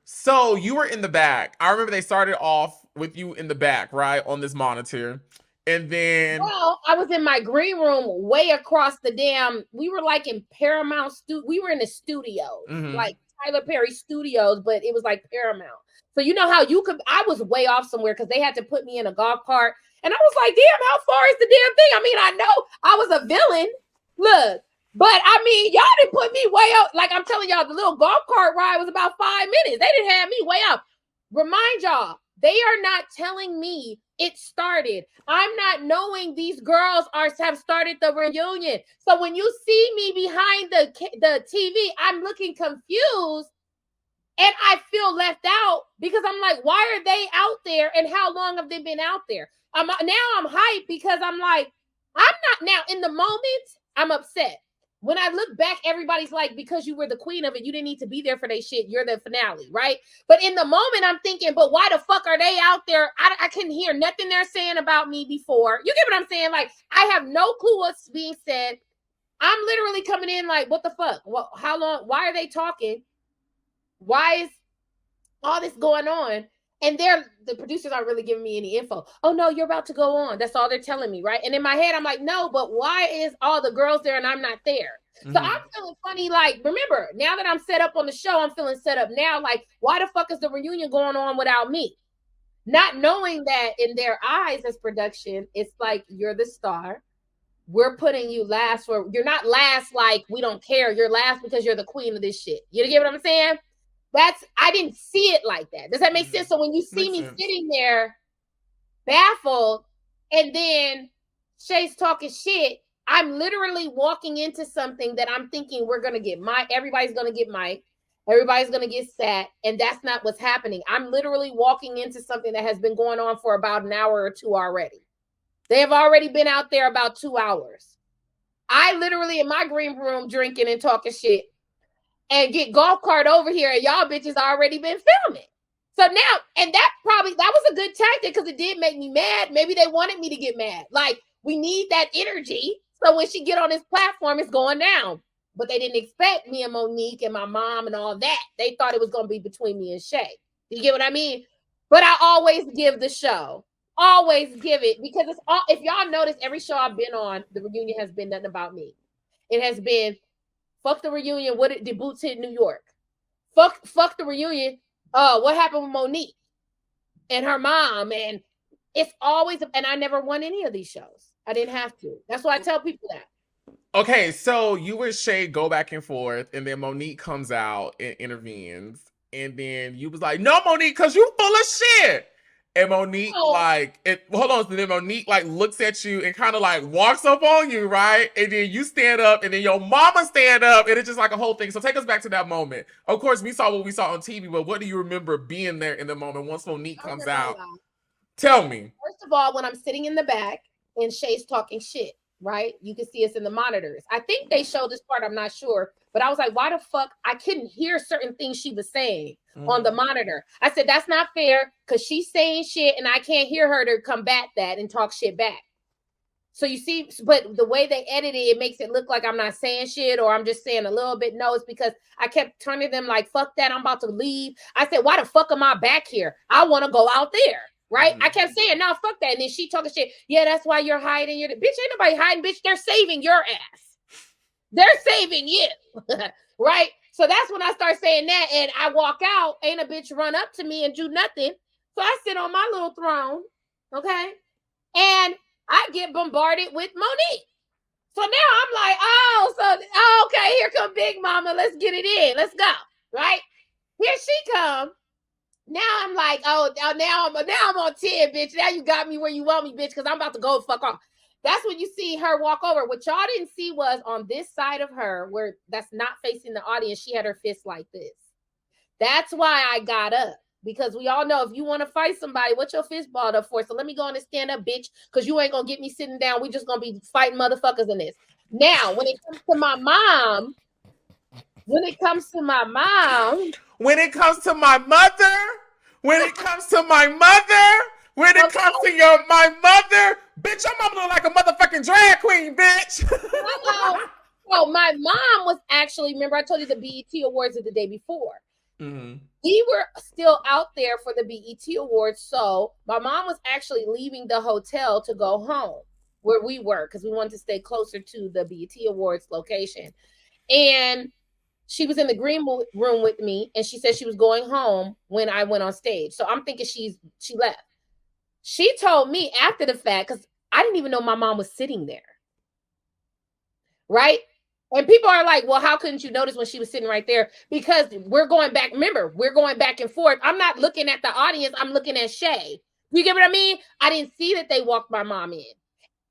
So you were in the back. I remember they started off with you in the back, right, on this monitor. And then I was in my green room way across the damn. We were like in Paramount we were in the studios, like Tyler Perry Studios, but it was like Paramount. So you know how I was way off somewhere because they had to put me in a golf cart And I was like, damn, how far is the damn thing? I mean, I know I was a villain. Look, but I mean, y'all didn't put me way out. Like I'm telling y'all, the little golf cart ride was about 5 minutes. They didn't have me way out. Remind y'all, they are not telling me it started. I'm not knowing these girls have started the reunion. So when you see me behind the TV, I'm looking confused and I feel left out because I'm like, why are they out there and how long have they been out there? Now I'm hyped because I'm like, I'm not now in the moment, I'm upset. When I look back, everybody's like, because you were the queen of it, you didn't need to be there for that shit. You're the finale, right? But in the moment, I'm thinking, but why the fuck are they out there? I couldn't hear nothing they're saying about me before. You get what I'm saying? Like, I have no clue what's being said. I'm literally coming in like, what the fuck? Well, how long? Why are they talking? Why is all this going on? And the producers aren't really giving me any info. Oh no, you're about to go on. That's all they're telling me, right? And in my head, I'm like, no, but why is all the girls there and I'm not there? Mm-hmm. So I'm feeling funny. Like, remember, now that I'm set up on the show, I'm feeling set up now. Like, why the fuck is the reunion going on without me? Not knowing that in their eyes as production, it's like, you're the star. We're putting you last for, you're not last like we don't care. You're last because you're the queen of this shit. You get what I'm saying? I didn't see it like that. Does that make sense? So when you see me sitting there baffled and then Shay's talking shit, I'm literally walking into something that I'm thinking we're going to get everybody's going to get mic. Everybody's going to get sat. And that's not what's happening. I'm literally walking into something that has been going on for about an hour or two already. They have already been out there about 2 hours. I literally in my green room drinking and talking shit. And get golf cart over here, and y'all bitches already been filming. So now, and that was a good tactic because it did make me mad. Maybe they wanted me to get mad. Like, we need that energy. So when she get on this platform, it's going down. But they didn't expect me and Monique and my mom and all that. They thought it was going to be between me and Shay. You get what I mean? But I always give the show. Always give it because it's all. If y'all notice, every show I've been on, the reunion has been nothing about me. It has been. Fuck the reunion. What did Bootz hit New York? Fuck the reunion. What happened with Monique and her mom? And it's always, and I never won any of these shows. I didn't have to. That's why I tell people that. Okay, so you and Shay go back and forth, and then Monique comes out and intervenes, and then you was like, "No, Monique, because you full of shit." And Monique hold on. So then Monique like looks at you and kind of like walks up on you, right? And then you stand up, and then your mama stand up, and it's just like a whole thing. So take us back to that moment. Of course, we saw what we saw on TV, but what do you remember being there in the moment once Monique comes out? Tell me. First of all, when I'm sitting in the back and Shay's talking shit, right? You can see us in the monitors. I think they showed this part. I'm not sure, but I was like, why the fuck? I couldn't hear certain things she was saying on the monitor. I said, that's not fair because she's saying shit and I can't hear her to combat that and talk shit back. So you see, but the way they edit it makes it look like I'm not saying shit or I'm just saying a little bit. No, it's because I kept turning them like, fuck that, I'm about to leave. I said, why the fuck am I back here? I want to go out there. Right? I kept saying, no, fuck that. And then she talking shit. Yeah, that's why you're hiding. Bitch, ain't nobody hiding, bitch. They're saving your ass. They're saving you. Right? So that's when I start saying that. And I walk out. Ain't a bitch run up to me and do nothing. So I sit on my little throne. Okay? And I get bombarded with Monique. So now I'm like, okay, here come Big Mama. Let's get it in. Let's go. Right? Here she comes. Now I'm like, now I'm on 10, bitch. Now you got me where you want me, bitch, because I'm about to go fuck off. That's when you see her walk over. What y'all didn't see was on this side of her, where that's not facing the audience, she had her fist like this. That's why I got up. Because we all know if you want to fight somebody, what's your fist balled up for? So let me go on and stand up, bitch, because you ain't going to get me sitting down. We just going to be fighting motherfuckers in this. Now, when it comes to my mom, when it comes to my mother, when it comes to my mother, my mother, bitch, your mama look like a motherfucking drag queen, bitch. So my mom was actually, remember I told you the BET Awards of the day before. Mm-hmm. We were still out there for the BET Awards, so my mom was actually leaving the hotel to go home where we were because we wanted to stay closer to the BET Awards location. And she was in the green room with me, and she said she was going home when I went on stage. So I'm thinking she left. She told me after the fact, because I didn't even know my mom was sitting there. Right? And people are like, well, how couldn't you notice when she was sitting right there? Because we're going back. Remember, we're going back and forth. I'm not looking at the audience. I'm looking at Shay. You get what I mean? I didn't see that they walked my mom in.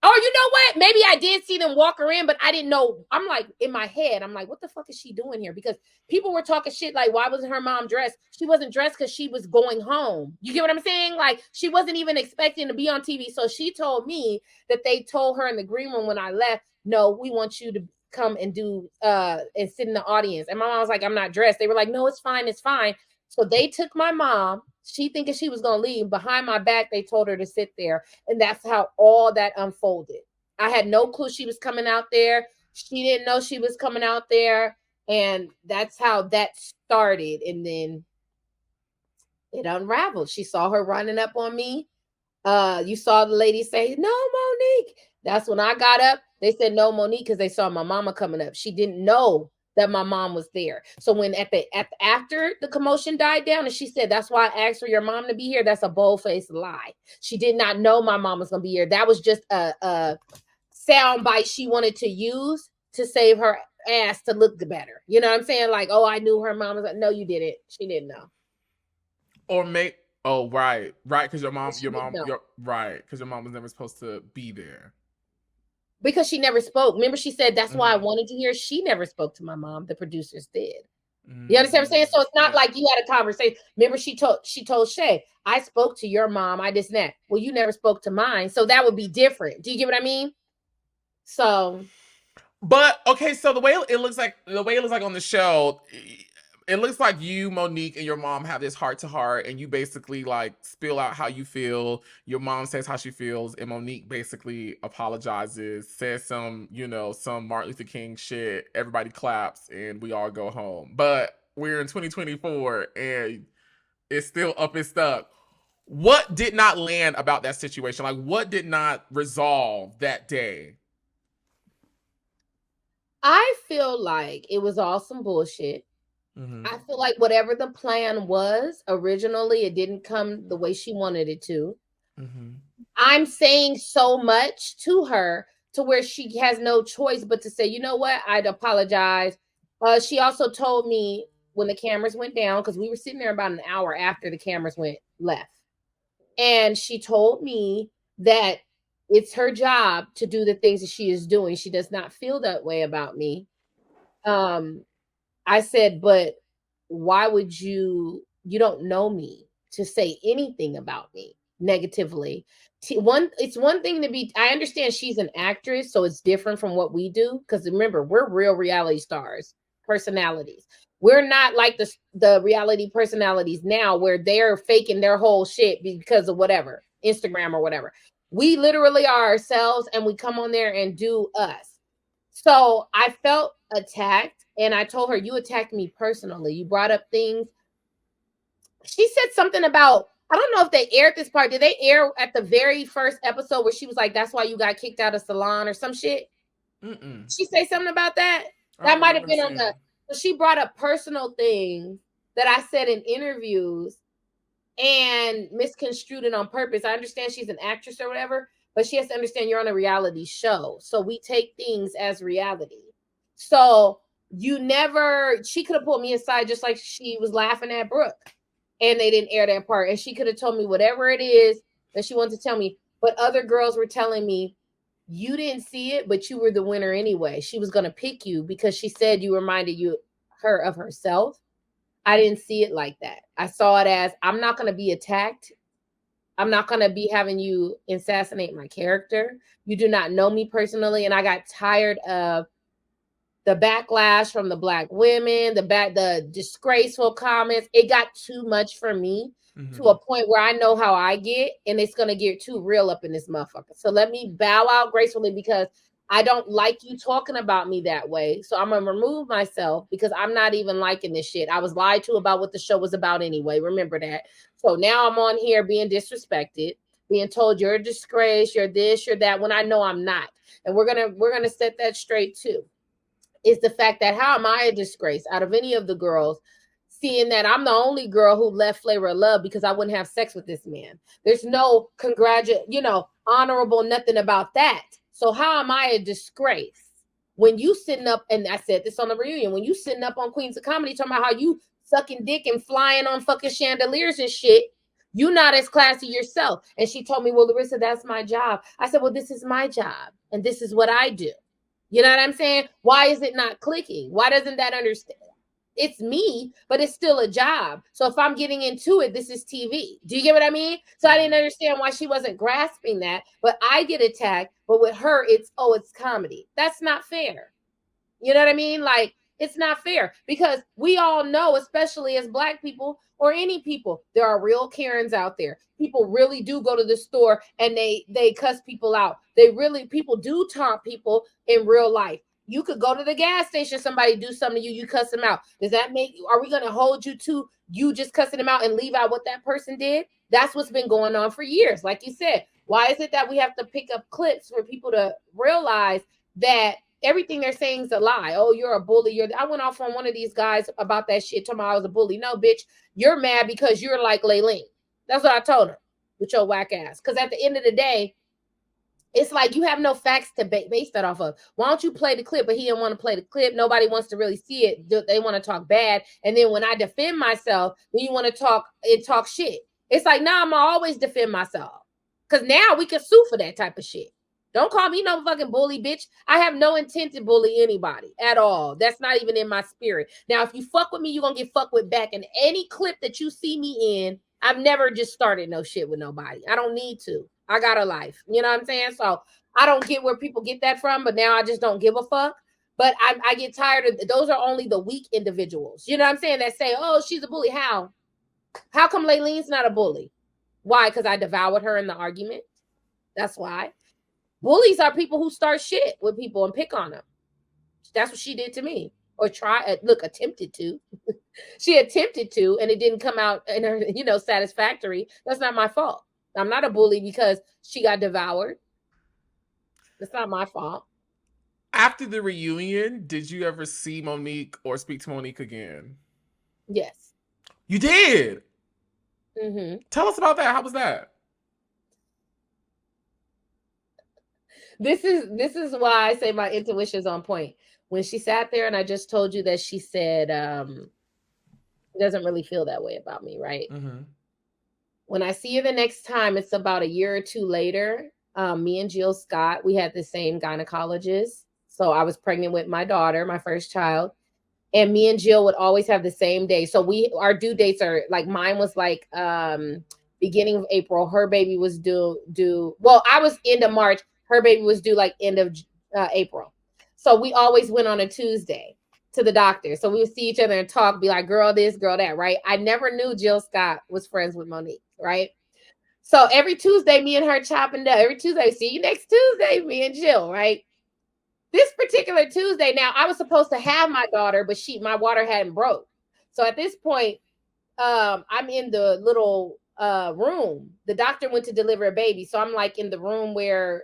Oh, you know what? Maybe I did see them walk her in, but I didn't know. I'm like, in my head, I'm like, what the fuck is she doing here? Because people were talking shit like, why wasn't her mom dressed? She wasn't dressed because she was going home. You get what I'm saying? Like, she wasn't even expecting to be on TV. So she told me that they told her in the green room when I left, no, we want you to come and do and sit in the audience. And my mom was like, I'm not dressed. They were like, no, it's fine, it's fine. So they took my mom. She thinking she was gonna leave. Behind my back, they told her to sit there. And that's how all that unfolded. I had no clue she was coming out there. She didn't know she was coming out there. And that's how that started. And then it unraveled. She saw her running up on me. You saw the lady say, no, Monique. That's when I got up. They said, no, Monique, because they saw my mama coming up. She didn't know that my mom was there. So when after the commotion died down and she said, that's why I asked for your mom to be here, that's a bold-faced lie. She did not know my mom was going to be here. That was just a sound bite she wanted to use to save her ass to look better. You know what I'm saying? Like, oh, I knew her mom was like, no, you didn't. She didn't know. Or make right, because your mom, right, because your mom was never supposed to be there. Because she never spoke. Remember, she said that's why I wanted to hear. She never spoke to my mom. The producers did. You understand what I'm saying? So it's not like you had a conversation. Remember, she told Shay, I spoke to your mom. I just that. Well, you never spoke to mine, so that would be different. Do you get what I mean? So, but okay, so the way it looks like on the show, it looks like you, Monique, and your mom have this heart to heart, and you basically like spill out how you feel. Your mom says how she feels, and Monique basically apologizes, says some Martin Luther King shit. Everybody claps, and we all go home. But we're in 2024, and it's still up and stuck. What did not land about that situation? Like, what did not resolve that day? I feel like it was all some bullshit. I feel like whatever the plan was originally, it didn't come the way she wanted it to. I'm saying so much to her to where she has no choice but to say, you know what, I'd apologize. She also told me when the cameras went down, because we were sitting there about an hour after the cameras went left. And she told me that it's her job to do the things that she is doing. She does not feel that way about me. I said, but why would you don't know me to say anything about me negatively. It's one thing to be, I understand she's an actress, so it's different from what we do. Because remember, we're real reality stars, personalities. We're not like the reality personalities now where they're faking their whole shit because of whatever, Instagram or whatever. We literally are ourselves and we come on there and do us. So I felt attacked and I told her, you attacked me personally. You brought up things. She said something about, I don't know if they aired this part. Did they air at the very first episode where she was like, that's why you got kicked out of salon or some shit? She say something about that? That might have been on the, so she brought up personal things that I said in interviews and misconstrued it on purpose. I understand she's an actress or whatever, but she has to understand you're on a reality show. So we take things as reality. So she could have pulled me aside just like she was laughing at Brooke and they didn't air that part. And she could have told me whatever it is that she wanted to tell me. But other girls were telling me, you didn't see it, but you were the winner anyway. She was going to pick you because she said you reminded her of herself. I didn't see it like that. I saw it as, I'm not going to be attacked. I'm not going to be having you assassinate my character. You do not know me personally. And I got tired of the backlash from the Black women, the disgraceful comments. It got too much for me to a point where I know how I get, and it's going to get too real up in this motherfucker. So let me bow out gracefully because I don't like you talking about me that way. So I'm going to remove myself because I'm not even liking this shit. I was lied to about what the show was about anyway. Remember that. So now I'm on here being disrespected, being told you're a disgrace, you're this, you're that, when I know I'm not. And we're going to set that straight too. Is the fact that how am I a disgrace out of any of the girls seeing that I'm the only girl who left Flavor of Love because I wouldn't have sex with this man. There's no honorable nothing about that. So how am I a disgrace? When you sitting up, and I said this on the reunion, when you sitting up on Queens of Comedy talking about how you sucking dick and flying on fucking chandeliers and shit, you not as classy yourself. And she told me, well, Larissa, that's my job. I said, well, this is my job, and this is what I do. You know what I'm saying? Why is it not clicking? Why doesn't that understand? It's me, but it's still a job. So if I'm getting into it, this is TV. Do you get what I mean? So I didn't understand why she wasn't grasping that, but I get attacked. But with her, it's comedy. That's not fair. You know what I mean? Like, it's not fair because we all know, especially as Black people or any people, there are real Karens out there. People really do go to the store and they cuss people out. People do taunt people in real life. You could go to the gas station, somebody do something to you, you cuss them out. Does that are we going to hold you to you just cussing them out and leave out what that person did? That's what's been going on for years. Like you said, why is it that we have to pick up clips for people to realize that everything they're saying is a lie? Oh, you're a bully. I went off on one of these guys about that shit, talking about I was a bully. No, bitch, you're mad because you're like Layleen. That's what I told her with your whack ass. Because at the end of the day, it's like you have no facts to base that off of. Why don't you play the clip? But he didn't want to play the clip. Nobody wants to really see it. They want to talk bad. And then when I defend myself, then you want to talk shit. It's like, nah, I'm going to always defend myself. Because now we can sue for that type of shit. Don't call me no fucking bully, bitch. I have no intent to bully anybody at all. That's not even in my spirit. Now, if you fuck with me, you're going to get fucked with back. And any clip that you see me in, I've never just started no shit with nobody. I don't need to. I got a life. You know what I'm saying? So I don't get where people get that from, but now I just don't give a fuck. But I get tired of those are only the weak individuals. You know what I'm saying? That say, oh, she's a bully. How? How come Layleen's not a bully? Why? Because I devoured her in the argument. That's why. Bullies are people who start shit with people and pick on them. That's what she did to me. Or attempted to. She attempted to, and it didn't come out in her, satisfactory. That's not my fault. I'm not a bully because she got devoured. It's not my fault. After the reunion, did you ever see Monique or speak to Monique again? Yes. You did? Mm-hmm. Tell us about that. How was that? This is why I say my intuition is on point. When she sat there and I just told you that she said doesn't really feel that way about me, right? Mm-hmm. When I see her the next time, it's about a year or two later. Me and Jill Scott, we had the same gynecologist. So I was pregnant with my daughter, my first child. And me and Jill would always have the same day. So our due dates are like, mine was like beginning of April. Her baby was due. Well, I was end of March. Her baby was due like end of April. So we always went on a Tuesday to the doctor. So we would see each other and talk, be like, girl this, girl that, right? I never knew Jill Scott was friends with Monique, right? So every Tuesday, me and her chopping up. Every Tuesday, see you next Tuesday, me and Jill, right? This particular Tuesday, now I was supposed to have my daughter, but my water hadn't broke. So at this point, I'm in the little room. The doctor went to deliver a baby. So I'm like in the room where,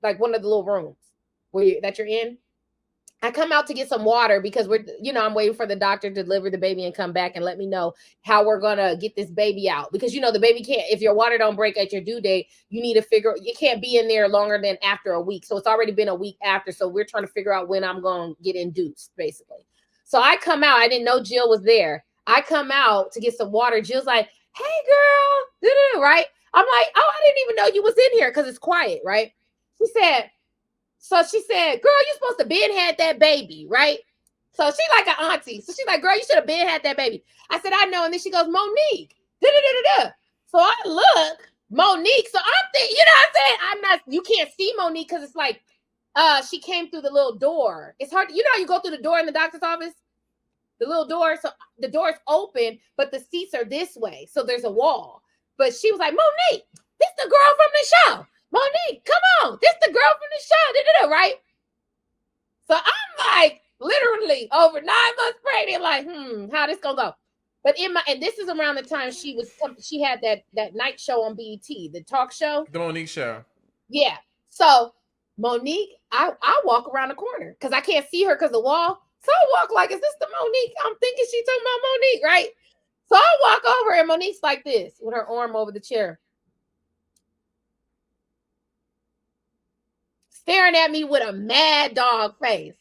like one of the little rooms that you're in. I come out to get some water because I'm waiting for the doctor to deliver the baby and come back and let me know how we're going to get this baby out. Because, the baby can't, if your water don't break at your due date, you need to you can't be in there longer than after a week. So it's already been a week after. So we're trying to figure out when I'm going to get induced, basically. So I come out. I didn't know Jill was there. I come out to get some water. Jill's like, hey, girl, right? I'm like, oh, I didn't even know you was in here because it's quiet, right? She said, girl, you supposed to been had that baby, right? So she like an auntie. So she's like, girl, you should have been had that baby. I said, I know. And then she goes, Monique. So I look, Monique. So I'm thinking, what I'm saying? You can't see Monique because it's like, she came through the little door. It's hard. How you go through the door in the doctor's office? The little door. So the door's open, but the seats are this way. So there's a wall. But she was like, Monique, this the girl from the show. Monique, come on. This the girl from the show. Right? So I'm like literally over 9 months pregnant, like, how this gonna go? But and this is around the time she had that night show on BET, the talk show. The Monique show. Yeah. So Monique, I walk around the corner because I can't see her because of the wall. So I walk like, is this the Monique? I'm thinking she's talking about Monique, right? So I walk over and Monique's like this with her arm over the chair, staring at me with a mad dog face.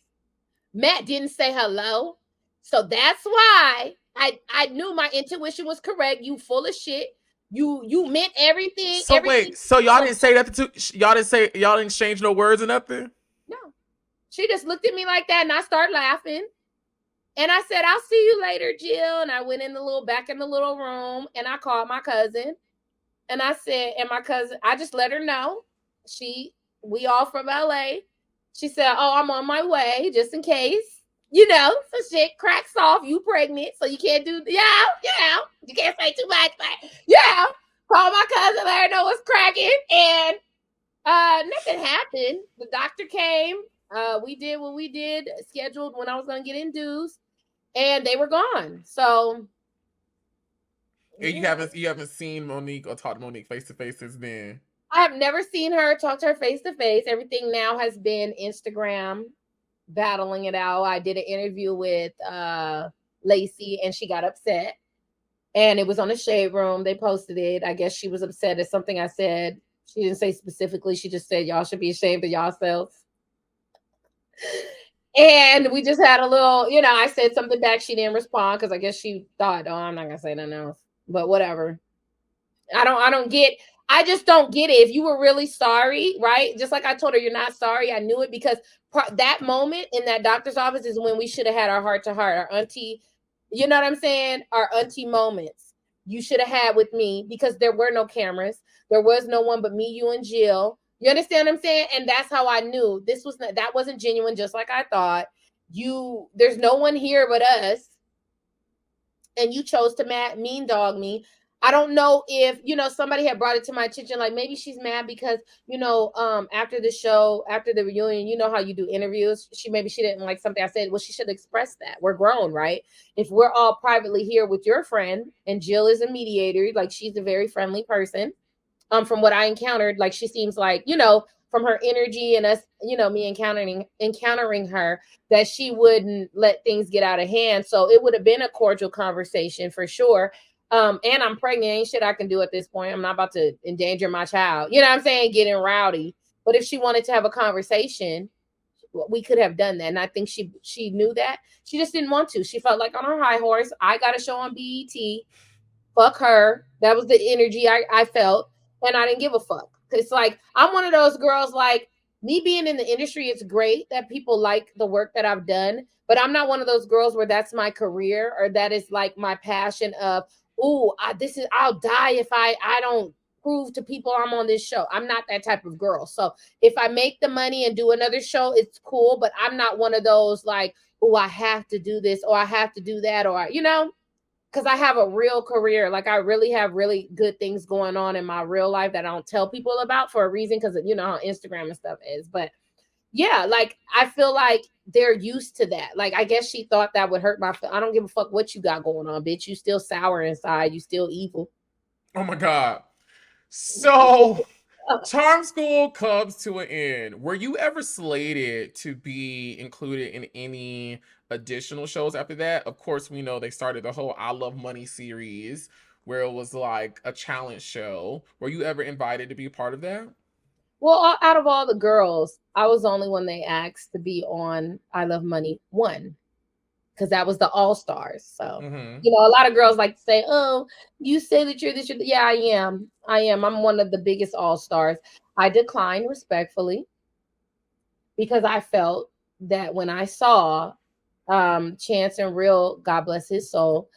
Matt didn't say hello. So that's why I knew my intuition was correct. You full of shit. You meant everything. So Everything. wait, so y'all didn't say nothing to y'all didn't exchange no words or nothing? No. She just looked at me like that and I started laughing. And I said, I'll see you later, Jill. And I went in the little back in the little room and I called my cousin. And I said, and my cousin, I just let her know. We all from LA. She said, oh, I'm on my way just in case. You know, so shit cracks off. You pregnant, so you can't do, you can't say too much, but call my cousin, let her know what's cracking. And nothing happened. The doctor came. We did what we did, scheduled when I was going to get induced, and they were gone. So you haven't seen Monique or talked to Monique face to face since then. I have never seen her, talk to her face to face. Everything now has been Instagram, battling it out. I did an interview with Lacey and she got upset. And it was on the Shade Room. They posted it. I guess she was upset at something I said. She didn't say specifically. She just said, y'all should be ashamed of yourselves. And we just had a little, I said something back. She didn't respond because I guess she thought, oh, I'm not going to say nothing else. But whatever. I just don't get it. If you were really sorry, right? Just like I told her, you're not sorry. I knew it because that moment in that doctor's office is when we should have had our heart to heart, our auntie, you know what I'm saying? Our auntie moments you should have had with me because there were no cameras. There was no one but me, you, and Jill. You understand what I'm saying? And that's how I knew that wasn't genuine, just like I thought. There's no one here but us. And you chose to mean dog me. I don't know if, somebody had brought it to my attention, like maybe she's mad because, after the show, after the reunion, you know how you do interviews. She didn't like something I said. Well, she should express that. We're grown, right? If we're all privately here with your friend and Jill is a mediator, like she's a very friendly person. From what I encountered, like she seems like, from her energy and us, me encountering her, that she wouldn't let things get out of hand. So it would have been a cordial conversation for sure. And I'm pregnant. Ain't shit I can do at this point. I'm not about to endanger my child. You know what I'm saying? Getting rowdy. But if she wanted to have a conversation, we could have done that. And I think she knew that. She just didn't want to. She felt like on her high horse. I got a show on BET. Fuck her. That was the energy I felt. And I didn't give a fuck. It's like, I'm one of those girls, like, me being in the industry, it's great that people like the work that I've done. But I'm not one of those girls where that's my career or that is like my passion of, I'll die if I don't prove to people I'm on this show. I'm not that type of girl. So if I make the money and do another show, it's cool. But I'm not one of those like, I have to do this or I have to do that or, because I have a real career. Like I really have really good things going on in my real life that I don't tell people about for a reason because you know how Instagram and stuff is. But yeah, like I feel like they're used to that. Like I guess she thought that would hurt I don't give a fuck what you got going on, bitch. You still sour inside. You still evil. Oh my God. So Charm School comes to an end. Were you ever slated to be included in any additional shows after that? Of course, we know they started the whole I Love Money series where it was like a challenge show. Were you ever invited to be a part of that? Well, out of all the girls, I was the only one they asked to be on I Love Money 1 because that was the All-Stars. So, a lot of girls like to say, oh, you say that you're this. Yeah, I am. I'm one of the biggest All-Stars. I declined respectfully because I felt that when I saw Chance and Real, God bless his soul,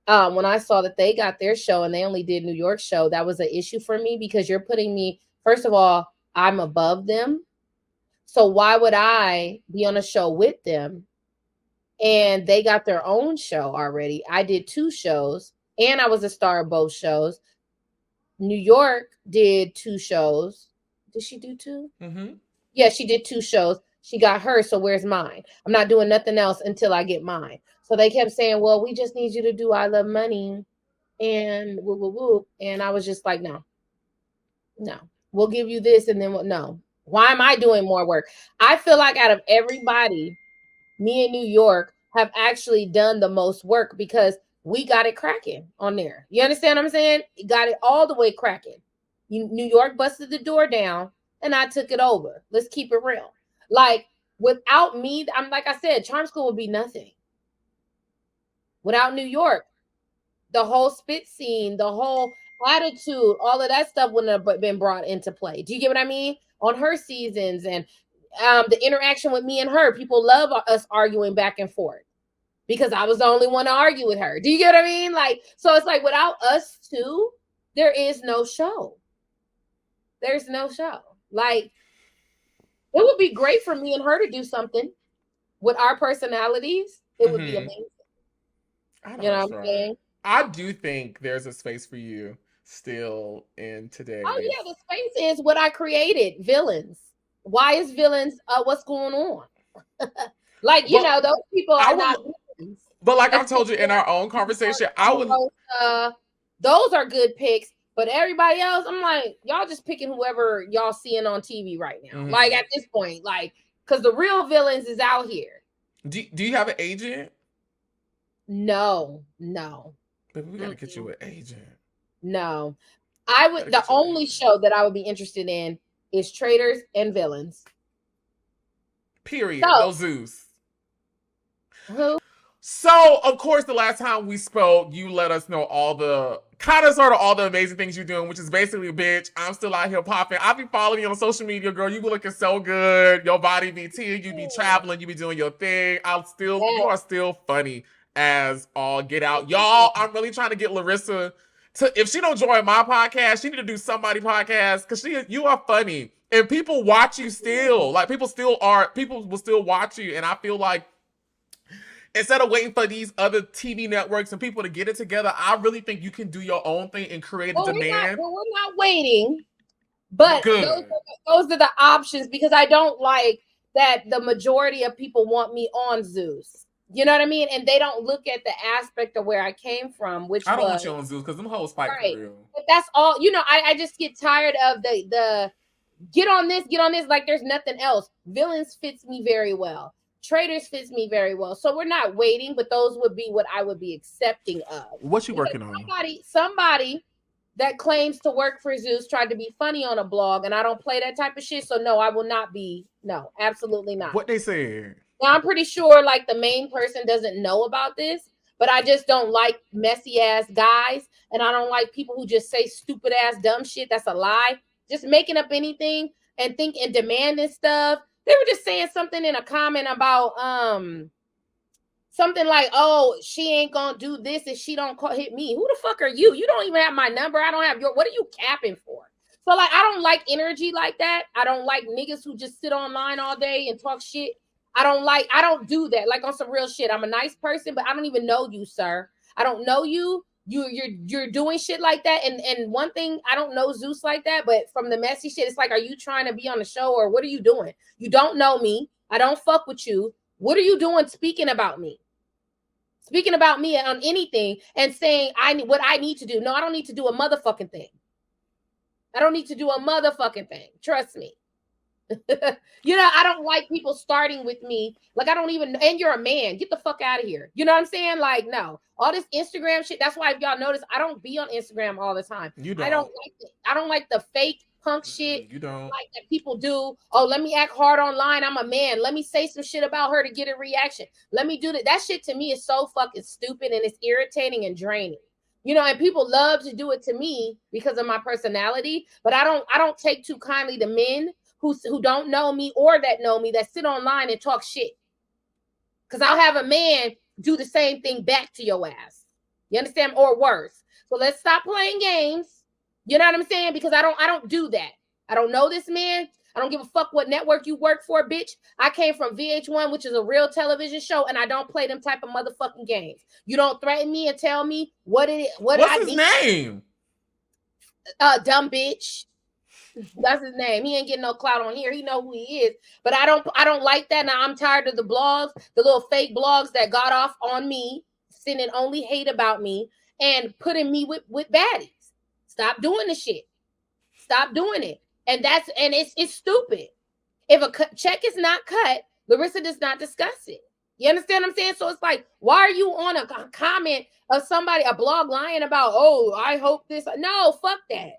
when I saw that they got their show and they only did New York show, that was an issue for me because you're putting me, first of all, I'm above them. So why would I be on a show with them? And they got their own show already. I did 2 shows and I was a star of both shows. New York did 2 shows. Did she do 2? Mm-hmm. Yeah, she did 2 shows. She got hers, so where's mine? I'm not doing nothing else until I get mine. So they kept saying, well, we just need you to do I Love Money and woo, woo, woo. And I was just like, no. We'll give you this and then no. Why am I doing more work? I feel like out of everybody, me in New York have actually done the most work because we got it cracking on there. You understand what I'm saying? Got it all the way cracking. New York busted the door down and I took it over. Let's keep it real. Like, without me, I'm like I said, Charm School would be nothing. Without New York, the whole spit scene, the whole attitude, all of that stuff wouldn't have been brought into play. Do you get what I mean? On her seasons and the interaction with me and her, people love us arguing back and forth because I was the only one to argue with her. Do you get what I mean? Like, so it's like without us two, there is no show. There's no show. Like, it would be great for me and her to do something with our personalities. It would be amazing. You know what I'm saying? I do think there's a space for you still in today. Oh yeah, the space is what I created. Villains. Why is villains? What's going on? Like, you know, those people are not villains. But like I told you in our own conversation, I would. Those are good picks, but everybody else, I'm like, y'all just picking whoever y'all seeing on TV right now. Mm-hmm. Like at this point, like, because the real villains is out here. Do you have an agent? No. But we gotta get you an agent. No, I would. The only show that I would be interested in is Traitors and Villains. Period. No Zeus. Who? So, of course, the last time we spoke, you let us know all the sort of all the amazing things you're doing, which is basically, bitch, I'm still out here popping. I'll be following you on social media, girl. You be looking so good. Your body be tea. You be traveling. You be doing your thing. You are still funny as all get out. Y'all, I'm really trying to get Larissa to, if she don't join my podcast, she need to do somebody's podcast because you are funny. And people watch you still. Like, people will still watch you. And I feel like instead of waiting for these other TV networks and people to get it together, I really think you can do your own thing and create a demand. We're not waiting, but those are the options because I don't like that the majority of people want me on Zeus. You know what I mean? And they don't look at the aspect of where I came from, which I don't want you on Zeus because them hoes fight for real. But that's all. You know, I just get tired of the get on this, like there's nothing else. Villains fits me very well. Traitors fits me very well. So we're not waiting, but those would be what I would be accepting of. What you working on? Somebody that claims to work for Zeus tried to be funny on a blog, and I don't play that type of shit. So no, I will not be. No, absolutely not. What they said? Now, I'm pretty sure like the main person doesn't know about this, but I just don't like messy ass guys. And I don't like people who just say stupid ass dumb shit. That's a lie. Just making up anything and demanding stuff. They were just saying something in a comment about something like, oh, she ain't gonna do this if she don't hit me. Who the fuck are you? You don't even have my number. I don't have your, what are you capping for? So like, I don't like energy like that. I don't like niggas who just sit online all day and talk shit. I don't do that. Like on some real shit. I'm a nice person, but I don't even know you, sir. I don't know you. You're doing shit like that. And one thing, I don't know Zeus like that, but from the messy shit, it's like, are you trying to be on the show or what are you doing? You don't know me. I don't fuck with you. What are you doing speaking about me? Speaking about me on anything and saying what I need to do. No, I don't need to do a motherfucking thing. I don't need to do a motherfucking thing. Trust me. You know, I don't like people starting with me. Like, I don't even, and you're a man. Get the fuck out of here. You know what I'm saying? Like, no. All this Instagram shit. That's why if y'all notice, I don't be on Instagram all the time. You don't. I don't like the fake punk shit. You don't like that people do. Oh, let me act hard online. I'm a man. Let me say some shit about her to get a reaction. Let me do that. That shit to me is so fucking stupid and it's irritating and draining. You know, and people love to do it to me because of my personality, but I don't take too kindly to men who don't know me or that know me that sit online and talk shit. Because I'll have a man do the same thing back to your ass. You understand? Or worse. So let's stop playing games. You know what I'm saying? Because I don't do that. I don't know this man. I don't give a fuck what network you work for, bitch. I came from VH1, which is a real television show, and I don't play them type of motherfucking games. You don't threaten me and tell me what's his name? Dumb bitch. That's his name. He ain't getting no clout on here. He know who he is. But I don't like that. Now I'm tired of the blogs, the little fake blogs that got off on me, sending only hate about me and putting me with baddies. Stop doing the shit. Stop doing it. And it's stupid. If a check is not cut, Larissa does not discuss it. You understand what I'm saying? So it's like, why are you on a comment of somebody, a blog lying about, oh, I hope this. No, fuck that.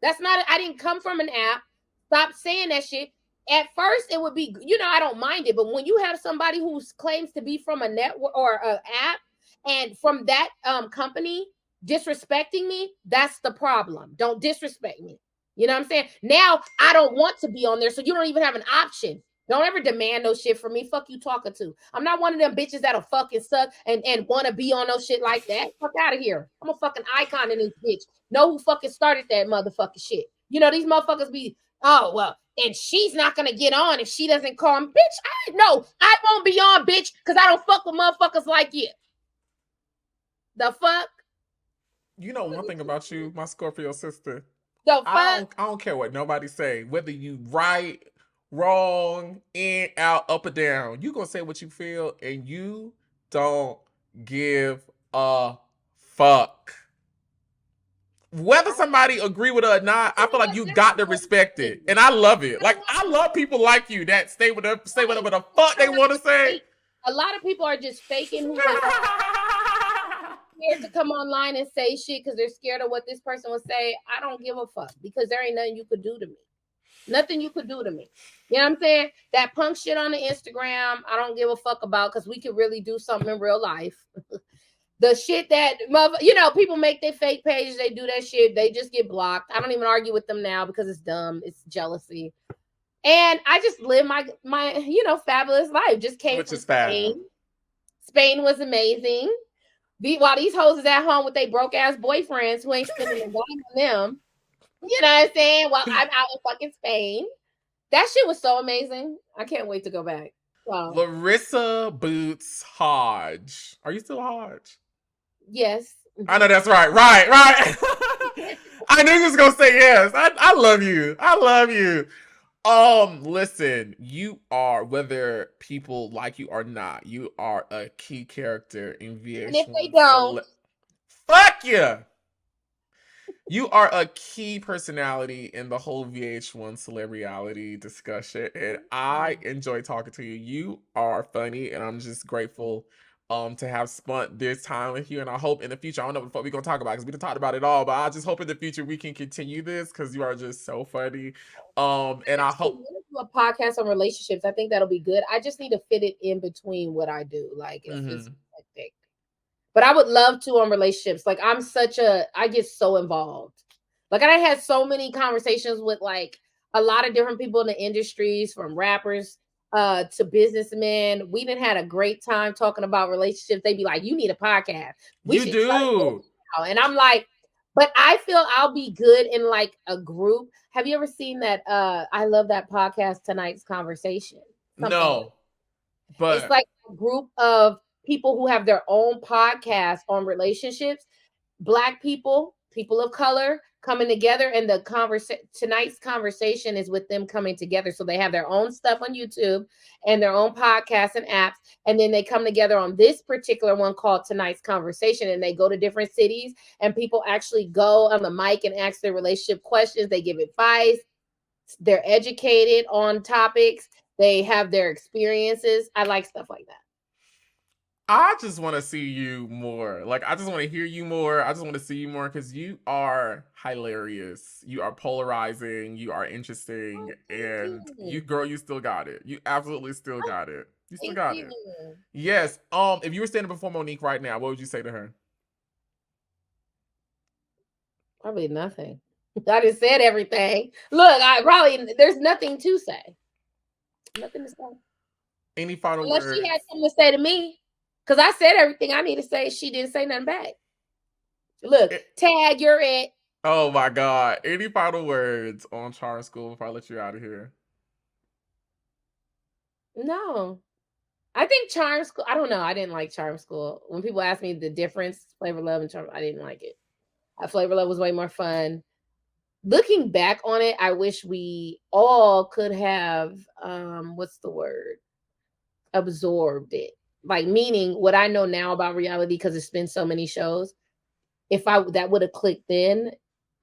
That's not, I didn't come from an app. Stop saying that shit. At first, it would be, I don't mind it. But when you have somebody who claims to be from a network or an app and from that company disrespecting me, that's the problem. Don't disrespect me. You know what I'm saying? Now, I don't want to be on there, so you don't even have an option. Don't ever demand no shit from me. Fuck you talking to. I'm not one of them bitches that'll fucking suck and want to be on no shit like that. Fuck out of here. I'm a fucking icon in this bitch. Know who fucking started that motherfucking shit. These motherfuckers be, oh, well, and she's not going to get on if she doesn't call me. Bitch, I won't be on, bitch, because I don't fuck with motherfuckers like you. The fuck? You know one thing about you, my Scorpio sister. The fuck? I don't care what nobody say. Whether you right, wrong, in, out, up or down, you gonna say what you feel, and you don't give a fuck. Whether somebody agree with it or not, I feel like you got to respect it, and I love it. Like, I love people like you that say whatever the fuck they want to say. A lot of people are just faking who they are. Scared to come online and say shit because they're scared of what this person will say. I don't give a fuck because there ain't nothing you could do to me. Nothing you could do to me. You know what I'm saying? That punk shit on the Instagram, I don't give a fuck about because we could really do something in real life. The shit that, people make their fake page, they do that shit, they just get blocked. I don't even argue with them now because it's dumb. It's jealousy. And I just live my fabulous life. Just came from Spain. Spain was amazing. While these hoes is at home with their broke ass boyfriends who ain't spending a dime on them. You know what I'm saying? While I'm out in fucking Spain. That shit was so amazing. I can't wait to go back. Wow. Larissa, Bootz, Hodge. Are you still Hodge? Yes. I know that's right. Right. I knew you was gonna say yes. I love you. I love you. Listen, you are, whether people like you or not, you are a key character in VH1. And if they don't, fuck you. You are a key personality in the whole VH1 celebrity discussion, and I enjoy talking to you. You are funny, and I'm just grateful to have spent this time with you. And I hope in the future, I don't know what the fuck we're gonna talk about because we done talked about it all, but I just hope in the future we can continue this because you are just so funny. And I hope do a podcast on relationships. I think that'll be good. I just need to fit it in between what I do. Like it's hectic. But I would love to on relationships. Like I get so involved. Like I had so many conversations with like a lot of different people in the industries, from rappers to businessmen. We done had a great time talking about relationships. They'd be like, you need a podcast. You do. And I'm like, but I feel I'll be good in like a group. Have you ever seen that? I love that podcast, Tonight's Conversation. No, but it's like a group of people who have their own podcast on relationships, Black people of color coming together, and tonight's conversation is with them coming together. So they have their own stuff on YouTube and their own podcasts and apps, and then they come together on this particular one called Tonight's Conversation, and they go to different cities, and people actually go on the mic and ask their relationship questions. They give advice. They're educated on topics. They have their experiences. I like stuff like that. I just want to see you more. Like, I just want to hear you more. I just want to see you more because you are hilarious. You are polarizing. You are interesting. And you, girl, you still got it. You absolutely still got it. You still got it. Yes. If you were standing before Monique right now, what would you say to her? Probably nothing. I just said everything. Look, there's nothing to say. Nothing to say. Any final Unless words? she had something to say to me. Because I said everything I need to say. She didn't say nothing back. Look, tag, you're it. Oh my God. Any final words on Charm School before I let you out of here? No. I think Charm School, I don't know. I didn't like Charm School. When people ask me the difference, Flavor Love and Charm, I didn't like it. Flavor Love was way more fun. Looking back on it, I wish we all could have, what's the word? Absorbed it. Like, meaning what I know now about reality, because it's been so many shows, if that would have clicked then,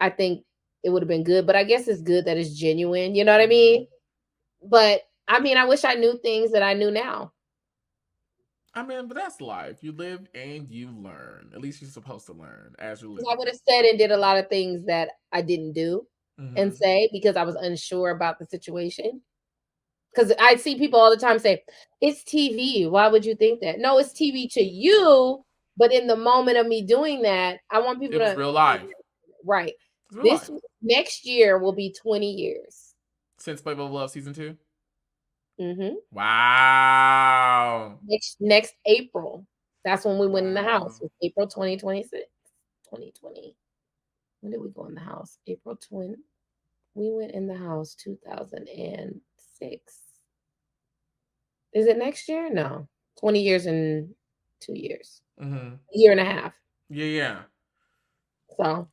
I think it would have been good. But I guess it's good that it's genuine. You know what I mean? But I mean, I wish I knew things that I knew now. I mean, but that's life. You live and you learn. At least you're supposed to learn as you live. I would have said and did a lot of things that I didn't do and say because I was unsure about the situation. Because I see people all the time say, it's TV. Why would you think that? No, it's TV to you. But in the moment of me doing that, I want people to real life. Right. Real This life. next year will be 20 years. Since Flavor of Love season 2? Mm-hmm. Wow. Next April. That's when we went in the house. It was April 2026. 2020. When did we go in the house? April 20. We went in the house 2006. Is it next year? No. 20 years and 2 years. Mm-hmm. A year and a half. Yeah. So.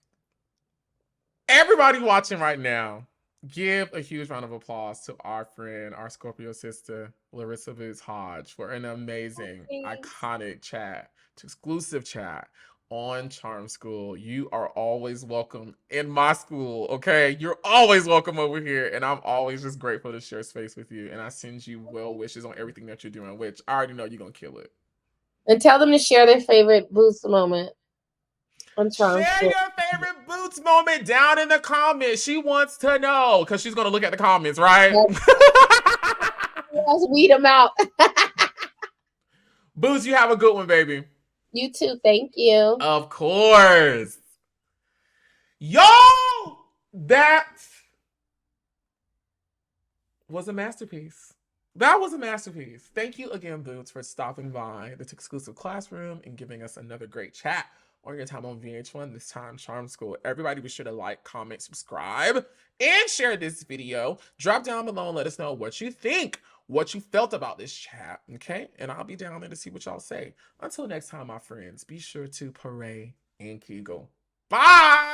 Everybody watching right now, give a huge round of applause to our friend, our Scorpio sister, Larissa Bootz Hodge, for an amazing, iconic chat, exclusive chat on Charm School. You are always welcome in my school, okay? You're always welcome over here, and I'm always just grateful to share space with you, and I send you well wishes on everything that you're doing, which I already know you're going to kill it. And tell them to share their favorite Bootz moment. Share your favorite Bootz moment down in the comments. She wants to know because she's going to look at the comments, right? Let's weed them out. Bootz, you have a good one, baby. You too. Thank you. Of course. Yo, that was a masterpiece. That was a masterpiece. Thank you again, Bootz, for stopping by the Twixtclusive Classroom and giving us another great chat on your time on VH1, this time Charm School. Everybody be sure to like, comment, subscribe, and share this video. Drop down below and let us know what you think, what you felt about this chat, okay? And I'll be down there to see what y'all say. Until next time, my friends, be sure to pray and kegel. Bye!